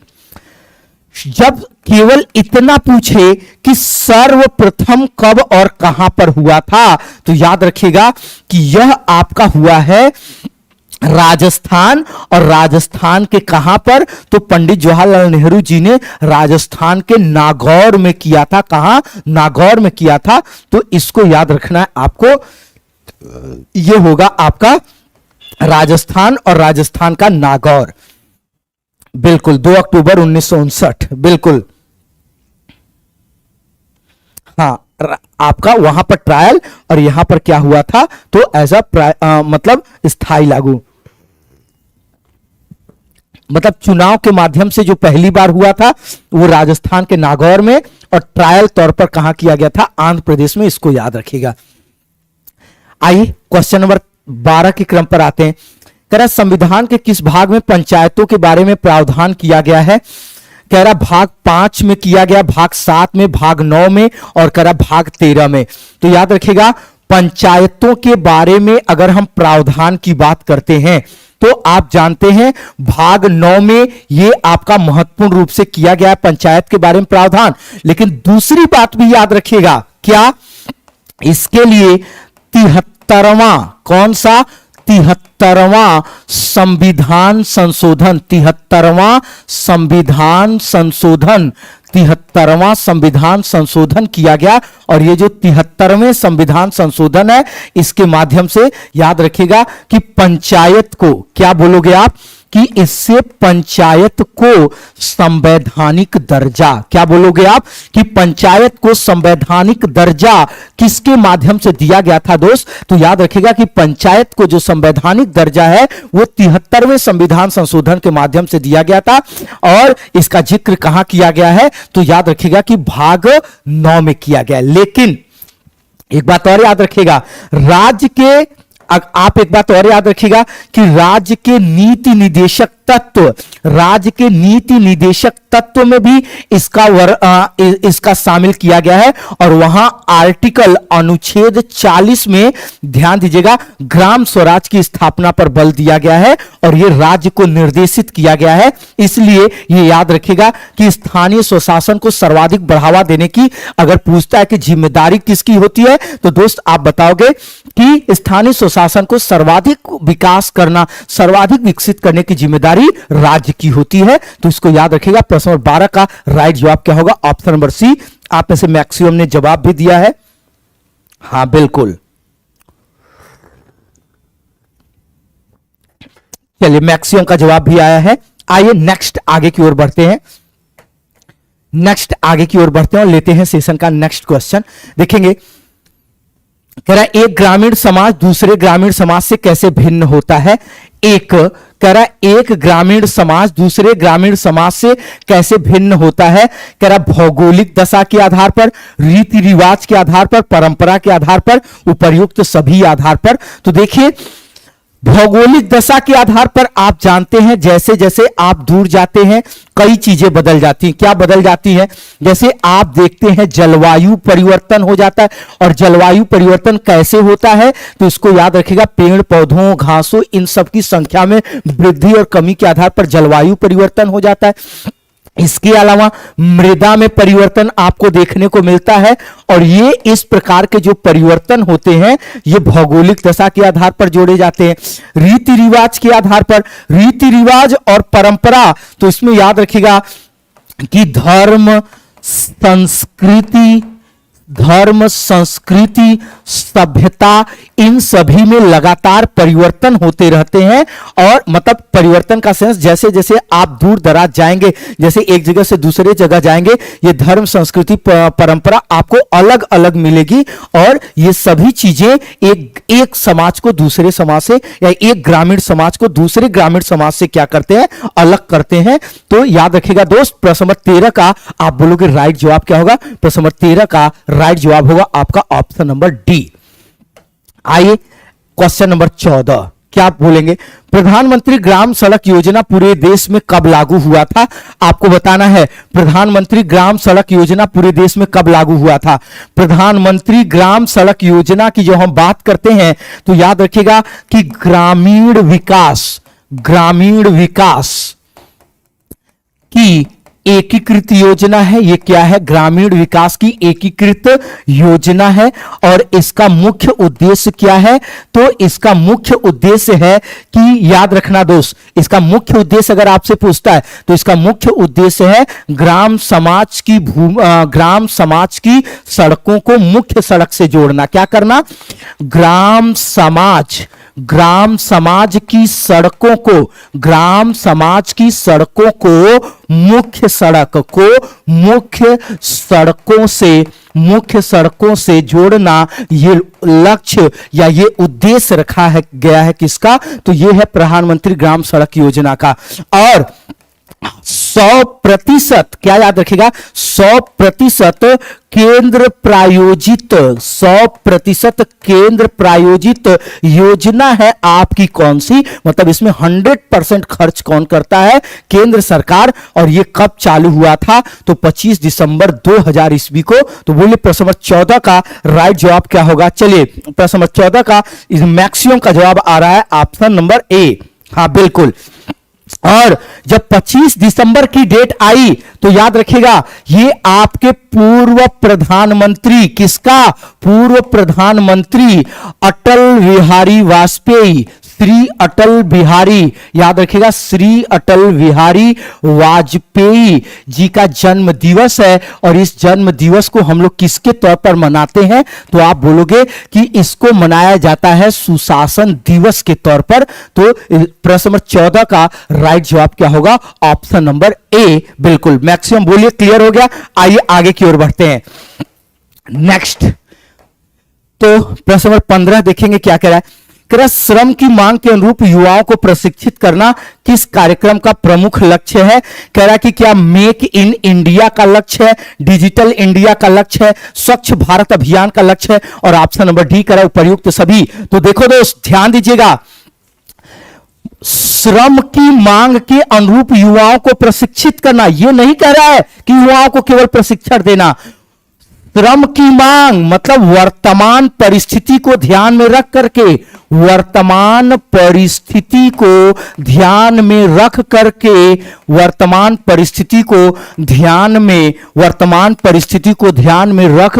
जब केवल इतना पूछे कि सर्वप्रथम कब और कहां पर हुआ था, तो याद रखिएगा कि यह आपका हुआ है राजस्थान। और राजस्थान के कहां पर, तो पंडित जवाहरलाल नेहरू जी ने राजस्थान के नागौर में किया था। कहां, नागौर में किया था। तो इसको याद रखना है आपको, यह होगा आपका राजस्थान और राजस्थान का नागौर। बिल्कुल 2 अक्टूबर 1959, बिल्कुल हाँ, आपका वहां पर ट्रायल और यहां पर क्या हुआ था, तो एज अ मतलब स्थायी लागू, मतलब चुनाव के माध्यम से जो पहली बार हुआ था वो राजस्थान के नागौर में, और ट्रायल तौर पर कहां किया गया था, आंध्र प्रदेश में। इसको याद रखिएगा। आइए क्वेश्चन नंबर 12 के क्रम पर आते हैं। कह रहा संविधान के किस भाग में पंचायतों के बारे में प्रावधान किया गया है। कह रहा भाग 5 में किया गया, भाग 7 में, भाग 9 में, और कह रहा भाग 13 में। तो याद रखिएगा पंचायतों के बारे में अगर हम प्रावधान की बात करते हैं तो आप जानते हैं भाग 9 में यह आपका महत्वपूर्ण रूप से किया गया है पंचायत के बारे में प्रावधान। लेकिन दूसरी बात भी याद रखिएगा, क्या, इसके लिए 73वां, कौन सा, 73वां संविधान संशोधन, 73वां संविधान संशोधन, 73वां संविधान संशोधन किया गया। और ये जो 73वें संविधान संशोधन है, इसके माध्यम से याद रखिएगा कि पंचायत को, क्या बोलोगे आप, कि इससे पंचायत को संवैधानिक दर्जा, क्या बोलोगे आप, कि पंचायत को संवैधानिक दर्जा किसके माध्यम से दिया गया था दोस्त, तो याद रखिएगा कि पंचायत को जो संवैधानिक दर्जा है वो 73वें संविधान संशोधन के माध्यम से दिया गया था। और इसका जिक्र कहां किया गया है, तो याद रखिएगा कि भाग 9 में किया गया। लेकिन एक बात और याद रखिएगा, राज्य के, आप एक बात और याद रखिएगा कि राज्य के नीति निदेशक तत्व, राज्य के नीति निदेशक तत्व में भी इसका शामिल किया गया है। और वहां आर्टिकल अनुच्छेद 40 में ध्यान दीजिएगा ग्राम स्वराज की स्थापना पर बल दिया गया है और यह राज्य को निर्देशित किया गया है। इसलिए यह याद रखिएगा कि स्थानीय स्वशासन को सर्वाधिक बढ़ावा देने की अगर पूछता है कि जिम्मेदारी किसकी होती है, तो दोस्त आप बताओगे कि स्थानीय स्वशासन को सर्वाधिक विकास करना, सर्वाधिक विकसित करने की जिम्मेदारी राज्य की होती है। तो इसको याद रखिएगा। प्रश्न नंबर 12 का राइट जवाब क्या होगा, ऑप्शन नंबर सी। आप में से मैक्सिमम ने जवाब भी दिया है, हां बिल्कुल। चलिए मैक्सिमम का जवाब भी आया है। आइए नेक्स्ट आगे की ओर बढ़ते हैं, नेक्स्ट आगे की ओर बढ़ते हैं और लेते हैं सेशन का नेक्स्ट क्वेश्चन। देखेंगे कह रहा है एक ग्रामीण समाज दूसरे ग्रामीण समाज से कैसे भिन्न होता है। कह रहा एक ग्रामीण समाज दूसरे ग्रामीण समाज से कैसे भिन्न होता है। कह रहा भौगोलिक दशा के आधार पर, रीति रिवाज के आधार पर, परंपरा के आधार पर, उपर्युक्त सभी आधार पर। तो देखिए भौगोलिक दशा के आधार पर आप जानते हैं जैसे जैसे आप दूर जाते हैं कई चीजें बदल जाती हैं। क्या बदल जाती हैं, जैसे आप देखते हैं जलवायु परिवर्तन हो जाता है। और जलवायु परिवर्तन कैसे होता है, तो इसको याद रखिएगा पेड़ पौधों घासों इन सब की संख्या में वृद्धि और कमी के आधार पर जलवायु परिवर्तन हो जाता है। इसके अलावा मृदा में परिवर्तन आपको देखने को मिलता है, और ये इस प्रकार के जो परिवर्तन होते हैं ये भौगोलिक दशा के आधार पर जोड़े जाते हैं, रीति रिवाज के आधार पर। रीति रिवाज और परंपरा, तो इसमें याद रखिएगा कि धर्म, संस्कृति, सभ्यता, इन सभी में लगातार परिवर्तन होते रहते हैं। और मतलब परिवर्तन का सेंस, जैसे जैसे आप दूर दराज जाएंगे, जैसे एक जगह से दूसरे जगह जाएंगे, ये धर्म, संस्कृति, परंपरा आपको अलग अलग मिलेगी। और ये सभी चीजें एक समाज को दूसरे समाज से, या एक ग्रामीण समाज को दूसरे ग्रामीण समाज से क्या करते हैं, अलग करते हैं। तो याद रखिएगा दोस्त, प्रश्न नंबर 13 का आप बोलोगे राइट जवाब क्या होगा? प्रश्न नंबर 13 का राइट जवाब होगा आपका ऑप्शन नंबर डी। आइए क्वेश्चन नंबर 14, क्या आप बोलेंगे? प्रधानमंत्री ग्राम सड़क योजना पूरे देश में कब लागू हुआ था? आपको बताना है प्रधानमंत्री ग्राम सड़क योजना पूरे देश में कब लागू हुआ था। प्रधानमंत्री ग्राम सड़क योजना की जो हम बात करते हैं तो याद रखिएगा कि ग्रामीण विकास की एकीकृत योजना है। ये क्या है? ग्रामीण विकास की एकीकृत योजना है। और इसका मुख्य उद्देश्य क्या है? तो इसका मुख्य उद्देश्य है कि याद रखना दोस्त, इसका मुख्य उद्देश्य अगर आपसे पूछता है तो इसका मुख्य उद्देश्य है ग्राम समाज की सड़कों को मुख्य सड़क से जोड़ना। क्या करना? ग्राम समाज की सड़कों को मुख्य सड़कों से जोड़ना, ये लक्ष्य या ये उद्देश्य रखा है गया है किसका? तो ये है प्रधानमंत्री ग्राम सड़क योजना का। और 100%, क्या याद रखिएगा, 100% केंद्र प्रायोजित योजना है आपकी कौन सी? मतलब इसमें 100% खर्च कौन करता है? केंद्र सरकार। और ये कब चालू हुआ था? तो 25 दिसंबर 2000 ईस्वी को। तो बोलिए प्रश्न नंबर 14 का राइट जवाब क्या होगा? चलिए प्रश्न नंबर 14 का मैक्सिमम का जवाब आ रहा है ऑप्शन नंबर ए। हाँ बिल्कुल। और जब 25 दिसंबर की डेट आई तो याद रखिएगा ये आपके पूर्व प्रधानमंत्री, किसका? पूर्व प्रधानमंत्री अटल बिहारी वाजपेयी, श्री अटल बिहारी, याद रखिएगा श्री अटल बिहारी वाजपेयी जी का जन्म दिवस है। और इस जन्म दिवस को हम लोग किसके तौर पर मनाते हैं? तो आप बोलोगे कि इसको मनाया जाता है सुशासन दिवस के तौर पर। तो प्रश्न नंबर 14 का राइट जवाब क्या होगा? ऑप्शन नंबर ए बिल्कुल। मैक्सिमम बोलिए क्लियर हो गया। आइए आगे की ओर बढ़ते हैं। नेक्स्ट तो प्रश्न नंबर 15 देखेंगे क्या कह रहा है। श्रम की मांग के अनुरूप युवाओं को प्रशिक्षित करना किस कार्यक्रम का प्रमुख लक्ष्य है? कह रहा है कि क्या मेक इन इंडिया का लक्ष्य है, डिजिटल इंडिया का लक्ष्य है, स्वच्छ भारत अभियान का लक्ष्य है, और ऑप्शन नंबर डी कह रहा है उपर्युक्त सभी। तो देखो दोस्त ध्यान दीजिएगा, श्रम की मांग के अनुरूप युवाओं को प्रशिक्षित करना, यह नहीं कह रहा है कि युवाओं को केवल प्रशिक्षण देना। श्रम की मांग मतलब वर्तमान परिस्थिति को ध्यान में रख करके, वर्तमान परिस्थिति को ध्यान में रख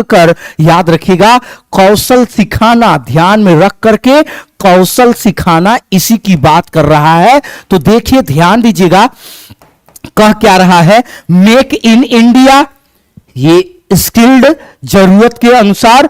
कर याद रखिएगा कौशल सिखाना, ध्यान में रख करके कौशल सिखाना, इसी की बात कर रहा है। तो देखिए ध्यान दीजिएगा कह क्या रहा है, मेक इन इंडिया, ये स्किल्ड, जरूरत के अनुसार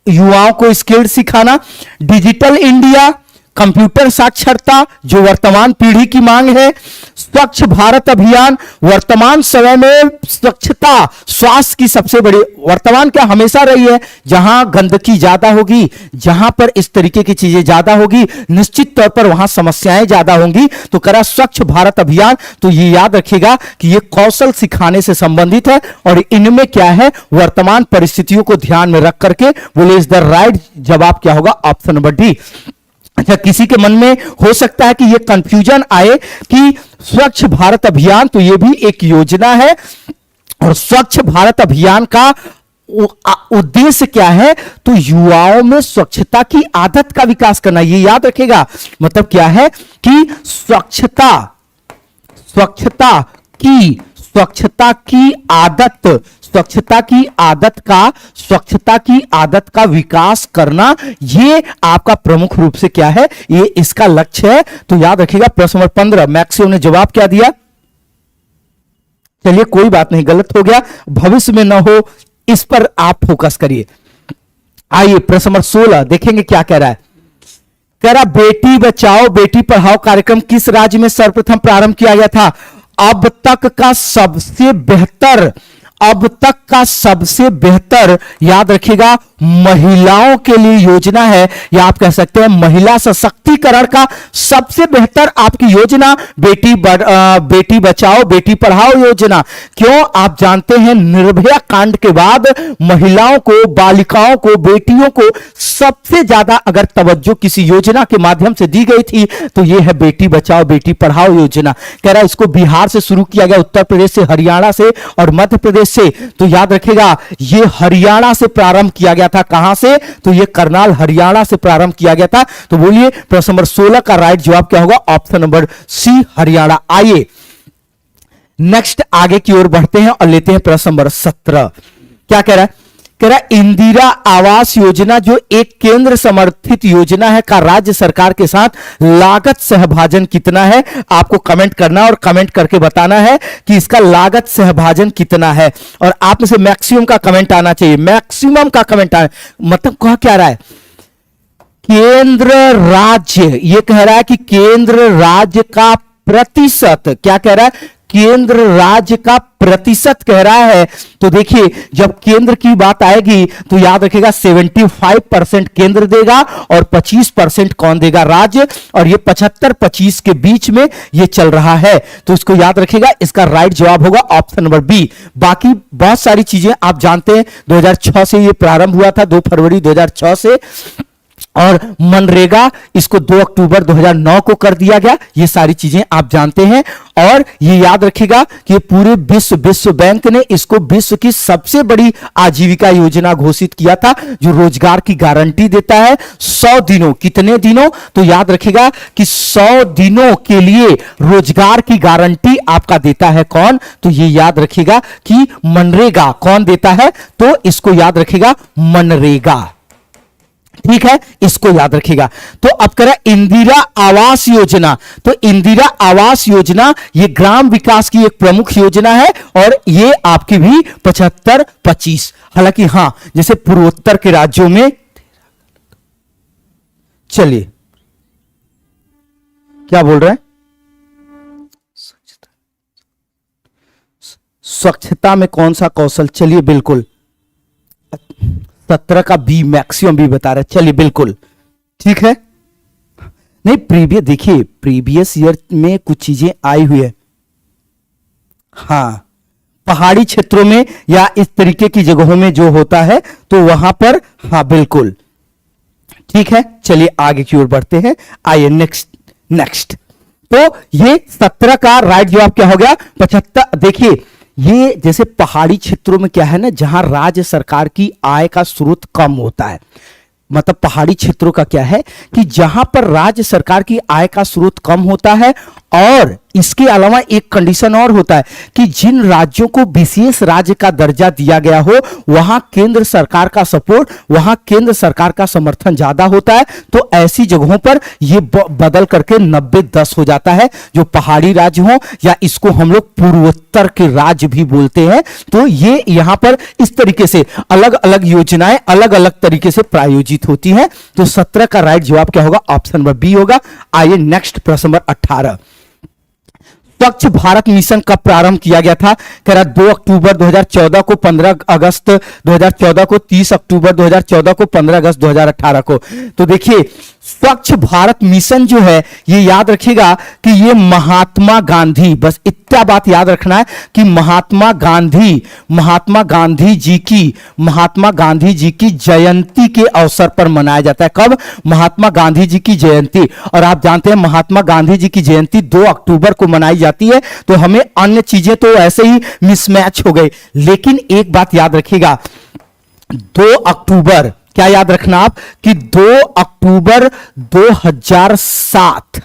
युवाओं को स्किल्ड सिखाना। डिजिटल इंडिया, कंप्यूटर साक्षरता जो वर्तमान पीढ़ी की मांग है। स्वच्छ भारत अभियान, वर्तमान समय में स्वच्छता स्वास्थ्य की सबसे बड़ी, वर्तमान क्या हमेशा रही है, जहां गंदगी ज्यादा होगी, जहां पर इस तरीके की चीजें ज्यादा होगी, निश्चित तौर पर वहां समस्याएं ज्यादा होंगी। तो करा स्वच्छ भारत अभियान, तो ये याद रखिएगा कि ये कौशल सिखाने से संबंधित है। और इनमें क्या है, वर्तमान परिस्थितियों को ध्यान में रख करके बोले इज द राइट जवाब क्या होगा? Option number D. अच्छा, किसी के मन में हो सकता है कि यह कंफ्यूजन आए कि स्वच्छ भारत अभियान तो यह भी एक योजना है, और स्वच्छ भारत अभियान का उद्देश्य क्या है? तो युवाओं में स्वच्छता की आदत का विकास करना, यह याद रखेगा। मतलब क्या है कि स्वच्छता की स्वच्छता की आदत, स्वच्छता की आदत का विकास करना, ये आपका प्रमुख रूप से क्या है, ये इसका लक्ष्य है। तो याद रखिएगा प्रश्न नंबर 15 मैक्सियो ने जवाब क्या दिया। चलिए कोई बात नहीं, गलत हो गया, भविष्य में ना हो इस पर आप फोकस करिए। आइए प्रश्न नंबर 16 देखेंगे क्या कह रहा है। कह रहा बेटी बचाओ बेटी पढ़ाओ कार्यक्रम किस राज्य में सर्वप्रथम प्रारंभ किया गया था। अब तक का सबसे बेहतर याद रखिएगा महिलाओं के लिए योजना है, या आप कह सकते हैं महिला सशक्तिकरण का सबसे बेहतर आपकी योजना बेटी बचाओ बेटी पढ़ाओ योजना। क्यों, आप जानते हैं निर्भया कांड के बाद महिलाओं को, बालिकाओं को, बेटियों को सबसे ज्यादा अगर तवज्जो किसी योजना के माध्यम से दी गई थी तो यह है बेटी बचाओ बेटी पढ़ाओ योजना। कह रहा है इसको बिहार से शुरू किया गया, उत्तर प्रदेश से, हरियाणा से और मध्य प्रदेश से। तो याद रखिएगा यह हरियाणा से प्रारंभ किया गया था। कहां से, तो यह करनाल हरियाणा से प्रारंभ किया गया था। तो बोलिए प्रश्न नंबर 16 का राइट जवाब क्या होगा, ऑप्शन नंबर सी हरियाणा। आइए नेक्स्ट आगे की ओर बढ़ते हैं और लेते हैं प्रश्न नंबर 17। क्या कह रहा है, कह रहा इंदिरा आवास योजना जो एक केंद्र समर्थित योजना है का राज्य सरकार के साथ लागत सहभाजन कितना है। आपको कमेंट करना और कमेंट करके बताना है कि इसका लागत सहभाजन कितना है, और आप में से मैक्सिमम का कमेंट आना चाहिए, मैक्सिमम का कमेंट आना। मतलब कहा क्या रहा है, केंद्र राज्य, ये कह रहा है कि केंद्र राज्य का प्रतिशत, क्या कह रहा है, केंद्र राज्य का प्रतिशत कह रहा है। तो देखिए जब केंद्र की बात आएगी तो याद रखिएगा 75% केंद्र देगा और 25% कौन देगा, राज्य, और ये 75-25 के बीच में ये चल रहा है। तो इसको याद रखिएगा, इसका राइट जवाब होगा ऑप्शन नंबर बी। बाकी बहुत सारी चीजें आप जानते हैं, 2006 से ये प्रारंभ हुआ था, 2 फरवरी 2006 से, और मनरेगा इसको 2 अक्टूबर 2009 को कर दिया गया। ये सारी चीजें आप जानते हैं, और ये याद रखिएगा कि पूरे विश्व बैंक ने इसको विश्व की सबसे बड़ी आजीविका योजना घोषित किया था, जो रोजगार की गारंटी देता है 100 दिनों। कितने दिनों, तो याद रखिएगा कि 100 दिनों के लिए रोजगार की गारंटी आपका देता है कौन, तो ये याद रखिएगा कि मनरेगा कौन देता है, तो इसको याद रखिएगा मनरेगा। ठीक है, इसको याद रखिएगा। तो अब करें इंदिरा आवास योजना। तो इंदिरा आवास योजना ये ग्राम विकास की एक प्रमुख योजना है, और ये आपकी भी 75-25। हालांकि हां, जैसे पूर्वोत्तर के राज्यों में, चलिए क्या बोल रहे हैं, स्वच्छता में कौन सा कौशल, चलिए बिल्कुल 17 का बी, मैक्सिमम बी बता रहा है। चलिए बिल्कुल ठीक है। नहीं देखिए प्रीवियस ईयर में कुछ चीजें आई हुई है, हां पहाड़ी क्षेत्रों में या इस तरीके की जगहों में जो होता है तो वहां पर, हां बिल्कुल ठीक है। चलिए आगे की ओर बढ़ते हैं। आइए नेक्स्ट। तो ये 17 का राइट जवाब क्या हो गया, 75। देखिए ये जैसे पहाड़ी क्षेत्रों में क्या है ना, जहां राज्य सरकार की आय का स्रोत कम होता है, मतलब पहाड़ी क्षेत्रों का क्या है कि जहां पर राज्य सरकार की आय का स्रोत कम होता है, और इसके अलावा एक कंडीशन और होता है कि जिन राज्यों को विशेष राज्य का दर्जा दिया गया हो वहां केंद्र सरकार का सपोर्ट, वहां केंद्र सरकार का समर्थन ज्यादा होता है। तो ऐसी जगहों पर यह बदल करके 90-10 हो जाता है, जो पहाड़ी राज्य हो, या इसको हम लोग पूर्वोत्तर के राज्य भी बोलते हैं। तो ये यहां पर इस तरीके से अलग अलग योजनाएं अलग अलग तरीके से प्रायोजित होती हैं। तो 17 का राइट जवाब क्या होगा, ऑप्शन नंबर बी होगा। आइए नेक्स्ट प्रश्न नंबर 18। स्वच्छ भारत मिशन कब प्रारंभ किया गया था, कह रहा 2 अक्टूबर 2014 को, 15 अगस्त 2014 को, 30 अक्टूबर 2014 को, 15 अगस्त 2018 को। तो देखिए स्वच्छ भारत मिशन जो है ये याद रखिएगा कि ये महात्मा गांधी, बस इतना बात याद रखना है कि महात्मा गांधी जी की जयंती के अवसर पर मनाया जाता है। कब, महात्मा गांधी जी की जयंती। और आप जानते हैं महात्मा गांधी जी की जयंती 2 अक्टूबर को मनाई जाती है। तो हमें अन्य चीजें तो ऐसे ही मिसमैच हो गई, लेकिन एक बात याद रखिएगा, 2 अक्टूबर, क्या याद रखना आप कि 2 अक्टूबर 2007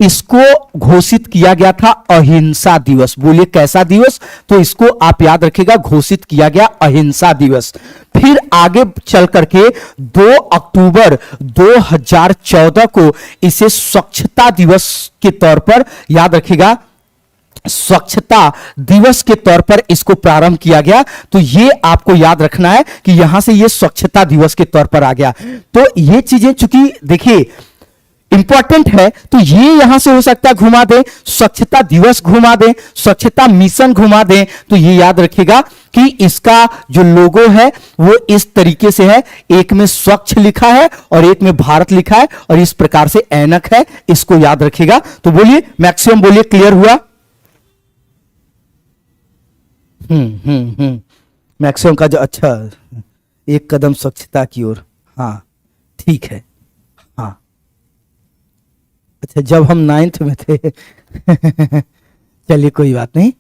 इसको घोषित किया गया था अहिंसा दिवस। बोलिए कैसा दिवस? तो इसको आप याद रखिएगा, घोषित किया गया अहिंसा दिवस। फिर आगे चल करके 2 अक्टूबर 2014 को इसे स्वच्छता दिवस के तौर पर याद रखिएगा, स्वच्छता दिवस के तौर पर इसको प्रारंभ किया गया। तो ये आपको याद रखना है कि यहां से ये स्वच्छता दिवस के तौर पर आ गया। तो ये चीजें चूंकि देखिए इंपॉर्टेंट है, तो ये यहां से हो सकता है घुमा दे, स्वच्छता दिवस घुमा दे, स्वच्छता मिशन घुमा दे। तो ये याद रखिएगा कि इसका जो लोगो है वो इस तरीके से है, एक में स्वच्छ लिखा है और एक में भारत लिखा है और इस प्रकार से ऐनक है, इसको याद रखिएगा। तो बोलिए मैक्सिमम, बोलिए क्लियर हुआ? मैक्सिमम का जो अच्छा एक कदम स्वच्छता की ओर, हाँ ठीक है, हाँ अच्छा जब हम 9th में थे चलिए कोई बात नहीं।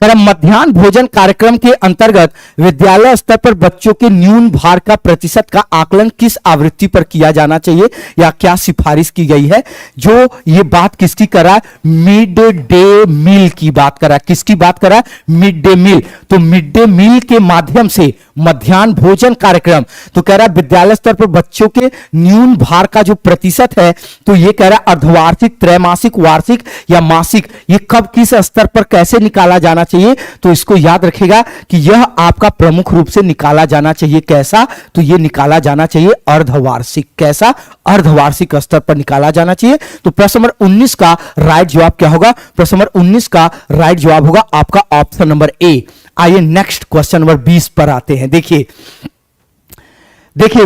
मध्याह्न भोजन कार्यक्रम के अंतर्गत विद्यालय स्तर पर बच्चों के न्यून भार का प्रतिशत का आकलन किस आवृत्ति पर किया जाना चाहिए या क्या सिफारिश की गई है? जो ये बात किसकी करा? मिड डे मील की बात करा। किसकी बात करा? Midday meal. तो मिड डे मील के माध्यम से मध्याह्न भोजन कार्यक्रम, तो कह रहा है विद्यालय स्तर पर बच्चों के न्यून भार का जो प्रतिशत है, तो ये कह रहा है अर्धवार्षिक, त्रैमासिक, वार्षिक या मासिक, ये कब किस स्तर पर कैसे निकाला जाना चाहिए? तो इसको याद रखिएगा कि यह आपका प्रमुख रूप से निकाला जाना चाहिए कैसा? तो ये निकाला जाना चाहिए अर्धवार्षिक। कैसा? अर्धवार्षिक स्तर पर निकाला जाना चाहिए। तो प्रश्न नंबर 19 का राइट जवाब क्या होगा? प्रश्न नंबर 19 का राइट जवाब होगा आपका ऑप्शन नंबर ए। आइए नेक्स्ट क्वेश्चन नंबर 20 पर आते हैं। देखिए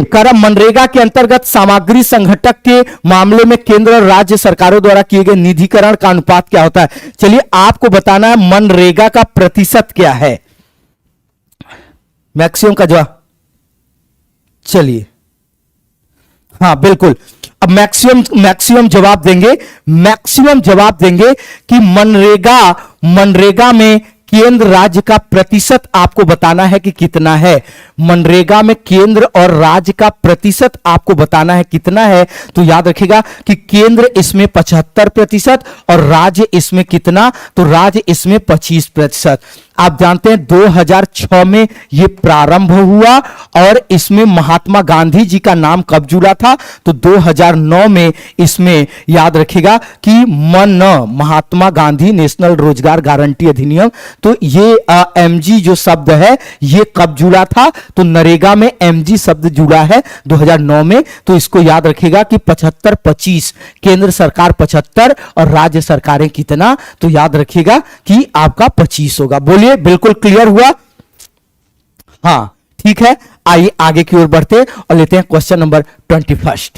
कर्म मनरेगा के अंतर्गत सामग्री संघटक के मामले में केंद्र और राज्य सरकारों द्वारा किए गए निधिकरण का अनुपात क्या होता है? चलिए आपको बताना है मनरेगा का प्रतिशत क्या है। मैक्सिमम का जवाब, चलिए हाँ बिल्कुल, अब मैक्सिमम जवाब देंगे, मैक्सिमम जवाब देंगे कि मनरेगा में केंद्र राज्य का प्रतिशत आपको बताना है कि कितना है। मनरेगा में केंद्र और राज्य का प्रतिशत आपको बताना है कितना है। तो याद रखिएगा कि केंद्र इसमें 75% और राज्य इसमें कितना? तो राज्य इसमें 25%। आप जानते हैं 2006 में यह प्रारंभ हुआ और इसमें महात्मा गांधी जी का नाम कब जुड़ा था? तो 2009 में इसमें याद रखिएगा कि महात्मा गांधी नेशनल रोजगार गारंटी अधिनियम, तो ये एमजी जो शब्द है ये कब जुड़ा था? तो नरेगा में एमजी शब्द जुड़ा है 2009 में। तो इसको याद रखिएगा कि 75-25, केंद्र सरकार 75 और राज्य सरकारें कितना? तो याद रखिएगा कि आपका 25 होगा। बोलिए बिल्कुल क्लियर हुआ? हाँ ठीक है, आइए आगे की ओर बढ़ते और लेते हैं क्वेश्चन नंबर 21।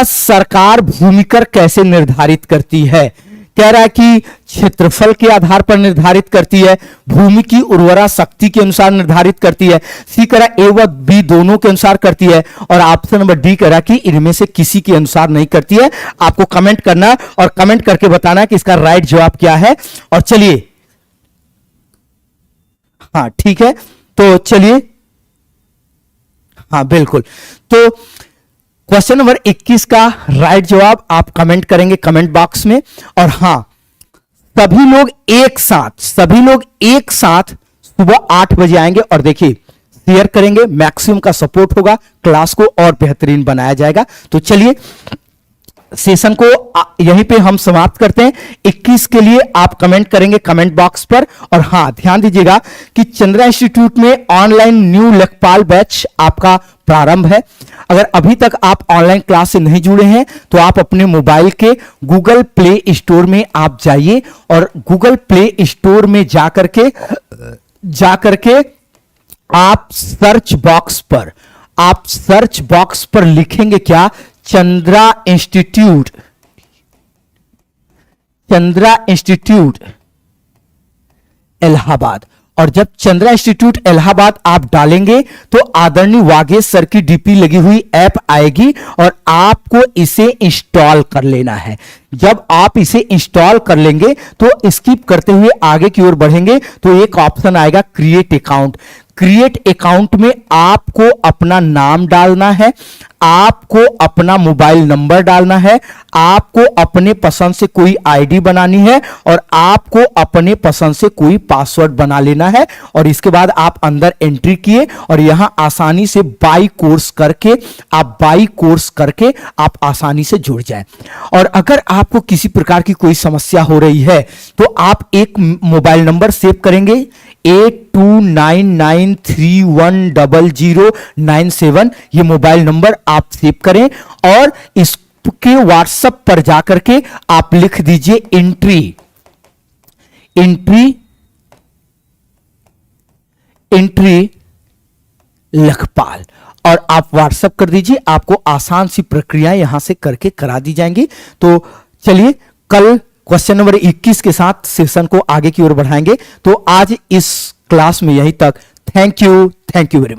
सरकार भूमि कर कैसे निर्धारित करती है? कह रहा है कि क्षेत्रफल के आधार पर निर्धारित करती है, भूमि की उर्वरा शक्ति के अनुसार निर्धारित करती है, सी कह रहा है ए व बी दोनों के अनुसार करती है, और ऑप्शन नंबर डी कह रहा है कि इनमें से किसी के अनुसार नहीं करती है। आपको कमेंट करना और कमेंट करके बताना कि इसका राइट जवाब क्या है। और चलिए हाँ ठीक है, तो चलिए हाँ बिल्कुल, तो क्वेश्चन नंबर 21 का राइट जवाब आप कमेंट करेंगे कमेंट बॉक्स में। और हां सभी लोग एक साथ सुबह 8 बजे आएंगे और देखिए शेयर करेंगे, मैक्सिमम का सपोर्ट होगा, क्लास को और बेहतरीन बनाया जाएगा। तो चलिए सेशन को यहीं पे हम समाप्त करते हैं। 21 के लिए आप कमेंट करेंगे कमेंट बॉक्स पर। और हां ध्यान दीजिएगा कि चंद्रा इंस्टीट्यूट में ऑनलाइन न्यू लेखपाल बैच आपका प्रारंभ है। अगर अभी तक आप ऑनलाइन क्लास से नहीं जुड़े हैं तो आप अपने मोबाइल के गूगल प्ले स्टोर में आप जाइए और गूगल प्ले स्टोर में जाकर के आप सर्च बॉक्स पर लिखेंगे क्या? चंद्रा इंस्टीट्यूट इलाहाबाद। और जब चंद्रा इंस्टीट्यूट इलाहाबाद आप डालेंगे तो आदरणीय वागेश सर की डीपी लगी हुई ऐप आएगी और आपको इसे इंस्टॉल कर लेना है। जब आप इसे इंस्टॉल कर लेंगे तो स्किप करते हुए आगे की ओर बढ़ेंगे तो एक ऑप्शन आएगा क्रिएट अकाउंट। क्रिएट अकाउंट में आपको अपना नाम डालना है, आपको अपना मोबाइल नंबर डालना है, आपको अपने पसंद से कोई आईडी बनानी है और आपको अपने पसंद से कोई पासवर्ड बना लेना है। और इसके बाद आप अंदर एंट्री किए और यहां आसानी से बाई कोर्स करके आप आसानी से जुड़ जाएं। और अगर आपको किसी प्रकार की कोई समस्या हो रही है तो आप एक मोबाइल नंबर सेव करेंगे 8299310097। ये मोबाइल नंबर आप सेव करें और इसके व्हाट्सएप पर जाकर के आप लिख दीजिए एंट्री लखपाल और आप व्हाट्सएप कर दीजिए। आपको आसान सी प्रक्रिया यहां से करके करा दी जाएंगी। तो चलिए कल क्वेश्चन नंबर 21 के साथ सेशन को आगे की ओर बढ़ाएंगे। तो आज इस क्लास में यहीं तक। Thank you very much.